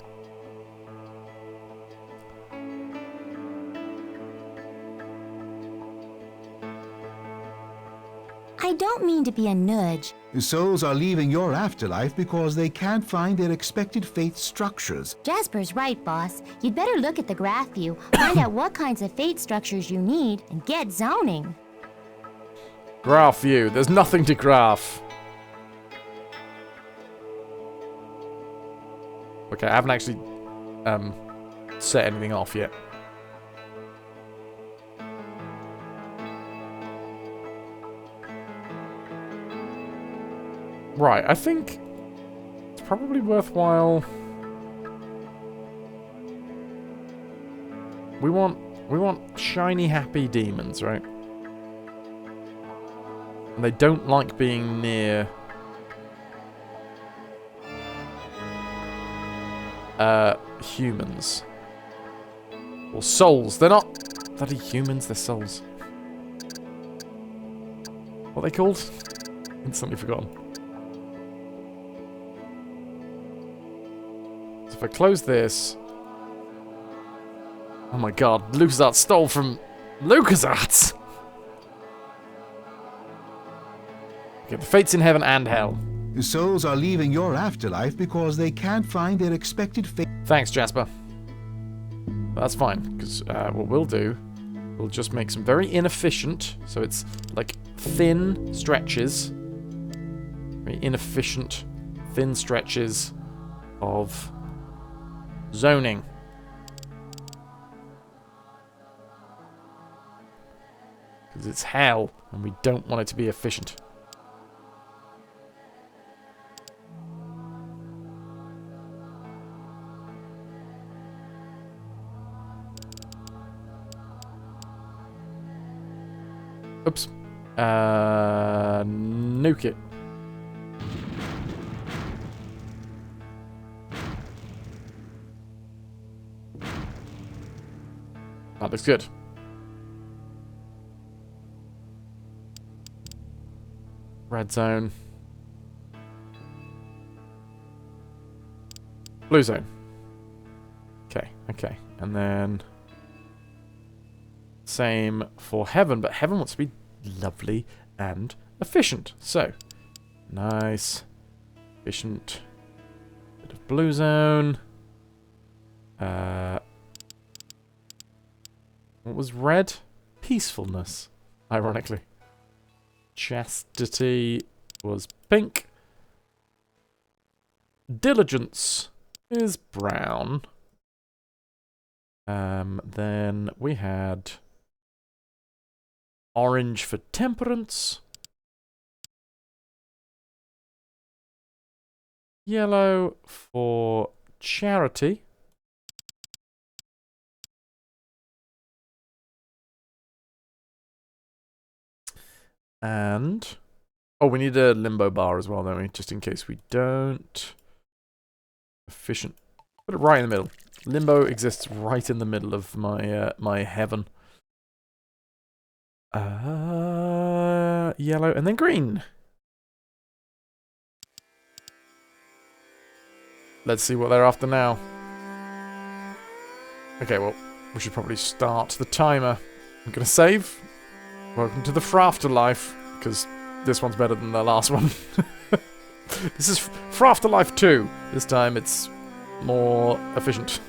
I don't mean to be a nudge. Souls are leaving your afterlife because they can't find their expected fate structures. Jasper's right, boss. You'd better look at the graph view, find out what kinds of fate structures you need, and get zoning. Graph view. There's nothing to graph. Okay, I haven't actually set anything off yet. Right, I think it's probably worthwhile. We want shiny, happy demons, right? And they don't like being near humans. Or souls. They're not bloody humans, they're souls. What are they called? Instantly forgotten. So if I close this... Oh my god, LucasArts stole from LucasArts! Okay, the fates in heaven and hell. Souls are leaving your afterlife because they can't find their expected fate. Thanks, Jasper. That's fine, because what we'll do, we'll just make some very inefficient, so it's like thin stretches, very inefficient, thin stretches of zoning. Because it's hell, and we don't want it to be efficient. Oops. Nuke it. That looks good. Red zone. Blue zone. Okay, okay. And then... same for heaven, but heaven wants to be lovely and efficient. So, nice, efficient, bit of blue zone. What was red? Peacefulness, ironically. Chastity was pink. Diligence is brown. Then we had orange for temperance. Yellow for charity. And... oh, we need a limbo bar as well, don't we? Just in case we don't. Efficient. Put it right in the middle. Limbo exists right in the middle of my my heaven. Yellow and then green. Let's see what they're after now. Okay, well, we should probably start the timer. I'm gonna save. Welcome to the Afterlife, because this one's better than the last one. This is Afterlife 2. This time it's more efficient.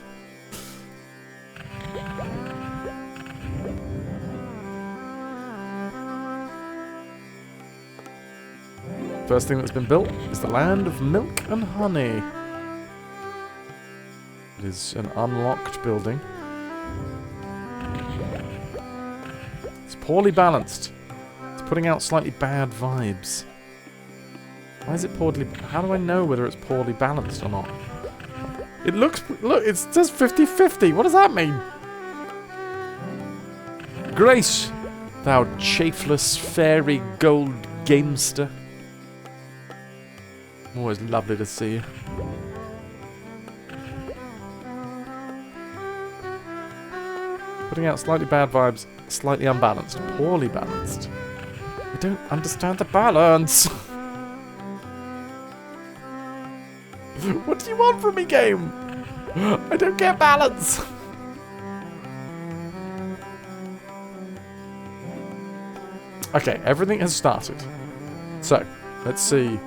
First thing that's been built is the land of milk and honey. It is an unlocked building. It's poorly balanced. It's putting out slightly bad vibes. Why is it poorly... how do I know whether it's poorly balanced or not? It looks... look, it says 50-50. What does that mean? Grace, thou chafeless fairy gold gamester. Always lovely to see you. Putting out slightly bad vibes, slightly unbalanced, poorly balanced. I don't understand the balance. What do you want from me, game? I don't get balance. Okay, everything has started. So, let's see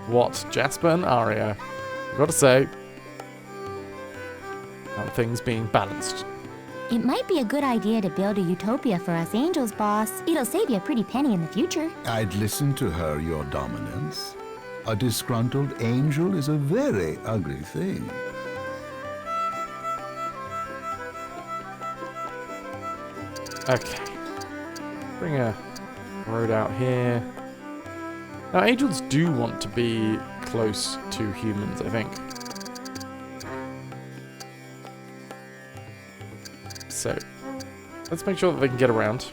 what Jasper and Aria have got to say about things being balanced. It might be a good idea to build a utopia for us angels, boss. It'll save you a pretty penny in the future. I'd listen to her, your dominance. A disgruntled angel is a very ugly thing. Okay. Bring a road out here. Now, angels do want to be close to humans, I think. So, let's make sure that they can get around.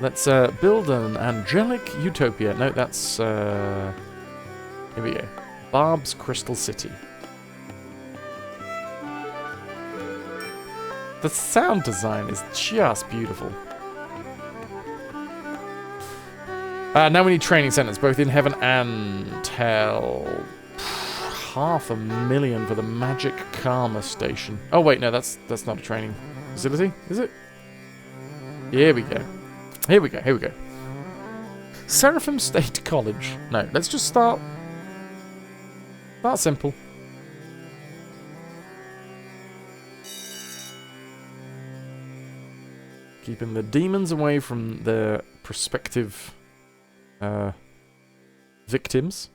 Let's build an angelic utopia. No, that's... here we go. Barb's Crystal City. The sound design is just beautiful. Now we need training centers, both in heaven and hell. 500,000 for the Magic Karma Station. Oh wait, no, that's not a training facility, is it? Here we go. Here we go. Here we go. Seraphim State College. No, let's just start. Start simple. Keeping the demons away from their prospective victims.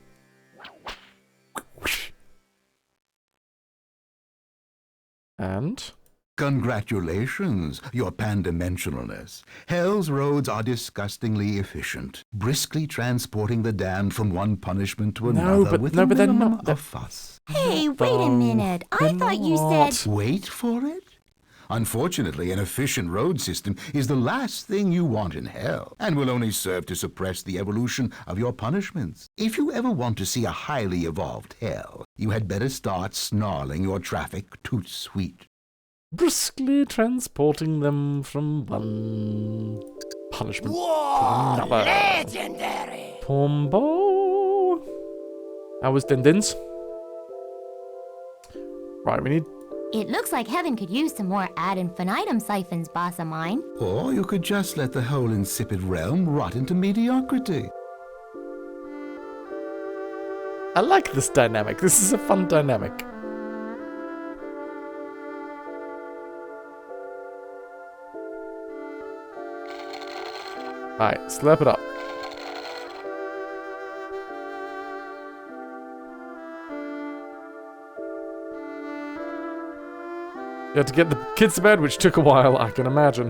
And? Congratulations, your pandimensionalness. Hell's roads are disgustingly efficient, briskly transporting the damned from one punishment to another with a they're minimum not. of fuss. Hey, wait a minute. I thought you said... Wait for it? Unfortunately, an efficient road system is the last thing you want in hell, and will only serve to suppress the evolution of your punishments. If you ever want to see a highly evolved hell, you had better start snarling your traffic toot sweet. Briskly transporting them from one punishment to another. Legendary! Pombo. How was Dindins? Right, we need... It looks like heaven could use some more ad infinitum siphons, boss of mine. Or you could just let the whole insipid realm rot into mediocrity. I like this dynamic. This is a fun dynamic. Alright, slurp it up. You had to get the kids to bed, which took a while, I can imagine.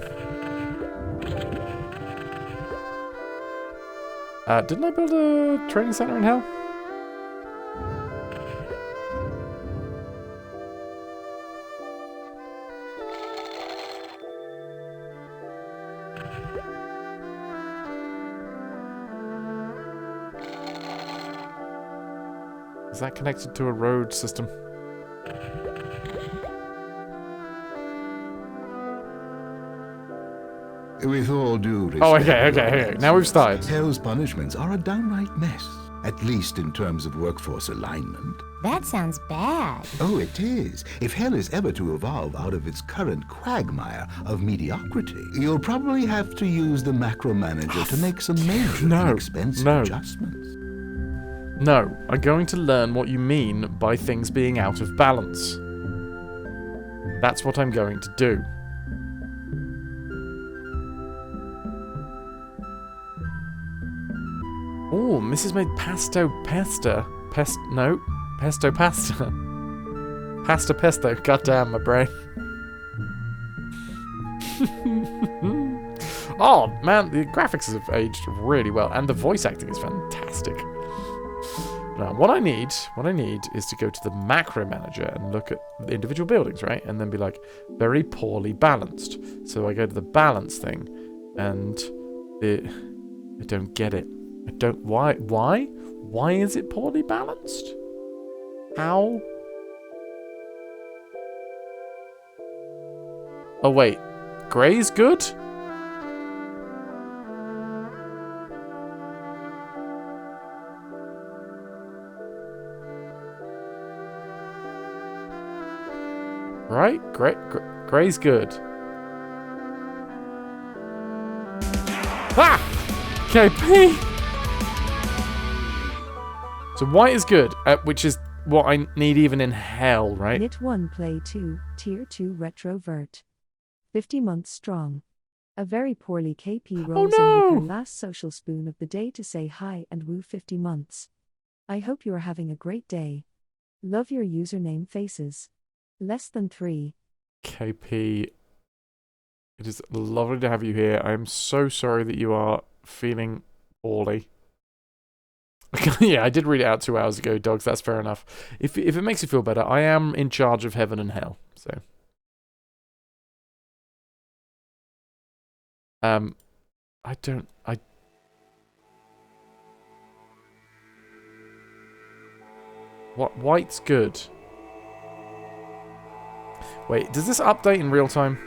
Didn't I build a training center in hell? Is that connected to a road system? With all due respect... Oh, okay. Now we've started. Hell's punishments are a downright mess, at least in terms of workforce alignment. That sounds bad. Oh, it is. If hell is ever to evolve out of its current quagmire of mediocrity, you'll probably have to use the macro manager to make some major inexpensive adjustments. No, I'm going to learn what you mean by things being out of balance. That's what I'm going to do. Oh, Mrs. made pesto pasta. Pesto pasta. Pasta pesto. Goddamn, my brain. Oh, man, the graphics have aged really well, and the voice acting is fantastic. Now, what I need is to go to the macro manager and look at the individual buildings, right? And then be like, very poorly balanced. So I go to the balance thing, and I don't get it. I don't... Why? Why is it poorly balanced? How? Oh, wait. Grey's good? Right? Grey's good. Ah! KP! So white is good, which is what I need even in hell, right? Knit 1 Play 2, Tier 2 Retrovert. 50 months strong. A very poorly KP rolls in with her last social spoon of the day to say hi and woo 50 months. I hope you are having a great day. Love your username faces. Less than 3. KP, it is lovely to have you here. I am so sorry that you are feeling poorly. Yeah, I did read it out 2 hours ago, dogs. That's fair enough. If it makes you feel better, I am in charge of heaven and hell. So, White's good. Wait, does this update in real time?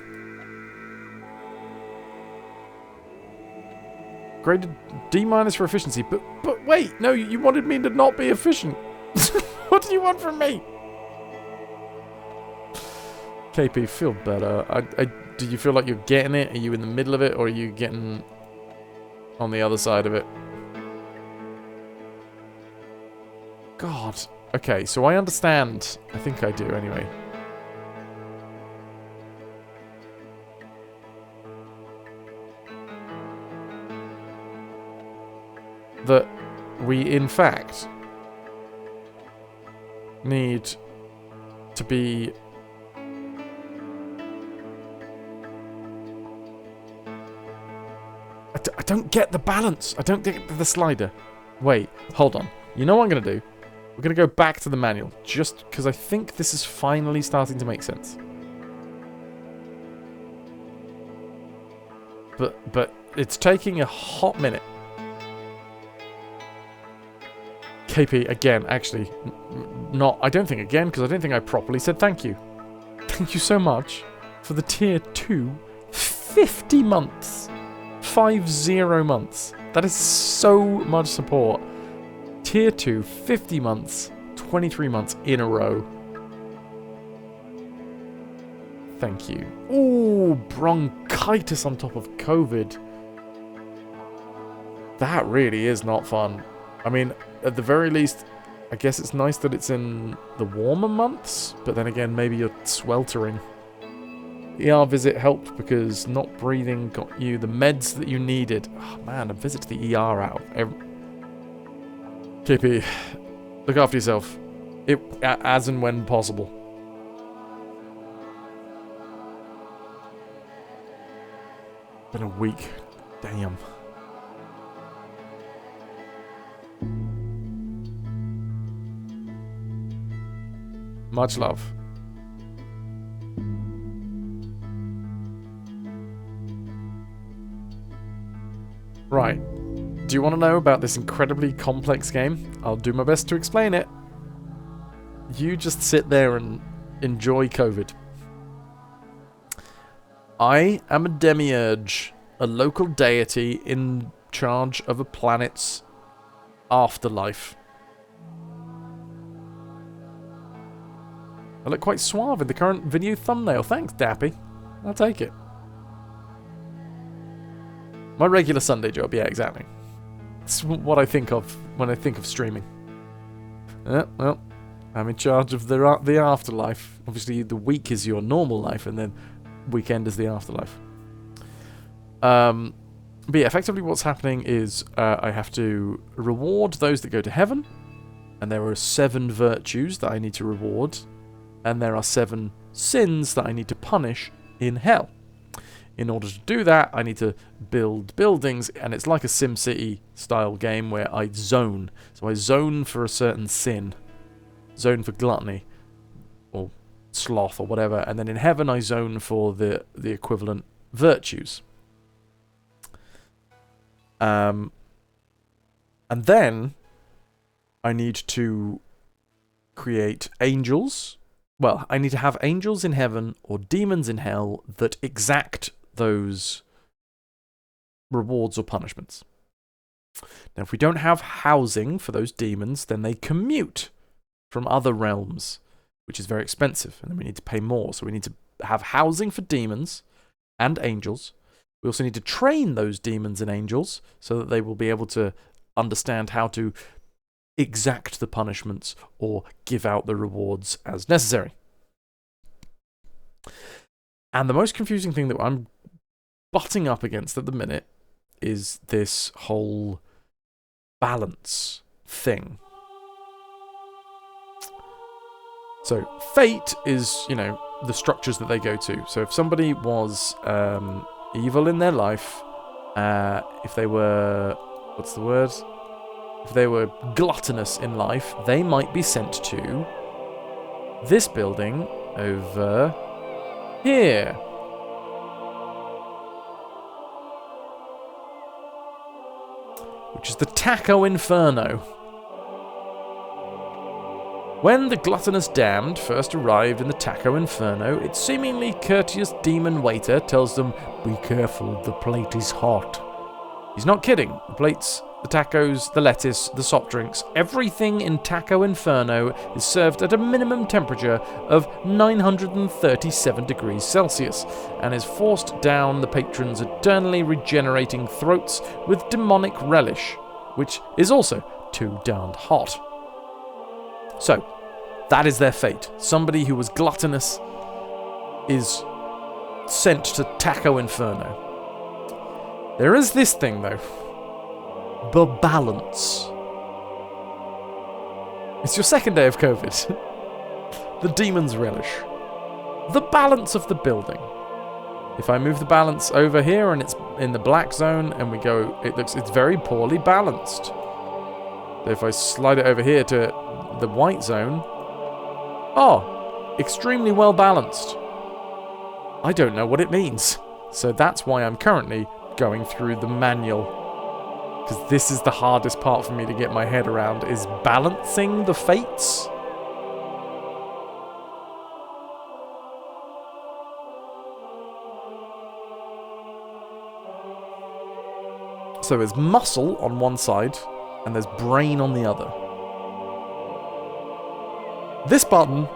Graded D- for efficiency, but wait, no, you wanted me to not be efficient. What do you want from me? KP, feel better. Do you feel like you're getting it? Are you in the middle of it, or are you getting on the other side of it? God. Okay, so I understand. I think I do, anyway. That we, in fact, need to be... I don't get the balance. I don't get the slider. Wait, hold on. You know what I'm going to do? We're going to go back to the manual, just because I think this is finally starting to make sense. But it's taking a hot minute. KP, again, actually, not, I don't think again, because I don't think I properly said thank you. Thank you so much for the tier 2, 50 months. 50 months. That is so much support. Tier 2, 50 months, 23 months in a row. Thank you. Ooh, bronchitis on top of COVID. That really is not fun. I mean, at the very least, I guess it's nice that it's in the warmer months, but then again, maybe you're sweltering. ER visit helped because not breathing got you the meds that you needed. Oh man, a visit to the ER out of KP, look after yourself. As and when possible. Been a week. Damn. Much love. Right. Do you want to know about this incredibly complex game? I'll do my best to explain it. You just sit there and enjoy COVID. I am a demiurge, a local deity in charge of a planet's afterlife. I look quite suave in the current video thumbnail. Thanks, Dappy. I'll take it. My regular Sunday job, yeah, exactly. It's what I think of when I think of streaming. Well, I'm in charge of the afterlife. Obviously, the week is your normal life, and then weekend is the afterlife. But yeah, effectively what's happening is I have to reward those that go to heaven, and there are 7 virtues that I need to reward, and there are 7 sins that I need to punish in hell. In order to do that, I need to build buildings, and it's like a SimCity style game where I zone. So I zone for a certain sin, zone for gluttony, or sloth, or whatever, and then in heaven I zone for the equivalent virtues. And then I need to create angels. Well, I need to have angels in heaven or demons in hell that exact those rewards or punishments. Now, if we don't have housing for those demons, then they commute from other realms, which is very expensive, and then we need to pay more. So we need to have housing for demons and angels. We also need to train those demons and angels so that they will be able to understand how to exact the punishments or give out the rewards as necessary. And the most confusing thing that I'm butting up against at the minute is this whole balance thing. So fate is, you know, the structures that they go to. So if somebody was evil in their life, if they were, what's the word? If they were gluttonous in life, they might be sent to this building over here. Which is the Taco Inferno. When the gluttonous damned first arrived in the Taco Inferno, its seemingly courteous demon waiter tells them, "Be careful, the plate is hot." He's not kidding. The plate's the tacos, the lettuce, the soft drinks, everything in Taco Inferno is served at a minimum temperature of 937 degrees Celsius and is forced down the patrons' eternally regenerating throats with demonic relish, which is also too darned hot. So, that is their fate. Somebody who was gluttonous is sent to Taco Inferno. There is this thing, though. The balance. It's your second day of COVID. The demon's relish. The balance of the building. If I move the balance over here and it's in the black zone and we go, it's very poorly balanced. So if I slide it over here to the white zone, extremely well balanced. I don't know what it means. So that's why I'm currently going through the manual. Because this is the hardest part for me to get my head around, is balancing the fates. So there's muscle on one side, and there's brain on the other. This button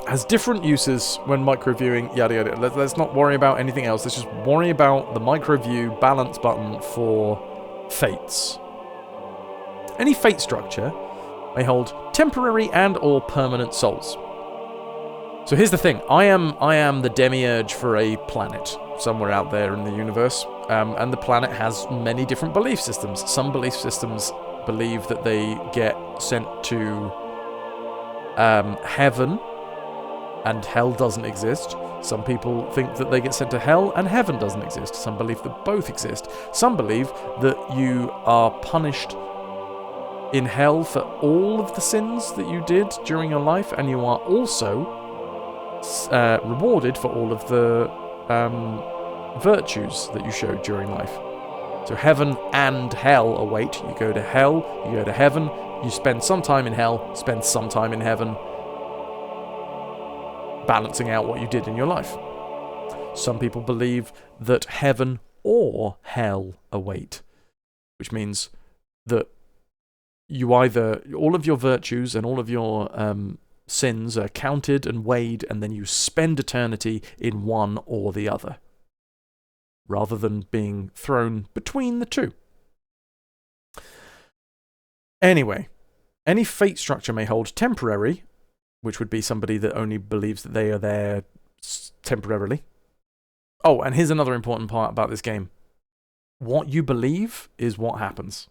has different uses when micro-viewing, yada yada. Let's not worry about anything else. Let's just worry about the micro-view balance button for fates. Any fate structure may hold temporary and or permanent souls. So here's the thing. I am the demiurge for a planet somewhere out there in the universe. And the planet has many different belief systems. Some belief systems believe that they get sent to heaven and hell doesn't exist. Some people think that they get sent to hell and heaven doesn't exist. Some believe that both exist. Some believe that you are punished in hell for all of the sins that you did during your life, and you are also rewarded for all of the virtues that you showed during life. So heaven and hell await. You go to hell, you go to heaven, you spend some time in hell, spend some time in heaven, balancing out what you did in your life. Some people believe that heaven or hell await, which means that you either, all of your virtues and all of your sins are counted and weighed, and then you spend eternity in one or the other, rather than being thrown between the two. Anyway, any fate structure may hold temporary, which would be somebody that only believes that they are there temporarily. Oh, and here's another important part about this game. What you believe is what happens.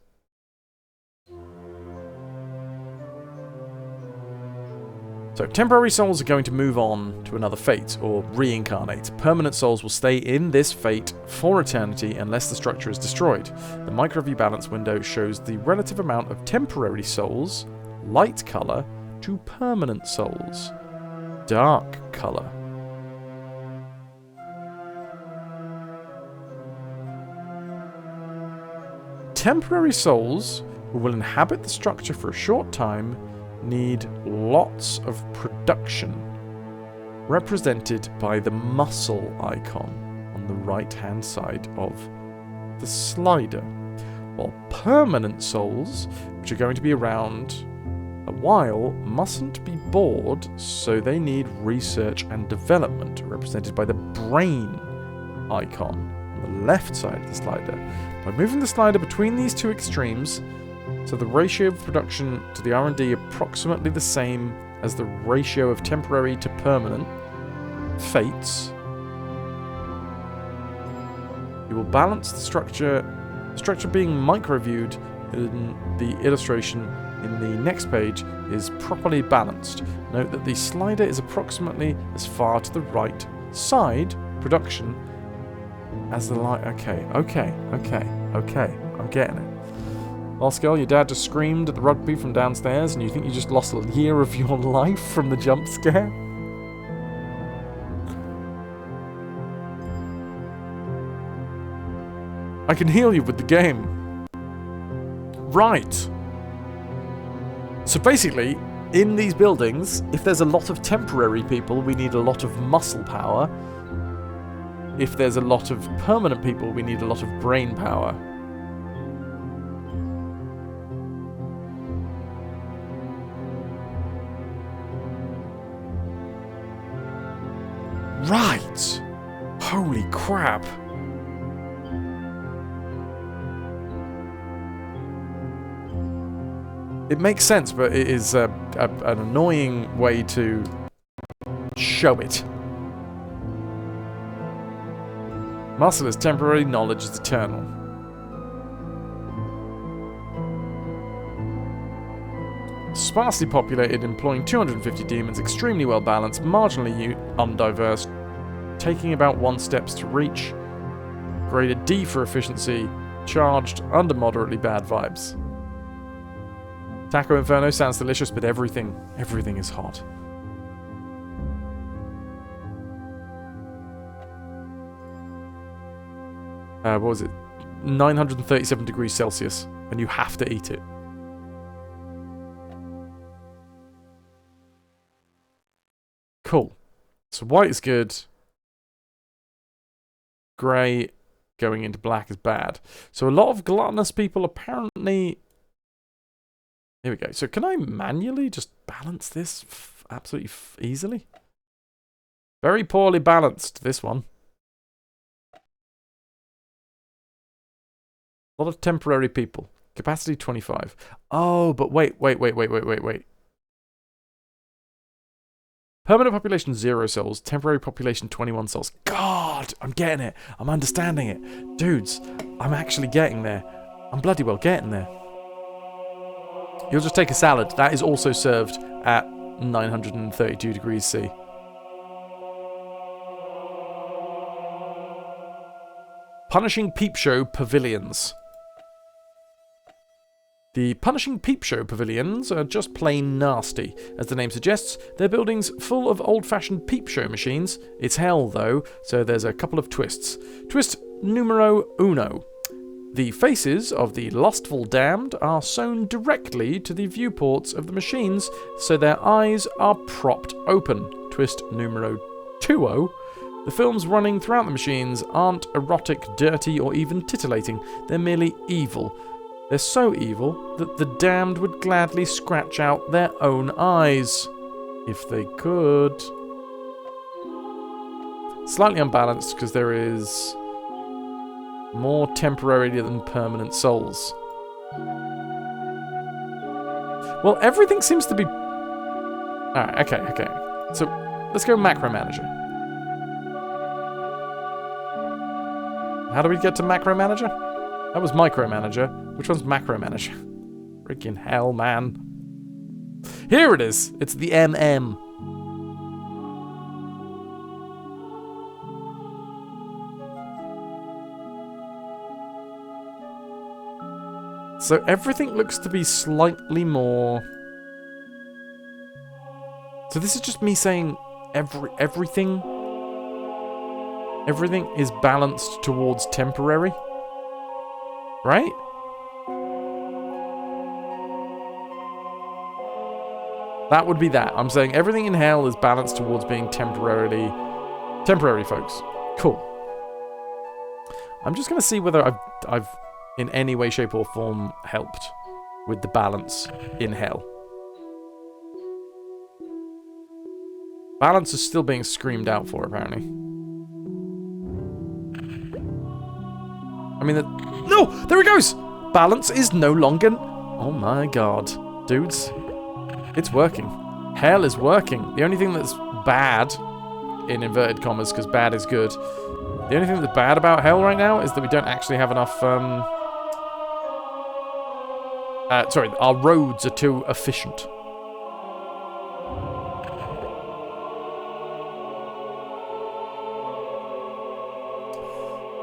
So temporary souls are going to move on to another fate, or reincarnate. Permanent souls will stay in this fate for eternity unless the structure is destroyed. The micro-view balance window shows the relative amount of temporary souls, light color, to permanent souls, dark color. Temporary souls who will inhabit the structure for a short time need lots of production, represented by the muscle icon on the right-hand side of the slider, while permanent souls, which are going to be around a while, mustn't be bored, so they need research and development, represented by the brain icon on the left side of the slider. By moving the slider between these two extremes, so the ratio of production to the R&D approximately the same as the ratio of temporary to permanent fates, you will balance the structure being micro-viewed in the illustration in the next page is properly balanced. Note that the slider is approximately as far to the right side production as the light. Okay, I'm getting it. Oscar, your dad just screamed at the rugby from downstairs and you think you just lost a year of your life from the jump scare? I can heal you with the game. Right. So basically, in these buildings, if there's a lot of temporary people, we need a lot of muscle power. If there's a lot of permanent people, we need a lot of brain power. Right! Holy crap! It makes sense, but it is an annoying way to show it. Muscle is temporary, knowledge is eternal. Sparsely populated, employing 250 demons, extremely well balanced, marginally undiverse, taking about 1 steps to reach. Graded D for efficiency, charged under moderately bad vibes. Taco Inferno sounds delicious, but everything is hot. What was it? 937 degrees Celsius, and you have to eat it. Cool. So white is good. Grey going into black is bad. So a lot of gluttonous people apparently... Here we go. So can I manually just balance this absolutely easily? Very poorly balanced, this one. A lot of temporary people. Capacity 25. Oh, but wait. Permanent population 0 souls. Temporary population 21 souls. God, I'm getting it. I'm understanding it. Dudes, I'm actually getting there. I'm bloody well getting there. You'll just take a salad. That is also served at 932 degrees C. Punishing Peep Show Pavilions. The Punishing Peep Show Pavilions are just plain nasty. As the name suggests, they're buildings full of old-fashioned peep show machines. It's hell, though, so there's a couple of twists. Twist numero uno. The faces of the lustful damned are sewn directly to the viewports of the machines, so their eyes are propped open. Twist numero 2-0. The films running throughout the machines aren't erotic, dirty, or even titillating. They're merely evil. They're so evil that the damned would gladly scratch out their own eyes. If they could. Slightly unbalanced because there is more temporary than permanent souls. Well, everything seems to be... Alright, okay. So, let's go Macro Manager. How do we get to Macro Manager? That was Micro Manager. Which one's Macro Manager? Freaking hell, man. Here it is. It's the MM. So everything looks to be slightly more... So this is just me saying everything is balanced towards temporary. Right? That would be that. I'm saying everything in hell is balanced towards being temporary, folks. Cool. I'm just going to see whether I've in any way, shape, or form helped with the balance in hell. Balance is still being screamed out for, apparently. I mean, no! There it goes! Balance is no longer... Oh my god. Dudes. It's working. Hell is working. The only thing that's bad, in inverted commas, because bad is good, the only thing that's bad about hell right now is that we don't actually have enough, sorry, our roads are too efficient.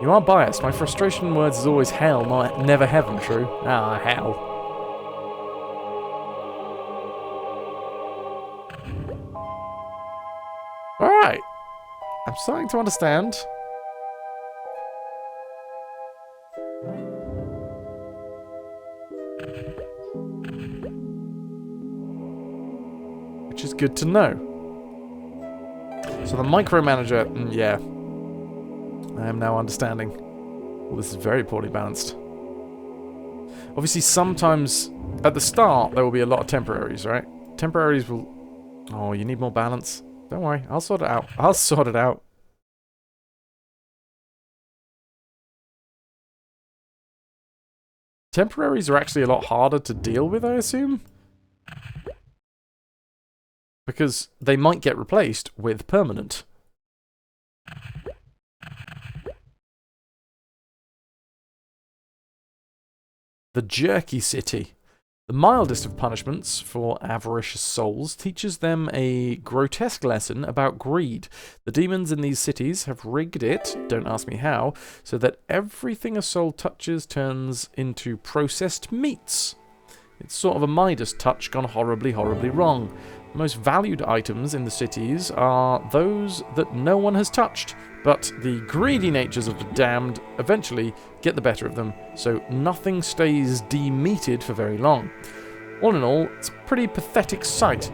You are biased. My frustration words is always hell, never heaven, true? Ah, hell. Alright. I'm starting to understand. Which is good to know. So the micromanager, yeah. I am now understanding. Well, this is very poorly balanced. Obviously, sometimes at the start there will be a lot of temporaries, right? Temporaries will... Oh, you need more balance? Don't worry, I'll sort it out. I'll sort it out. Temporaries are actually a lot harder to deal with, I assume? Because they might get replaced with permanent. The Jerky City. The mildest of punishments for avaricious souls teaches them a grotesque lesson about greed. The demons in these cities have rigged it, don't ask me how, so that everything a soul touches turns into processed meats. It's sort of a Midas touch gone horribly, horribly wrong. The most valued items in the cities are those that no one has touched, but the greedy natures of the damned eventually get the better of them, so nothing stays demeated for very long. All in all, it's a pretty pathetic sight,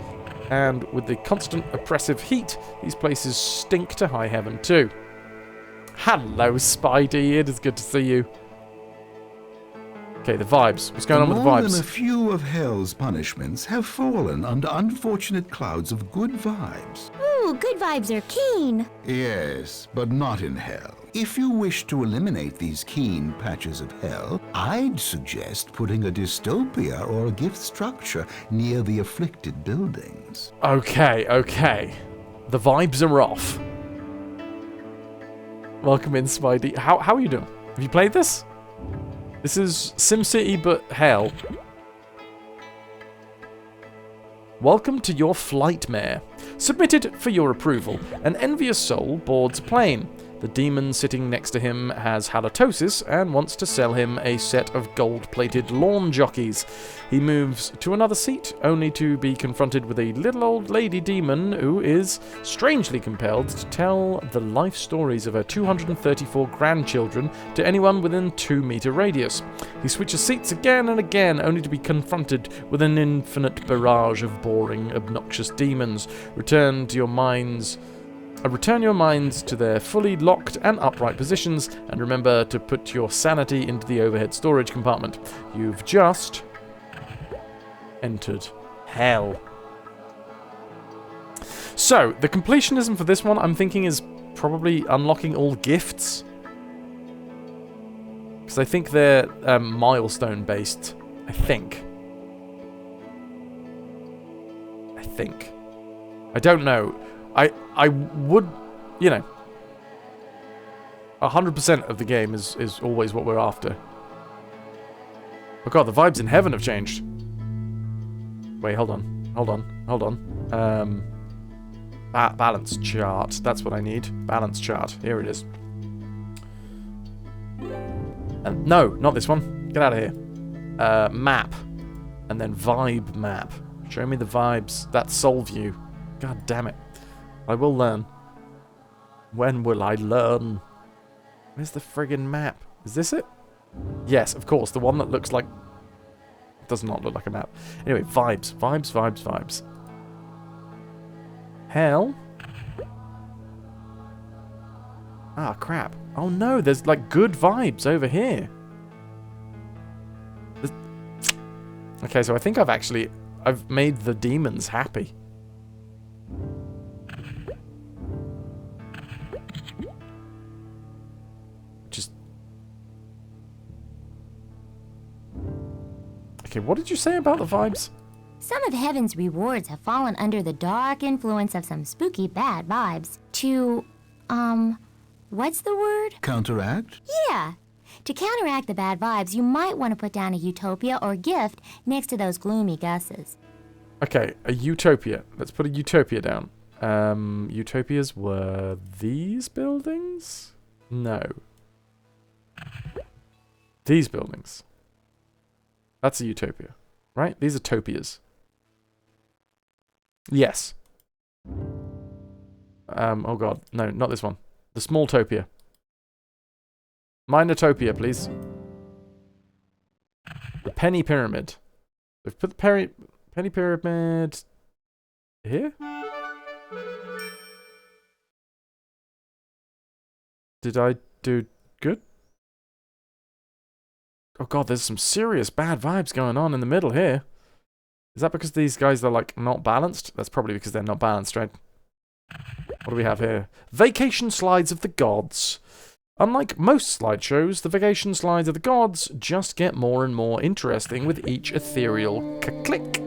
and with the constant oppressive heat, these places stink to high heaven too. Hello, Spidey, it is good to see you. Okay, the vibes. What's going on with the More vibes? than a few of hell's punishments have fallen under unfortunate clouds of good vibes. Ooh, good vibes are keen. Yes, but not in hell. If you wish to eliminate these keen patches of hell, I'd suggest putting a dystopia or a gift structure near the afflicted buildings. Okay, okay. The vibes are off. Welcome in, Spidey. How are you doing? Have you played this? This is SimCity, but hell. Welcome to your flightmare. Submitted for your approval. An envious soul boards a plane. The demon sitting next to him has halitosis and wants to sell him a set of gold-plated lawn jockeys. He moves to another seat, only to be confronted with a little old lady demon who is strangely compelled to tell the life stories of her 234 grandchildren to anyone within 2-meter radius. He switches seats again and again, only to be confronted with an infinite barrage of boring, obnoxious demons. Return your minds to their fully locked and upright positions, and remember to put your sanity into the overhead storage compartment. You've just entered hell. So, the completionism for this one, I'm thinking, is probably unlocking all gifts. Because I think they're milestone-based. I think. I don't know. I would, 100% of the game is always what we're after. Oh god, the vibes in heaven have changed. Wait, hold on. Balance chart. That's what I need. Balance chart. Here it is. No, not this one. Get out of here. Map. And then vibe map. Show me the vibes. That's soul view. God damn it. I will learn. When will I learn? Where's the friggin' map? Is this it? Yes, of course. The one that looks like... does not look like a map. Anyway, vibes. Vibes. Hell. Ah, crap. Oh no, there's like good vibes over here. Okay, so I think I've made the demons happy. Okay, what did you say about the vibes? Some of heaven's rewards have fallen under the dark influence of some spooky bad vibes. To, what's the word? Counteract? Yeah. To counteract the bad vibes, you might want to put down a utopia or gift next to those gloomy gusses. Okay, a utopia. Let's put a utopia down. Utopias were these buildings? No. These buildings. That's a utopia, right? These are topias. Yes. Oh god, no, not this one. The small topia. Minotopia, please. The penny pyramid. We've put the penny pyramid here? Did I do good? Oh god, there's some serious bad vibes going on in the middle here. Is that because these guys are, like, not balanced? That's probably because they're not balanced, right? What do we have here? Vacation Slides of the Gods. Unlike most slideshows, the vacation slides of the gods just get more and more interesting with each ethereal click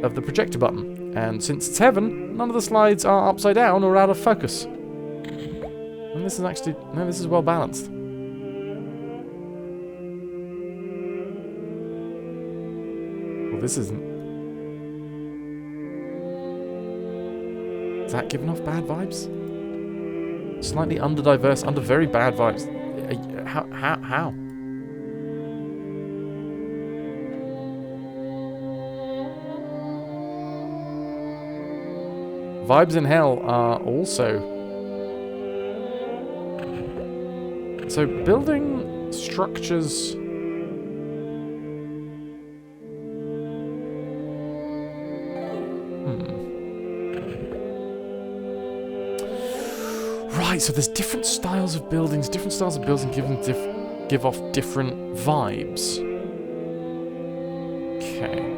of the projector button. And since it's heaven, none of the slides are upside down or out of focus. And this is actually... no, this is well balanced. Well, this isn't... is that giving off bad vibes? Slightly underdiverse, under very bad vibes. How? Vibes in hell are also... so building structures... Right, so there's different styles of buildings. Different styles of buildings give off different vibes. Okay.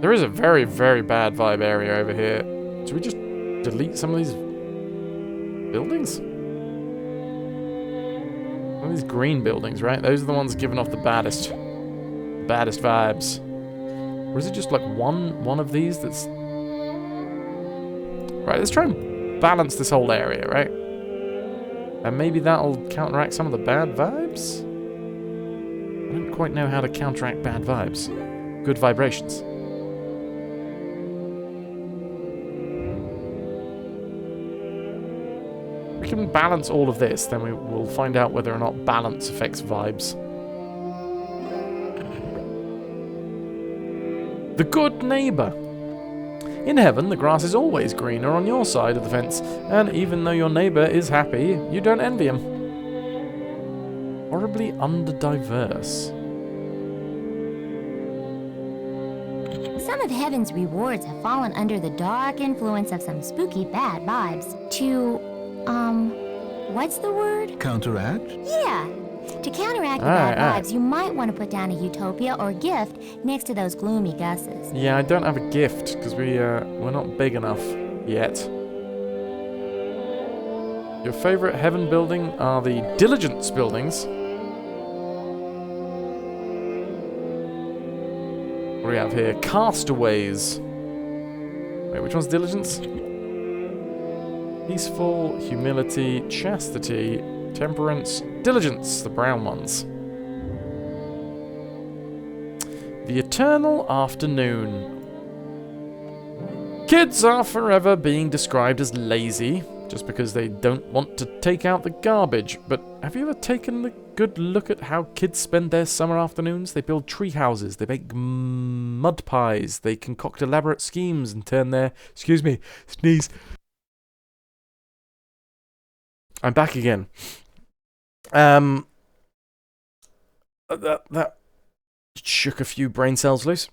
There is a very, very bad vibe area over here. Should we just delete some of these buildings? Some of these green buildings, right? Those are the ones giving off the baddest vibes. Or is it just like one of these that's... right, let's try and balance this whole area, right? And maybe that'll counteract some of the bad vibes? I don't quite know how to counteract bad vibes. Good vibrations. We can balance all of this, then we will find out whether or not balance affects vibes. The good neighbour. In heaven, the grass is always greener on your side of the fence, and even though your neighbour is happy, you don't envy him. Horribly underdiverse. Some of heaven's rewards have fallen under the dark influence of some spooky bad vibes. To, what's the word? Counteract? Yeah. To counteract the bad vibes, you might want to put down a utopia or gift next to those gloomy gusses. Yeah, I don't have a gift, because we're not big enough yet. Your favourite heaven building are the Diligence buildings. What do we have here? Castaways. Wait, which one's Diligence? Peaceful, humility, chastity, temperance, diligence, the brown ones. The eternal afternoon. Kids are forever being described as lazy, just because they don't want to take out the garbage. But have you ever taken a good look at how kids spend their summer afternoons? They build tree houses, they bake mud pies, they concoct elaborate schemes and turn their... excuse me, sneeze. I'm back again. That shook a few brain cells loose.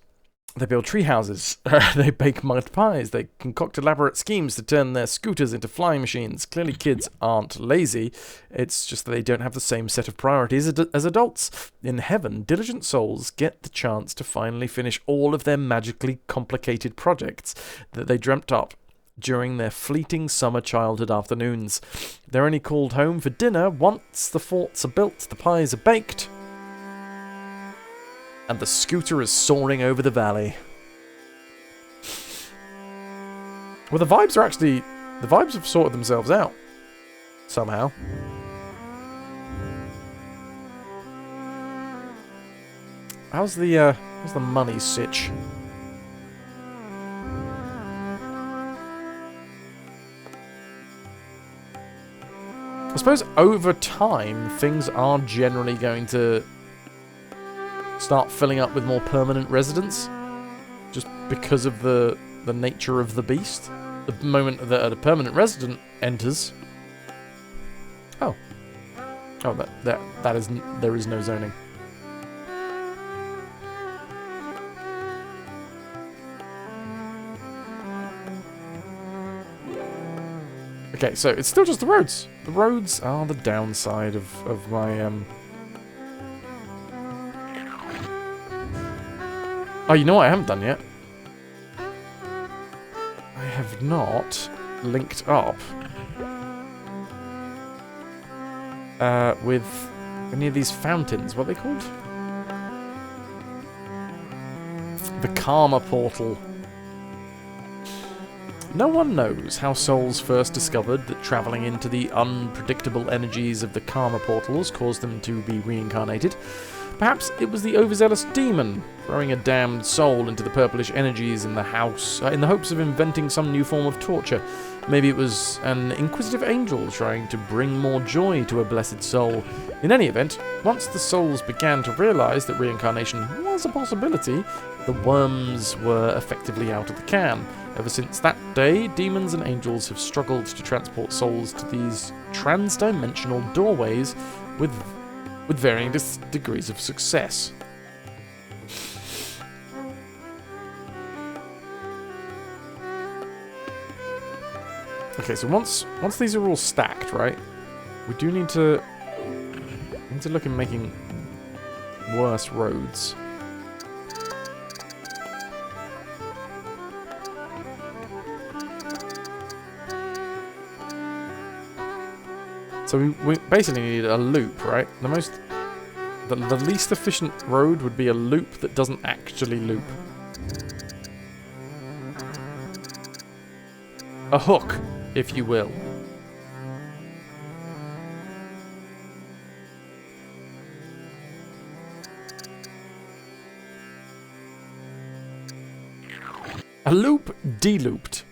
They build tree houses, they bake mud pies, they concoct elaborate schemes to turn their scooters into flying machines. Clearly kids aren't lazy, it's just that they don't have the same set of priorities as adults. In heaven, diligent souls get the chance to finally finish all of their magically complicated projects that they dreamt up during their fleeting summer childhood afternoons. They're only called home for dinner once the forts are built, the pies are baked, and the scooter is soaring over the valley. Well, the vibes have sorted themselves out. Somehow. How's the money sitch? I suppose over time, things are generally going to start filling up with more permanent residents, just because of the nature of the beast. The moment that a permanent resident enters... oh. Oh, there is no zoning. Okay, so it's still just the roads. The roads are the downside of my, Oh, you know what I haven't done yet? I have not linked up with any of these fountains. What are they called? The Karma Portal. No one knows how souls first discovered that travelling into the unpredictable energies of the Karma Portals caused them to be reincarnated. Perhaps it was the overzealous demon throwing a damned soul into the purplish energies in the house in the hopes of inventing some new form of torture. Maybe it was an inquisitive angel trying to bring more joy to a blessed soul. In any event, once the souls began to realise that reincarnation was a possibility, the worms were effectively out of the can. Ever since that day, demons and angels have struggled to transport souls to these trans-dimensional doorways with varying degrees of success. Okay, so once these are all stacked, right, we do need to look at making worse roads. So we basically need a loop, right? The least efficient road would be a loop that doesn't actually loop. A hook, if you will. A loop de-looped.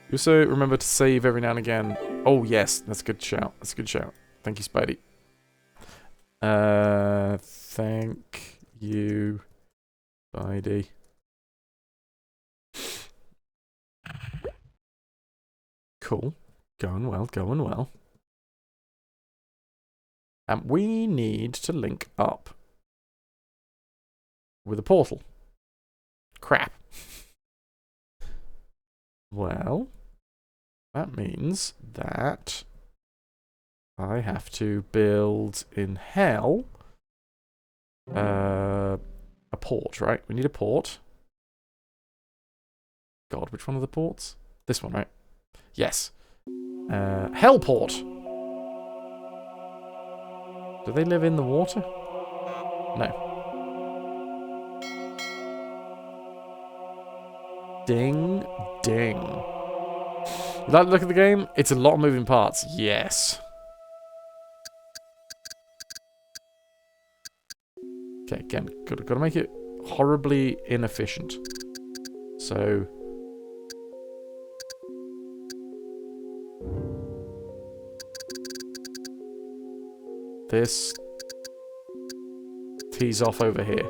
You also remember to save every now and again. Oh yes, that's a good shout. That's a good shout. Thank you, Spidey. Thank you, Spidey. Cool. Going well, going well. And we need to link up with a portal. Crap. Well, that means that I have to build in hell a port, right? We need a port. God, which one of the ports? This one, right? Yes. Hellport. Do they live in the water? No. Ding, ding. You like the look of the game? It's a lot of moving parts. Yes. Okay, again, gotta make it horribly inefficient. So this tees off over here.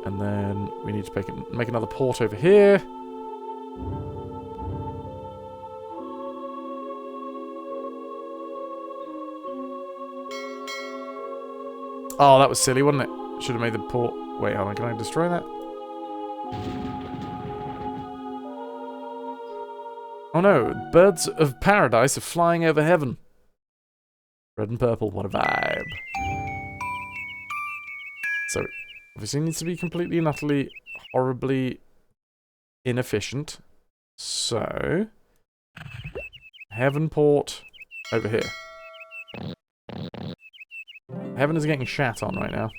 And then we need to make another port over here. Oh, that was silly, wasn't it? Should have made the port. Wait, hold on. Can I destroy that? Oh no, birds of paradise are flying over heaven. Red and purple, what a vibe. So, obviously needs to be completely and utterly horribly inefficient. So, heaven port over here. Heaven is getting shat on right now.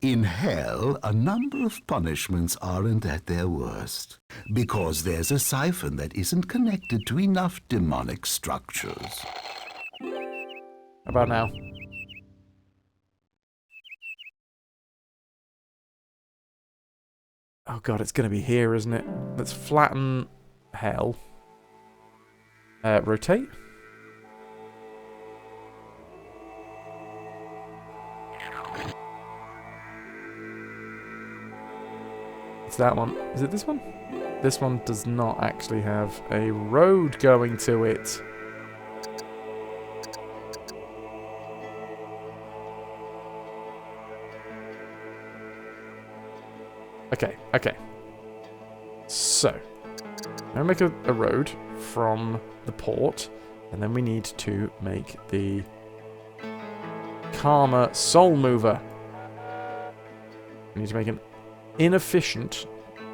In hell, a number of punishments aren't at their worst, because there's a siphon that isn't connected to enough demonic structures. How about now? Oh god, it's going to be here, isn't it? Let's flatten hell. Rotate. It's that one. Is it this one? This one does not actually have a road going to it. Okay. So, now make a road from the port, and then we need to make the Karma Soul Mover. We need to make an inefficient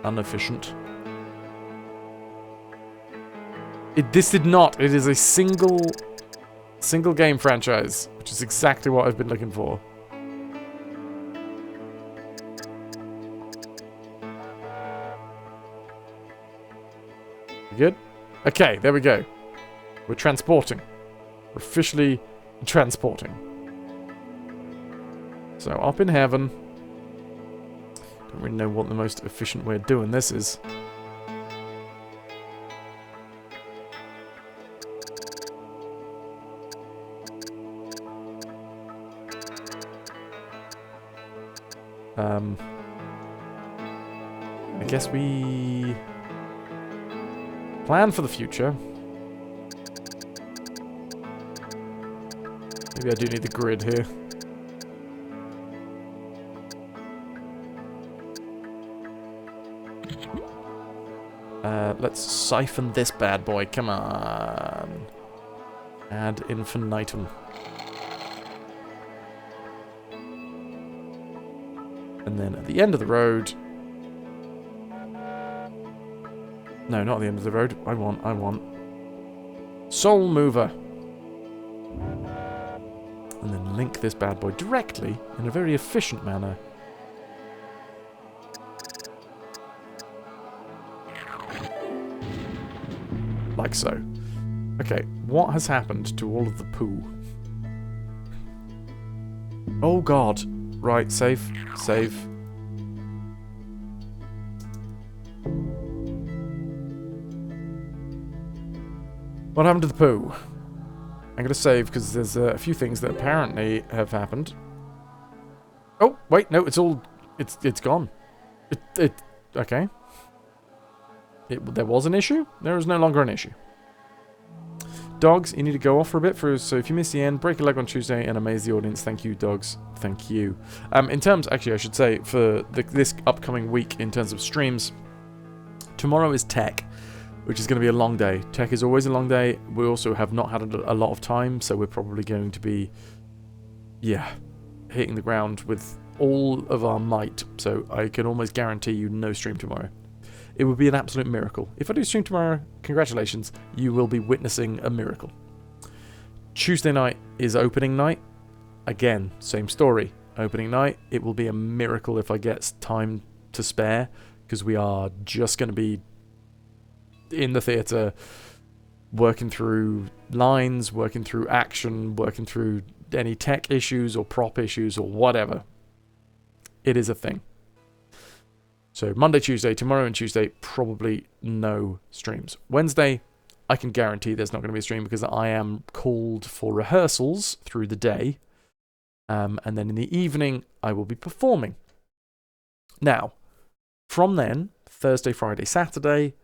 inefficient. This did not. It is a single game franchise, which is exactly what I've been looking for. Good? Okay, there we go. We're transporting. We're officially transporting. So, up in heaven. Don't really know what the most efficient way of doing this is. I guess we plan for the future. Maybe I do need the grid here. Let's siphon this bad boy. Come on. Ad infinitum. And then at the end of the road... No, not at the end of the road. I want... Soul Mover. And then link this bad boy directly, in a very efficient manner. Like so. Okay, what has happened to all of the poo? Oh god. Right, save. Save. What happened to the poo? I'm going to save because there's a few things that apparently have happened. Oh, wait, no, it's all... It's gone. Okay. There was an issue. There is no longer an issue. Dogs, you need to go off for a bit. So if you miss the end, break a leg on Tuesday and amaze the audience. Thank you, dogs. Thank you. In terms, actually, I should say, for this upcoming week, in terms of streams, tomorrow is tech, which is going to be a long day. Tech is always a long day. We also have not had a lot of time, so we're probably going to be, yeah, hitting the ground with all of our might. So I can almost guarantee you no stream tomorrow. It would be an absolute miracle. If I do stream tomorrow, congratulations, you will be witnessing a miracle. Tuesday night is opening night. Again, same story. Opening night, it will be a miracle if I get time to spare, because we are just going to be in the theatre, working through lines, working through action, working through any tech issues or prop issues or whatever. It is a thing. So Monday, Tuesday, tomorrow and Tuesday, probably no streams. Wednesday, I can guarantee there's not going to be a stream because I am called for rehearsals through the day. And then in the evening, I will be performing. Now, from then, Thursday, Friday, Saturday,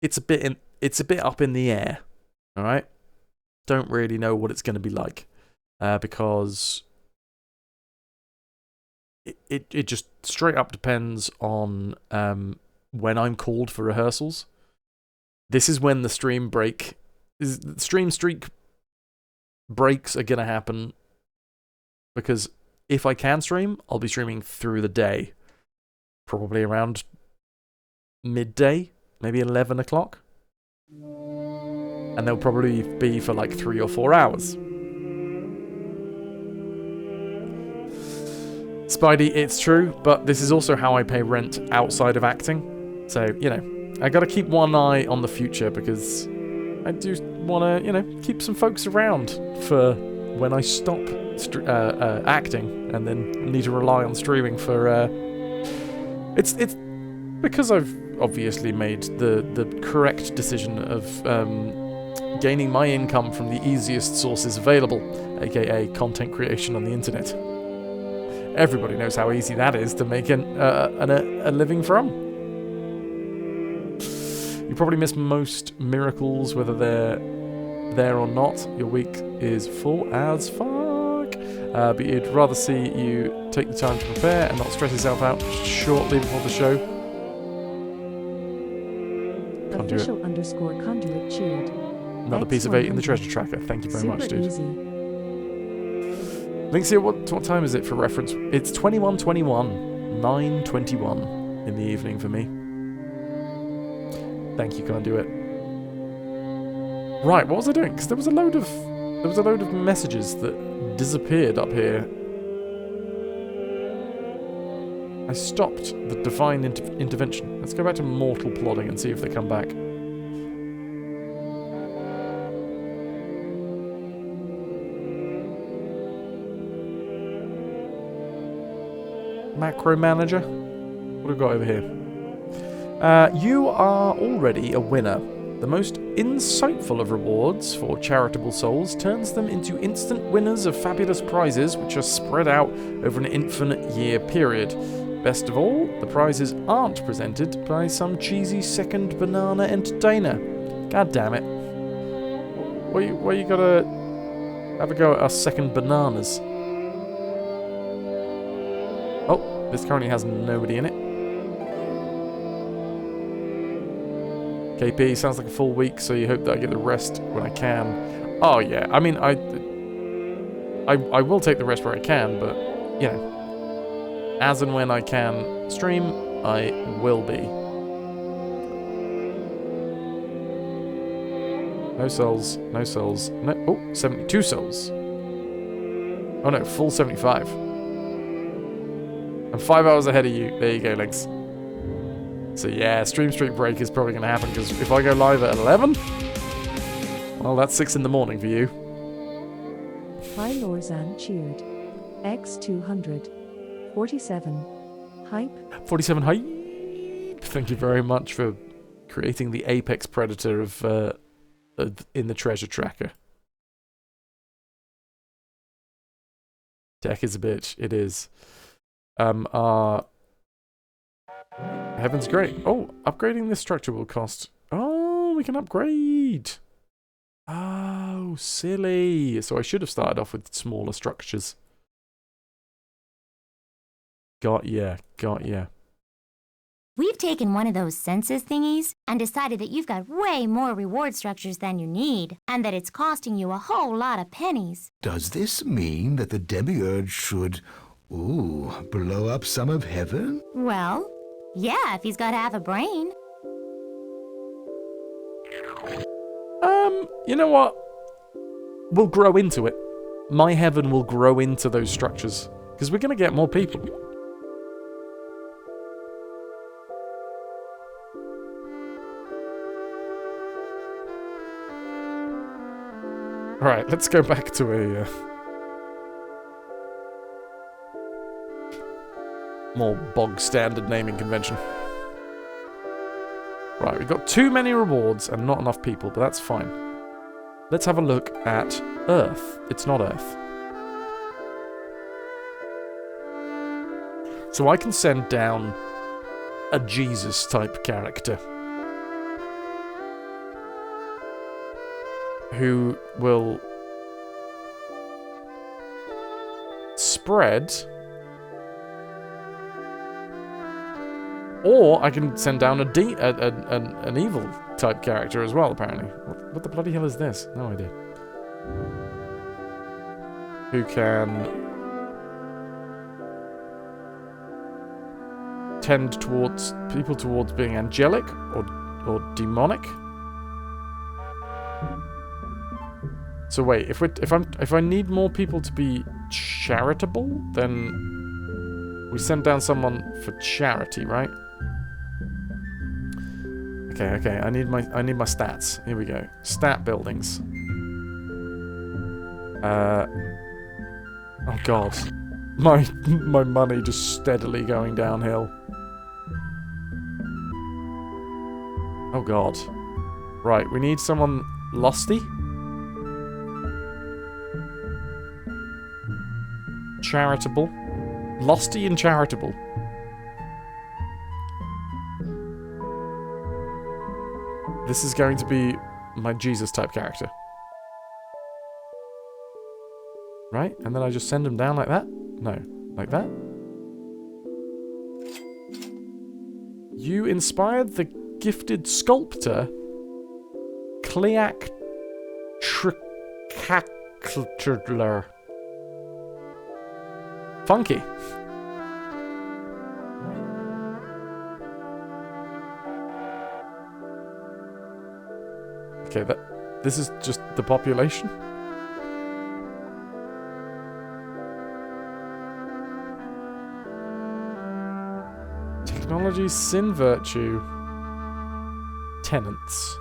it's a bit up in the air. All right? Don't really know what it's going to be like. Because it just straight up depends on when I'm called for rehearsals. This is when the stream streak breaks are going to happen, because if I can stream, I'll be streaming through the day, probably around midday, maybe 11 o'clock, and they'll probably be for like 3 or 4 hours. Spidey, it's true, but this is also how I pay rent outside of acting. So, you know, I gotta keep one eye on the future, because I do want to, keep some folks around for when I stop acting and then need to rely on streaming for... It's because I've obviously made the correct decision of gaining my income from the easiest sources available, aka content creation on the internet. Everybody knows how easy that is to make a living from. You probably miss most miracles, whether they're there or not. Your week is full as fuck. But you'd rather see you take the time to prepare and not stress yourself out shortly before the show. Conduit. Official_conduit cheered. Another piece of 8 in the treasure tracker. Thank you very much, dude. Easy. Links here, what time is it for reference? It's 21:21, 9:21 in the evening for me. Thank you, can't do it. Right, what was I doing? Because there was a load of messages that disappeared up here. I stopped the divine intervention. Let's go back to mortal plodding and see if they come back. Macro manager. What have we got over here? You are already a winner. The most insightful of rewards for charitable souls turns them into instant winners of fabulous prizes which are spread out over an infinite year period. Best of all, the prizes aren't presented by some cheesy second banana entertainer. God damn it. Why you gotta have a go at us second bananas? Oh, this currently has nobody in it. KP, sounds like a full week, so you hope that I get the rest when I can. Oh yeah, I mean, I will take the rest where I can, but, you know, as and when I can stream, I will be. No souls, no souls, no, oh, 72 souls. Oh no, full 75. I'm 5 hours ahead of you. There you go, Lynx. So yeah, stream streak break is probably going to happen, because if I go live at 11, well, that's 6 in the morning for you. Hi Lorzan cheered. X200. 47. Hype. 47 hype. Thank you very much for creating the apex predator of in the treasure tracker. Tech is a bitch. It is. Heaven's great. Oh, upgrading this structure will cost. Oh, we can upgrade. Oh, silly. So I should have started off with smaller structures. Got ya, got ya. We've taken one of those census thingies and decided that you've got way more reward structures than you need, and that it's costing you a whole lot of pennies. Does this mean that the demiurge should, blow up some of heaven? Well, yeah, if he's got half a brain. You know what? We'll grow into it. My heaven will grow into those structures, because we're going to get more people. Alright, let's go back to a more bog standard naming convention. Right, we've got too many rewards and not enough people, but that's fine. Let's have a look at Earth. It's not Earth. So I can send down a Jesus-type character who will spread, or I can send down an evil type character as well, apparently. What the bloody hell is this? No idea. Who can tend towards people towards being angelic or demonic. So wait, if I need more people to be charitable, then we send down someone for charity, right? Okay, I need my stats. Here we go. Stat buildings. Oh god. My money just steadily going downhill. Oh god. Right, we need someone lusty. Charitable. Lusty and charitable. This is going to be my Jesus type character. Right? And then I just send him down like that? No. Like that? You inspired the gifted sculptor Cleac Tricactler. Funky. Okay, this is just the population. Technology, sin, virtue, tenants.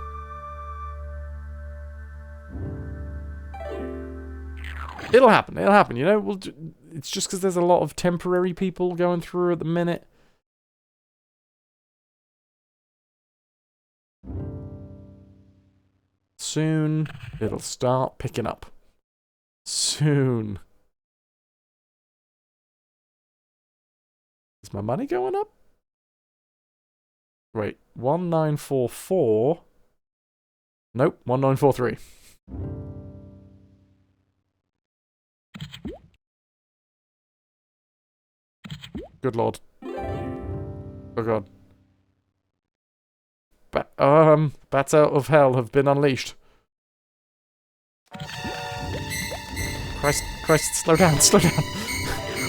It'll happen. It'll happen. You know, it's just because there's a lot of temporary people going through at the minute. Soon, it'll start picking up. Soon. Is my money going up? Wait, 1944. Nope, 1943. Good lord. Oh god. Bats out of hell have been unleashed. Christ, slow down, slow down.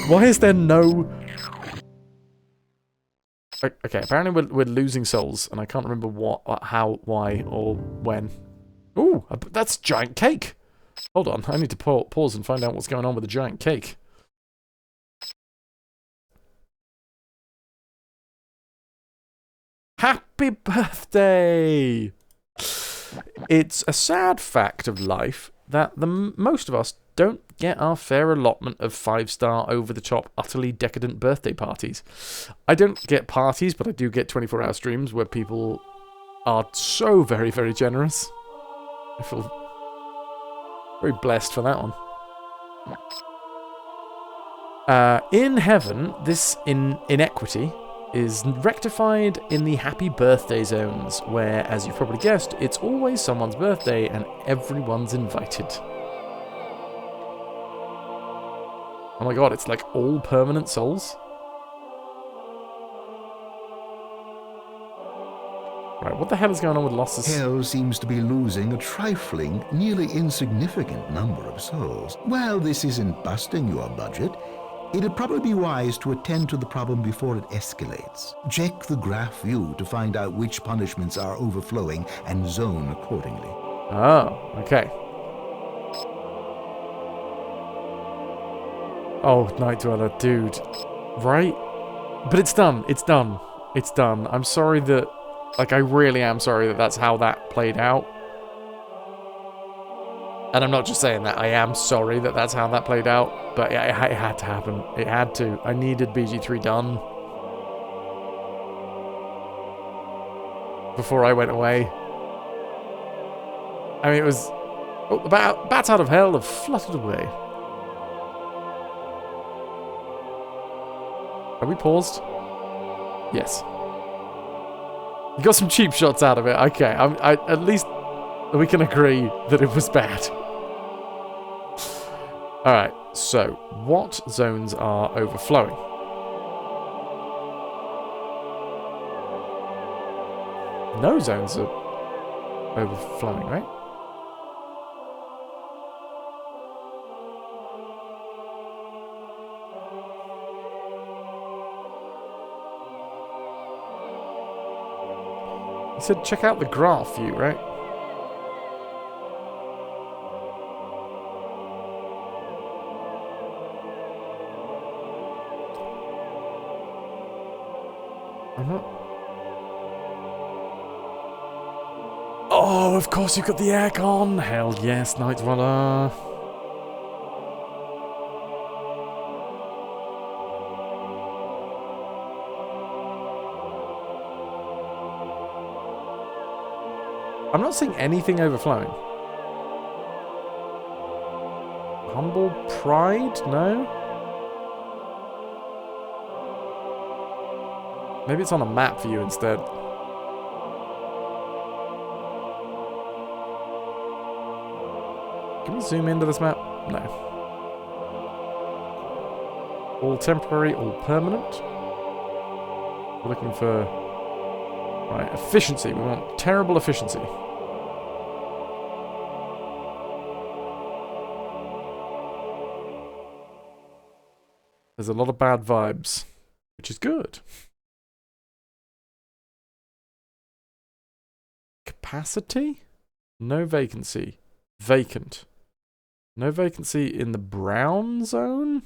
Why is there no... Okay, apparently we're losing souls, and I can't remember what, how, why, or when. Ooh, that's giant cake! Hold on, I need to pause and find out what's going on with the giant cake. Happy birthday! It's a sad fact of life that most of us don't get our fair allotment of 5-star, over-the-top, utterly decadent birthday parties. I don't get parties, but I do get 24-hour streams where people are so very, very generous. I feel very blessed for that one. In heaven, this inequity is rectified in the happy birthday zones, where, as you've probably guessed, it's always someone's birthday and everyone's invited. Oh my god, it's like all permanent souls? Right, what the hell is going on with losses? Hell seems to be losing a trifling, nearly insignificant number of souls. While this isn't busting your budget, it'd probably be wise to attend to the problem before it escalates. Check the graph view to find out which punishments are overflowing and zone accordingly. Oh, okay. Oh, Night Dweller, dude. Right? But it's done. It's done. It's done. I'm sorry that... Like, I really am sorry that that's how that played out. And I'm not just saying that. I am sorry that that's how that played out. But it had to happen. It had to. I needed BG3 done before I went away. I mean, it was... Oh, the bats out of hell have fluttered away. Are we paused? Yes. You got some cheap shots out of it. Okay, at least we can agree that it was bad. Alright, so what zones are overflowing? No zones are overflowing, right? You said check out the graph view, right? I'm not... Oh, of course you got the aircon! Hell yes, Night Dweller. I'm not seeing anything overflowing. Humble pride? No? Maybe it's on a map for you instead. Can we zoom into this map? No. All temporary, all permanent. We're looking for... Right, efficiency. We want terrible efficiency. There's a lot of bad vibes, which is good. Capacity? No vacancy. Vacant. No vacancy in the brown zone?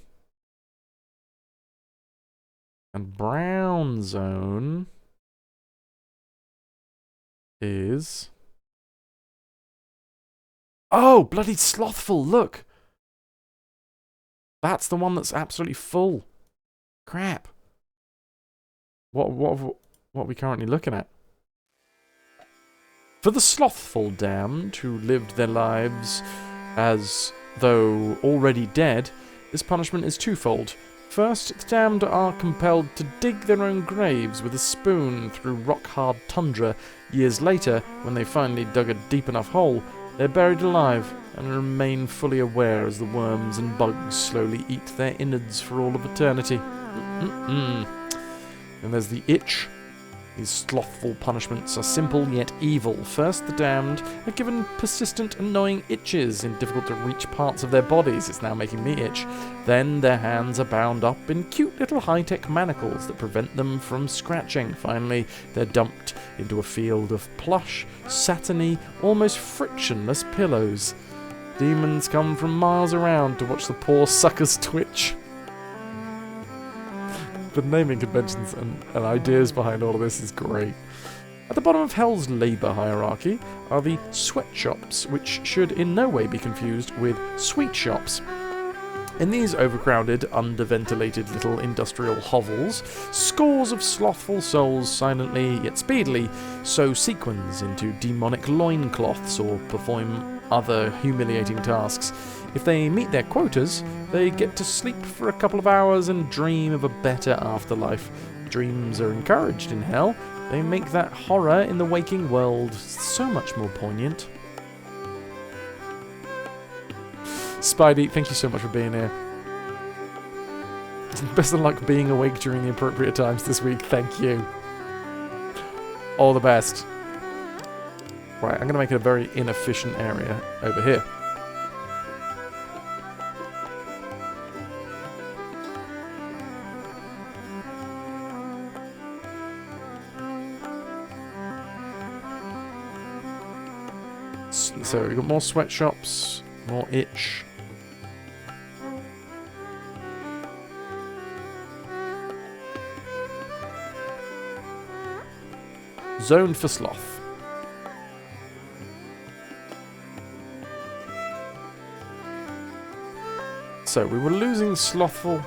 And brown zone is... Oh, bloody slothful, look! That's the one that's absolutely full. Crap. What are we currently looking at? For the slothful damned who lived their lives as though already dead, this punishment is twofold. First, the damned are compelled to dig their own graves with a spoon through rock-hard tundra. Years later, when they finally dug a deep enough hole, they're buried alive and remain fully aware as the worms and bugs slowly eat their innards for all of eternity. And there's the itch. These slothful punishments are simple yet evil. First, the damned are given persistent, annoying itches in difficult-to-reach parts of their bodies. It's now making me itch. Then their hands are bound up in cute little high-tech manacles that prevent them from scratching. Finally, they're dumped into a field of plush, satiny, almost frictionless pillows. Demons come from miles around to watch the poor suckers twitch. The naming conventions and ideas behind all of this is great. At the bottom of Hell's labour hierarchy are the sweatshops, which should in no way be confused with sweet shops. In these overcrowded, underventilated little industrial hovels, scores of slothful souls silently yet speedily sew sequins into demonic loincloths or perform other humiliating tasks. If they meet their quotas, they get to sleep for a couple of hours and dream of a better afterlife. Dreams are encouraged in hell. They make that horror in the waking world so much more poignant. Spidey, thank you so much for being here. Best of luck being awake during the appropriate times this week. Thank you. All the best. Right, I'm going to make it a very inefficient area over here. So we've got more sweatshops, more itch. Zone for sloth. So we were losing slothful.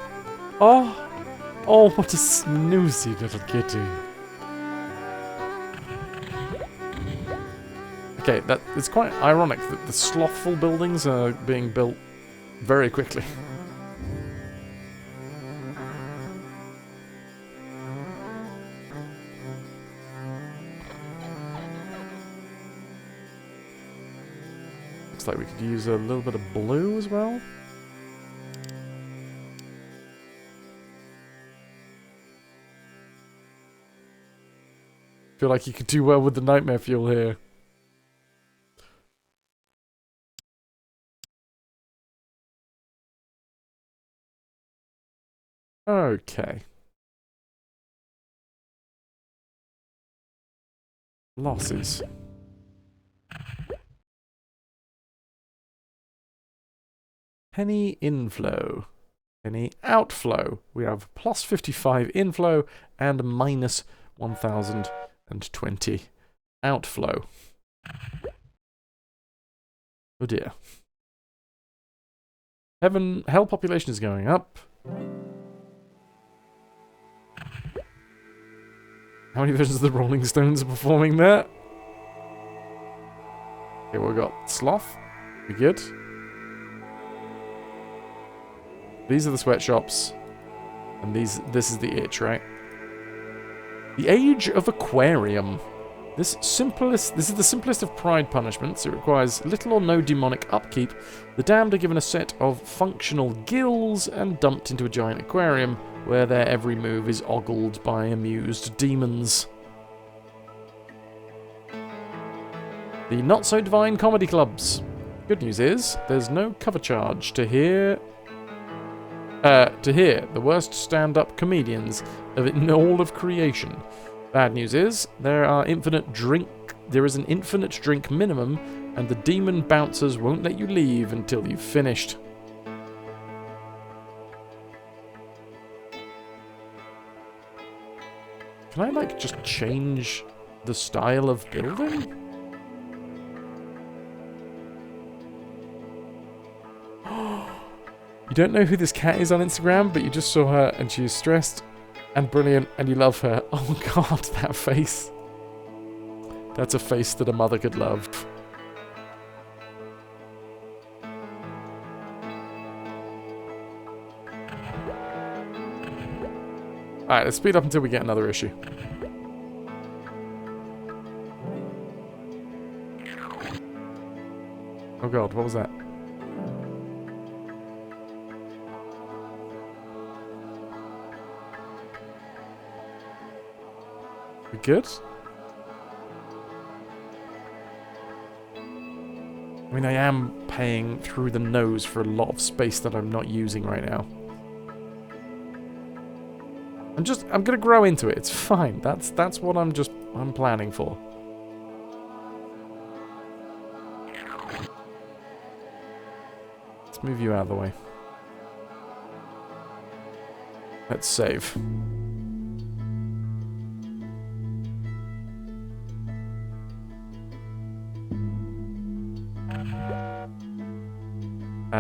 Oh, what a snoozy little kitty. Okay, it's quite ironic that the slothful buildings are being built very quickly. Looks like we could use a little bit of blue as well. Feel like you could do well with the nightmare fuel here. Okay. Losses. Penny inflow. Penny outflow. We have plus 55 inflow and minus 1020 outflow. Oh dear. Hell population is going up. How many versions of the Rolling Stones are performing there? Okay, well, we've got Sloth. We good? These are the sweatshops. And this is the itch, right? The Age of Aquarium. This is the simplest of pride punishments. It requires little or no demonic upkeep. The damned are given a set of functional gills and dumped into a giant aquarium, where their every move is ogled by amused demons. The not-so-divine comedy clubs. Good news is, there's no cover charge to hear the worst stand-up comedians in all of creation. Bad news is, there is an infinite drink minimum And the demon bouncers won't let you leave until you've finished. Can I, like, just change the style of building? You don't know who this cat is on Instagram, but you just saw her and she is stressed and brilliant and you love her. Oh god, that face. That's a face that a mother could love. Alright, let's speed up until we get another issue. Oh god, what was that? We good? I mean, I am paying through the nose for a lot of space that I'm not using right now. I'm gonna grow into it. It's fine. That's what I'm planning for. Let's move you out of the way. Let's save.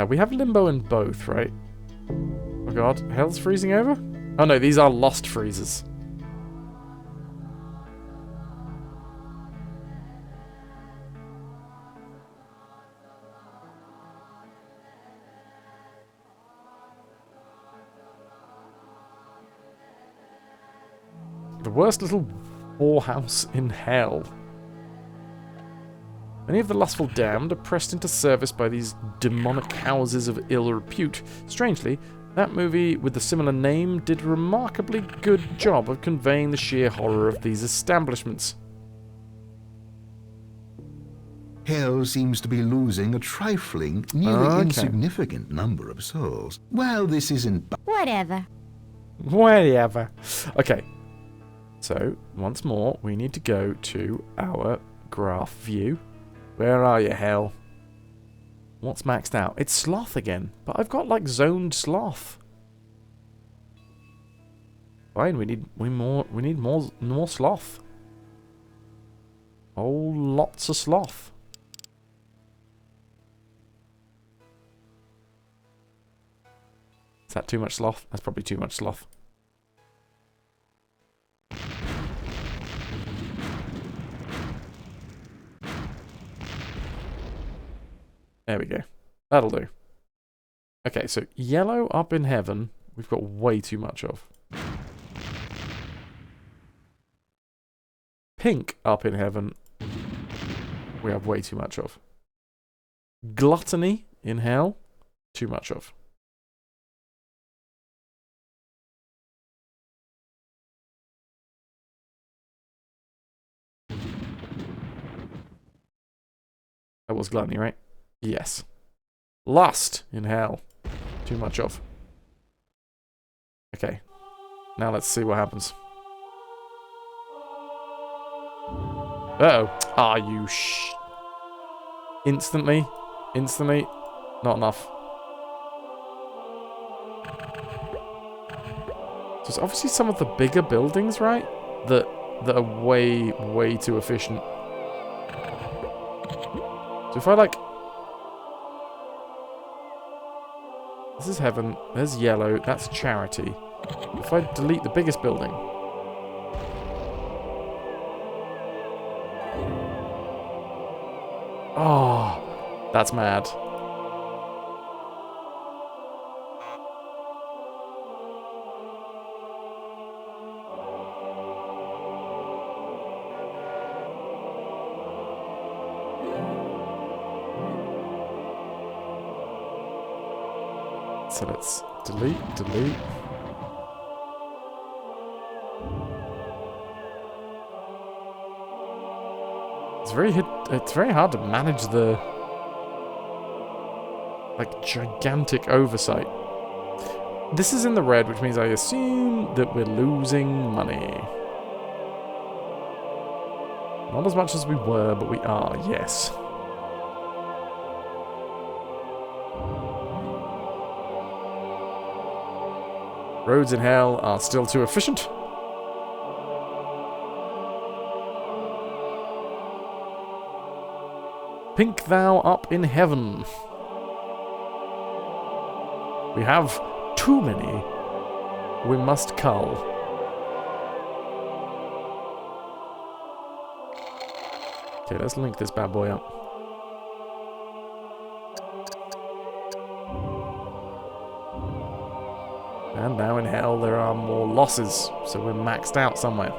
We have limbo in both, right? Oh god, hell's freezing over? Oh no, these are lost freezers. The worst little whorehouse in hell. Many of the lustful damned are pressed into service by these demonic houses of ill repute. Strangely, that movie with the similar name did a remarkably good job of conveying the sheer horror of these establishments. Hell seems to be losing a trifling, nearly insignificant number of souls. Well, this isn't... Whatever. Whatever. Okay. So, once more, we need to go to our graph view. Where are you, Hell? What's maxed out? It's Sloth again. But I've got, like, zoned Sloth. Fine, we need more Sloth. Oh, lots of Sloth. Is that too much Sloth? That's probably too much Sloth. There we go. That'll do. Okay, so yellow up in heaven, we've got way too much of. Pink up in heaven, we have way too much of. Gluttony in hell, too much of. That was gluttony, right? Yes. Lust in hell. Too much of. Okay. Now let's see what happens. Uh-oh. Are you Instantly? Instantly? Not enough. So it's obviously some of the bigger buildings, right? That are way too efficient. So if I like... This is heaven, there's yellow, that's charity. If I delete the biggest building... Oh, that's mad. So let's delete. It's very hard to manage the like gigantic oversight. This is in the red, which means I assume that we're losing money. Not as much as we were, but we are, yes. Roads in hell are still too efficient. Pink thou up in heaven. We have too many. We must cull. Okay, let's link this bad boy up. And now in hell there are more losses, so we're maxed out somewhere.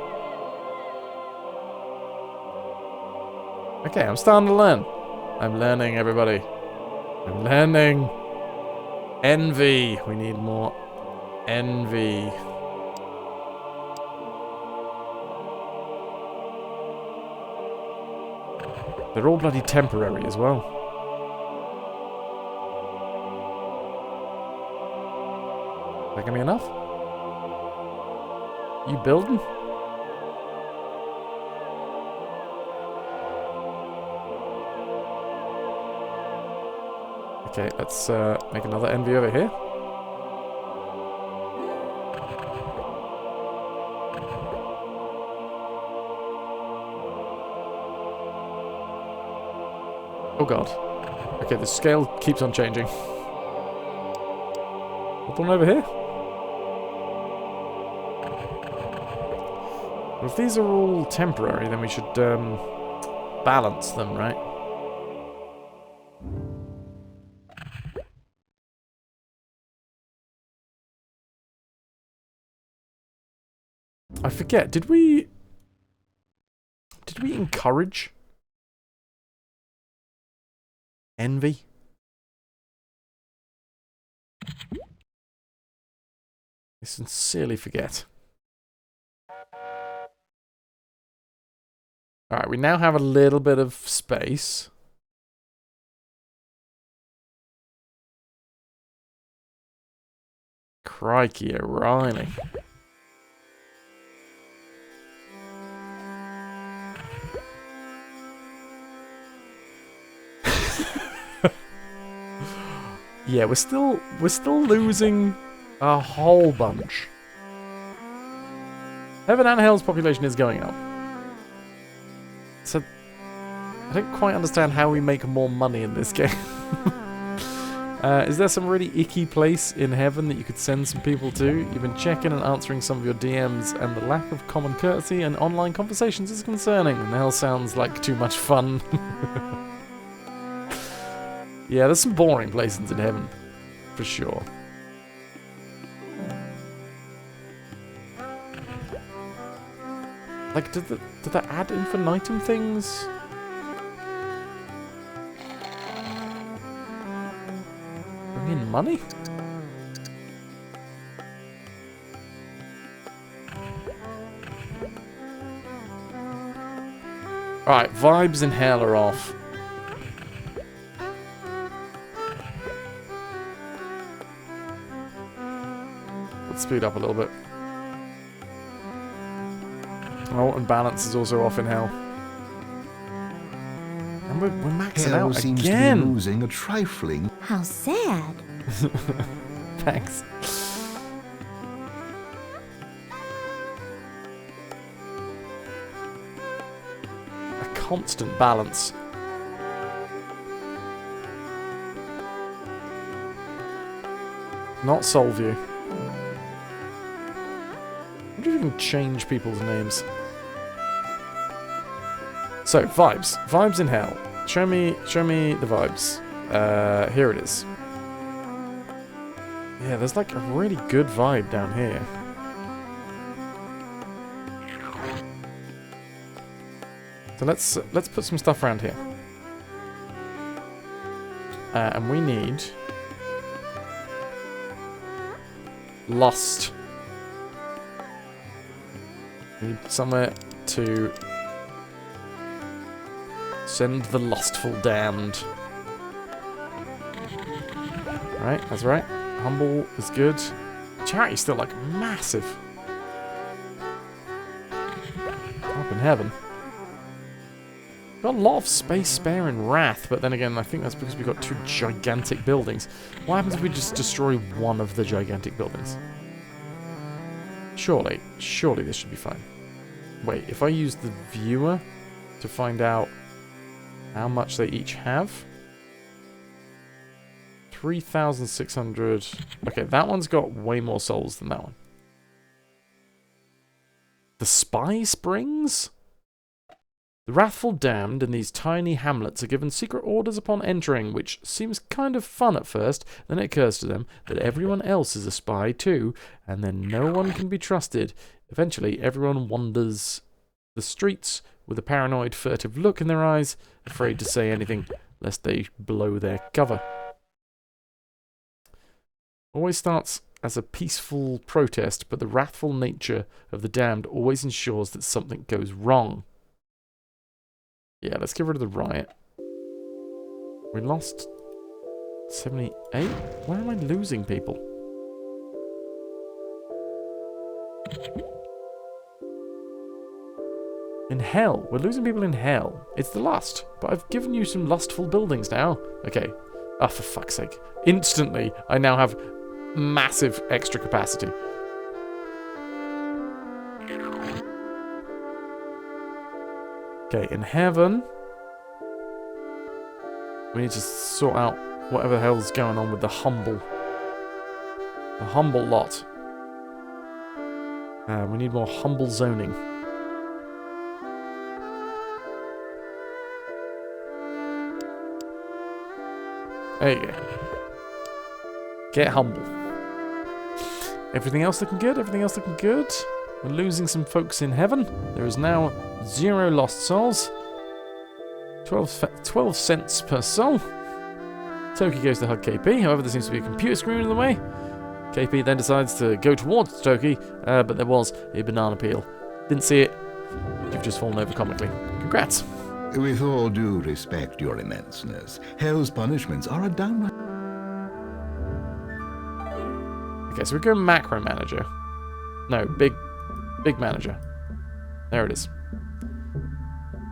Okay, I'm starting to learn. I'm learning, everybody. I'm learning. Envy. We need more envy. They're all bloody temporary as well. Is that gonna be enough? You building? Okay, let's make another envy over here. Oh god. Okay, the scale keeps on changing. What one over here? Well, if these are all temporary, then we should balance them, right? I forget, did we encourage envy? I sincerely forget. Alright, we now have a little bit of space. Crikey, O'Reilly. Yeah, we're still losing a whole bunch. Heaven and Hell's population is going up. So I don't quite understand how we make more money in this game. Is there some really icky place in heaven that you could send some people to? You've been checking and answering some of your DMs, and the lack of common courtesy and online conversations is concerning. And hell sounds like too much fun. Yeah, there's some boring places in heaven, for sure. Like, did the ad infinitum things? Bring in money? Alright, vibes in hell are off. Let's speed up a little bit. Oh, and balance is also off in hell. And we're maxing Hell out seems again. to be losing a trifling. How sad. Thanks. A constant balance. Not solve you. I wonder if you can change people's names. So, vibes. Vibes in hell. Show me the vibes. Here it is. Yeah, there's like a really good vibe down here. So let's put some stuff around here. And we need Lost. We need somewhere to send the lustful damned. Right, that's right. Humble is good. Charity's still like massive. Up in heaven. Got a lot of space spare in Wrath, but then again, I think that's because we've got two gigantic buildings. What happens if we just destroy one of the gigantic buildings? Surely this should be fine. Wait, if I use the viewer to find out how much they each have? 3,600. Okay, that one's got way more souls than that one. The Spy Springs? The wrathful damned in these tiny hamlets are given secret orders upon entering, which seems kind of fun at first. Then it occurs to them that everyone else is a spy too, and then no one can be trusted. Eventually, everyone wanders the streets with a paranoid, furtive look in their eyes, afraid to say anything lest they blow their cover. Always starts as a peaceful protest, but the wrathful nature of the damned always ensures that something goes wrong. Yeah, let's get rid of the riot. We lost 78? Why am I losing people? In hell. We're losing people in hell. It's the lust. But I've given you some lustful buildings now. Okay. Ah, for fuck's sake. Instantly, I now have massive extra capacity. Okay, in heaven, we need to sort out whatever the hell's going on with the humble lot. We need more humble zoning. There you go. Get humble. Everything else looking good? Everything else looking good? We're losing some folks in heaven. There is now 0 lost souls. 12 cents per soul. Toki goes to hug KP. However, there seems to be a computer screen in the way. KP then decides to go towards Toki, but there was a banana peel. Didn't see it. You've just fallen over comically. Congrats. With all due respect, your immenseness, hell's punishments are a downright... Okay, so we go macro manager. No, big manager. There it is.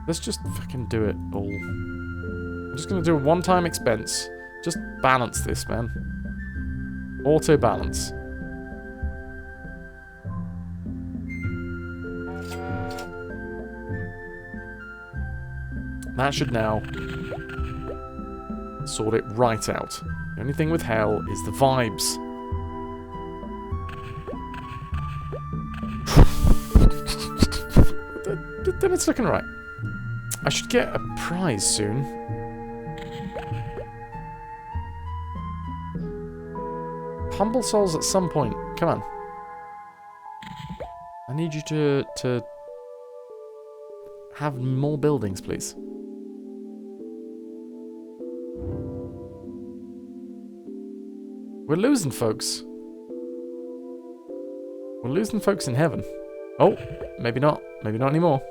Let's just fucking do it all. I'm just going to do a one-time expense. Just balance this, man. Auto balance. That should now sort it right out. The only thing with hell is the vibes. Then it's looking right. I should get a prize soon. Humble souls at some point. Come on. I need you to have more buildings, please. We're losing folks. We're losing folks in heaven. Oh, maybe not. Maybe not anymore.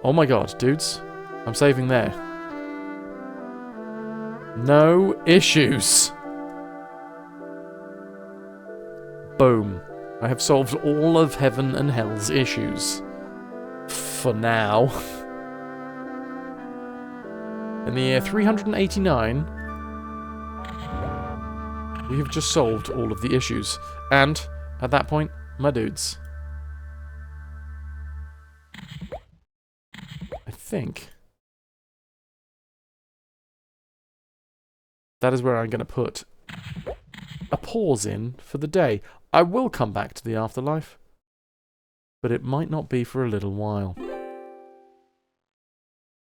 Oh my god, dudes. I'm saving there. No issues. Boom. I have solved all of heaven and hell's issues. For now. In the year 389, we have just solved all of the issues. And, at that point, my dudes, I think that is where I'm going to put a pause in for the day. I will come back to the afterlife, but it might not be for a little while.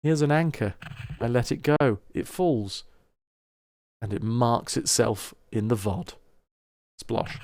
Here's an anchor. I let it go. It falls. And it marks itself in the VOD. Splosh.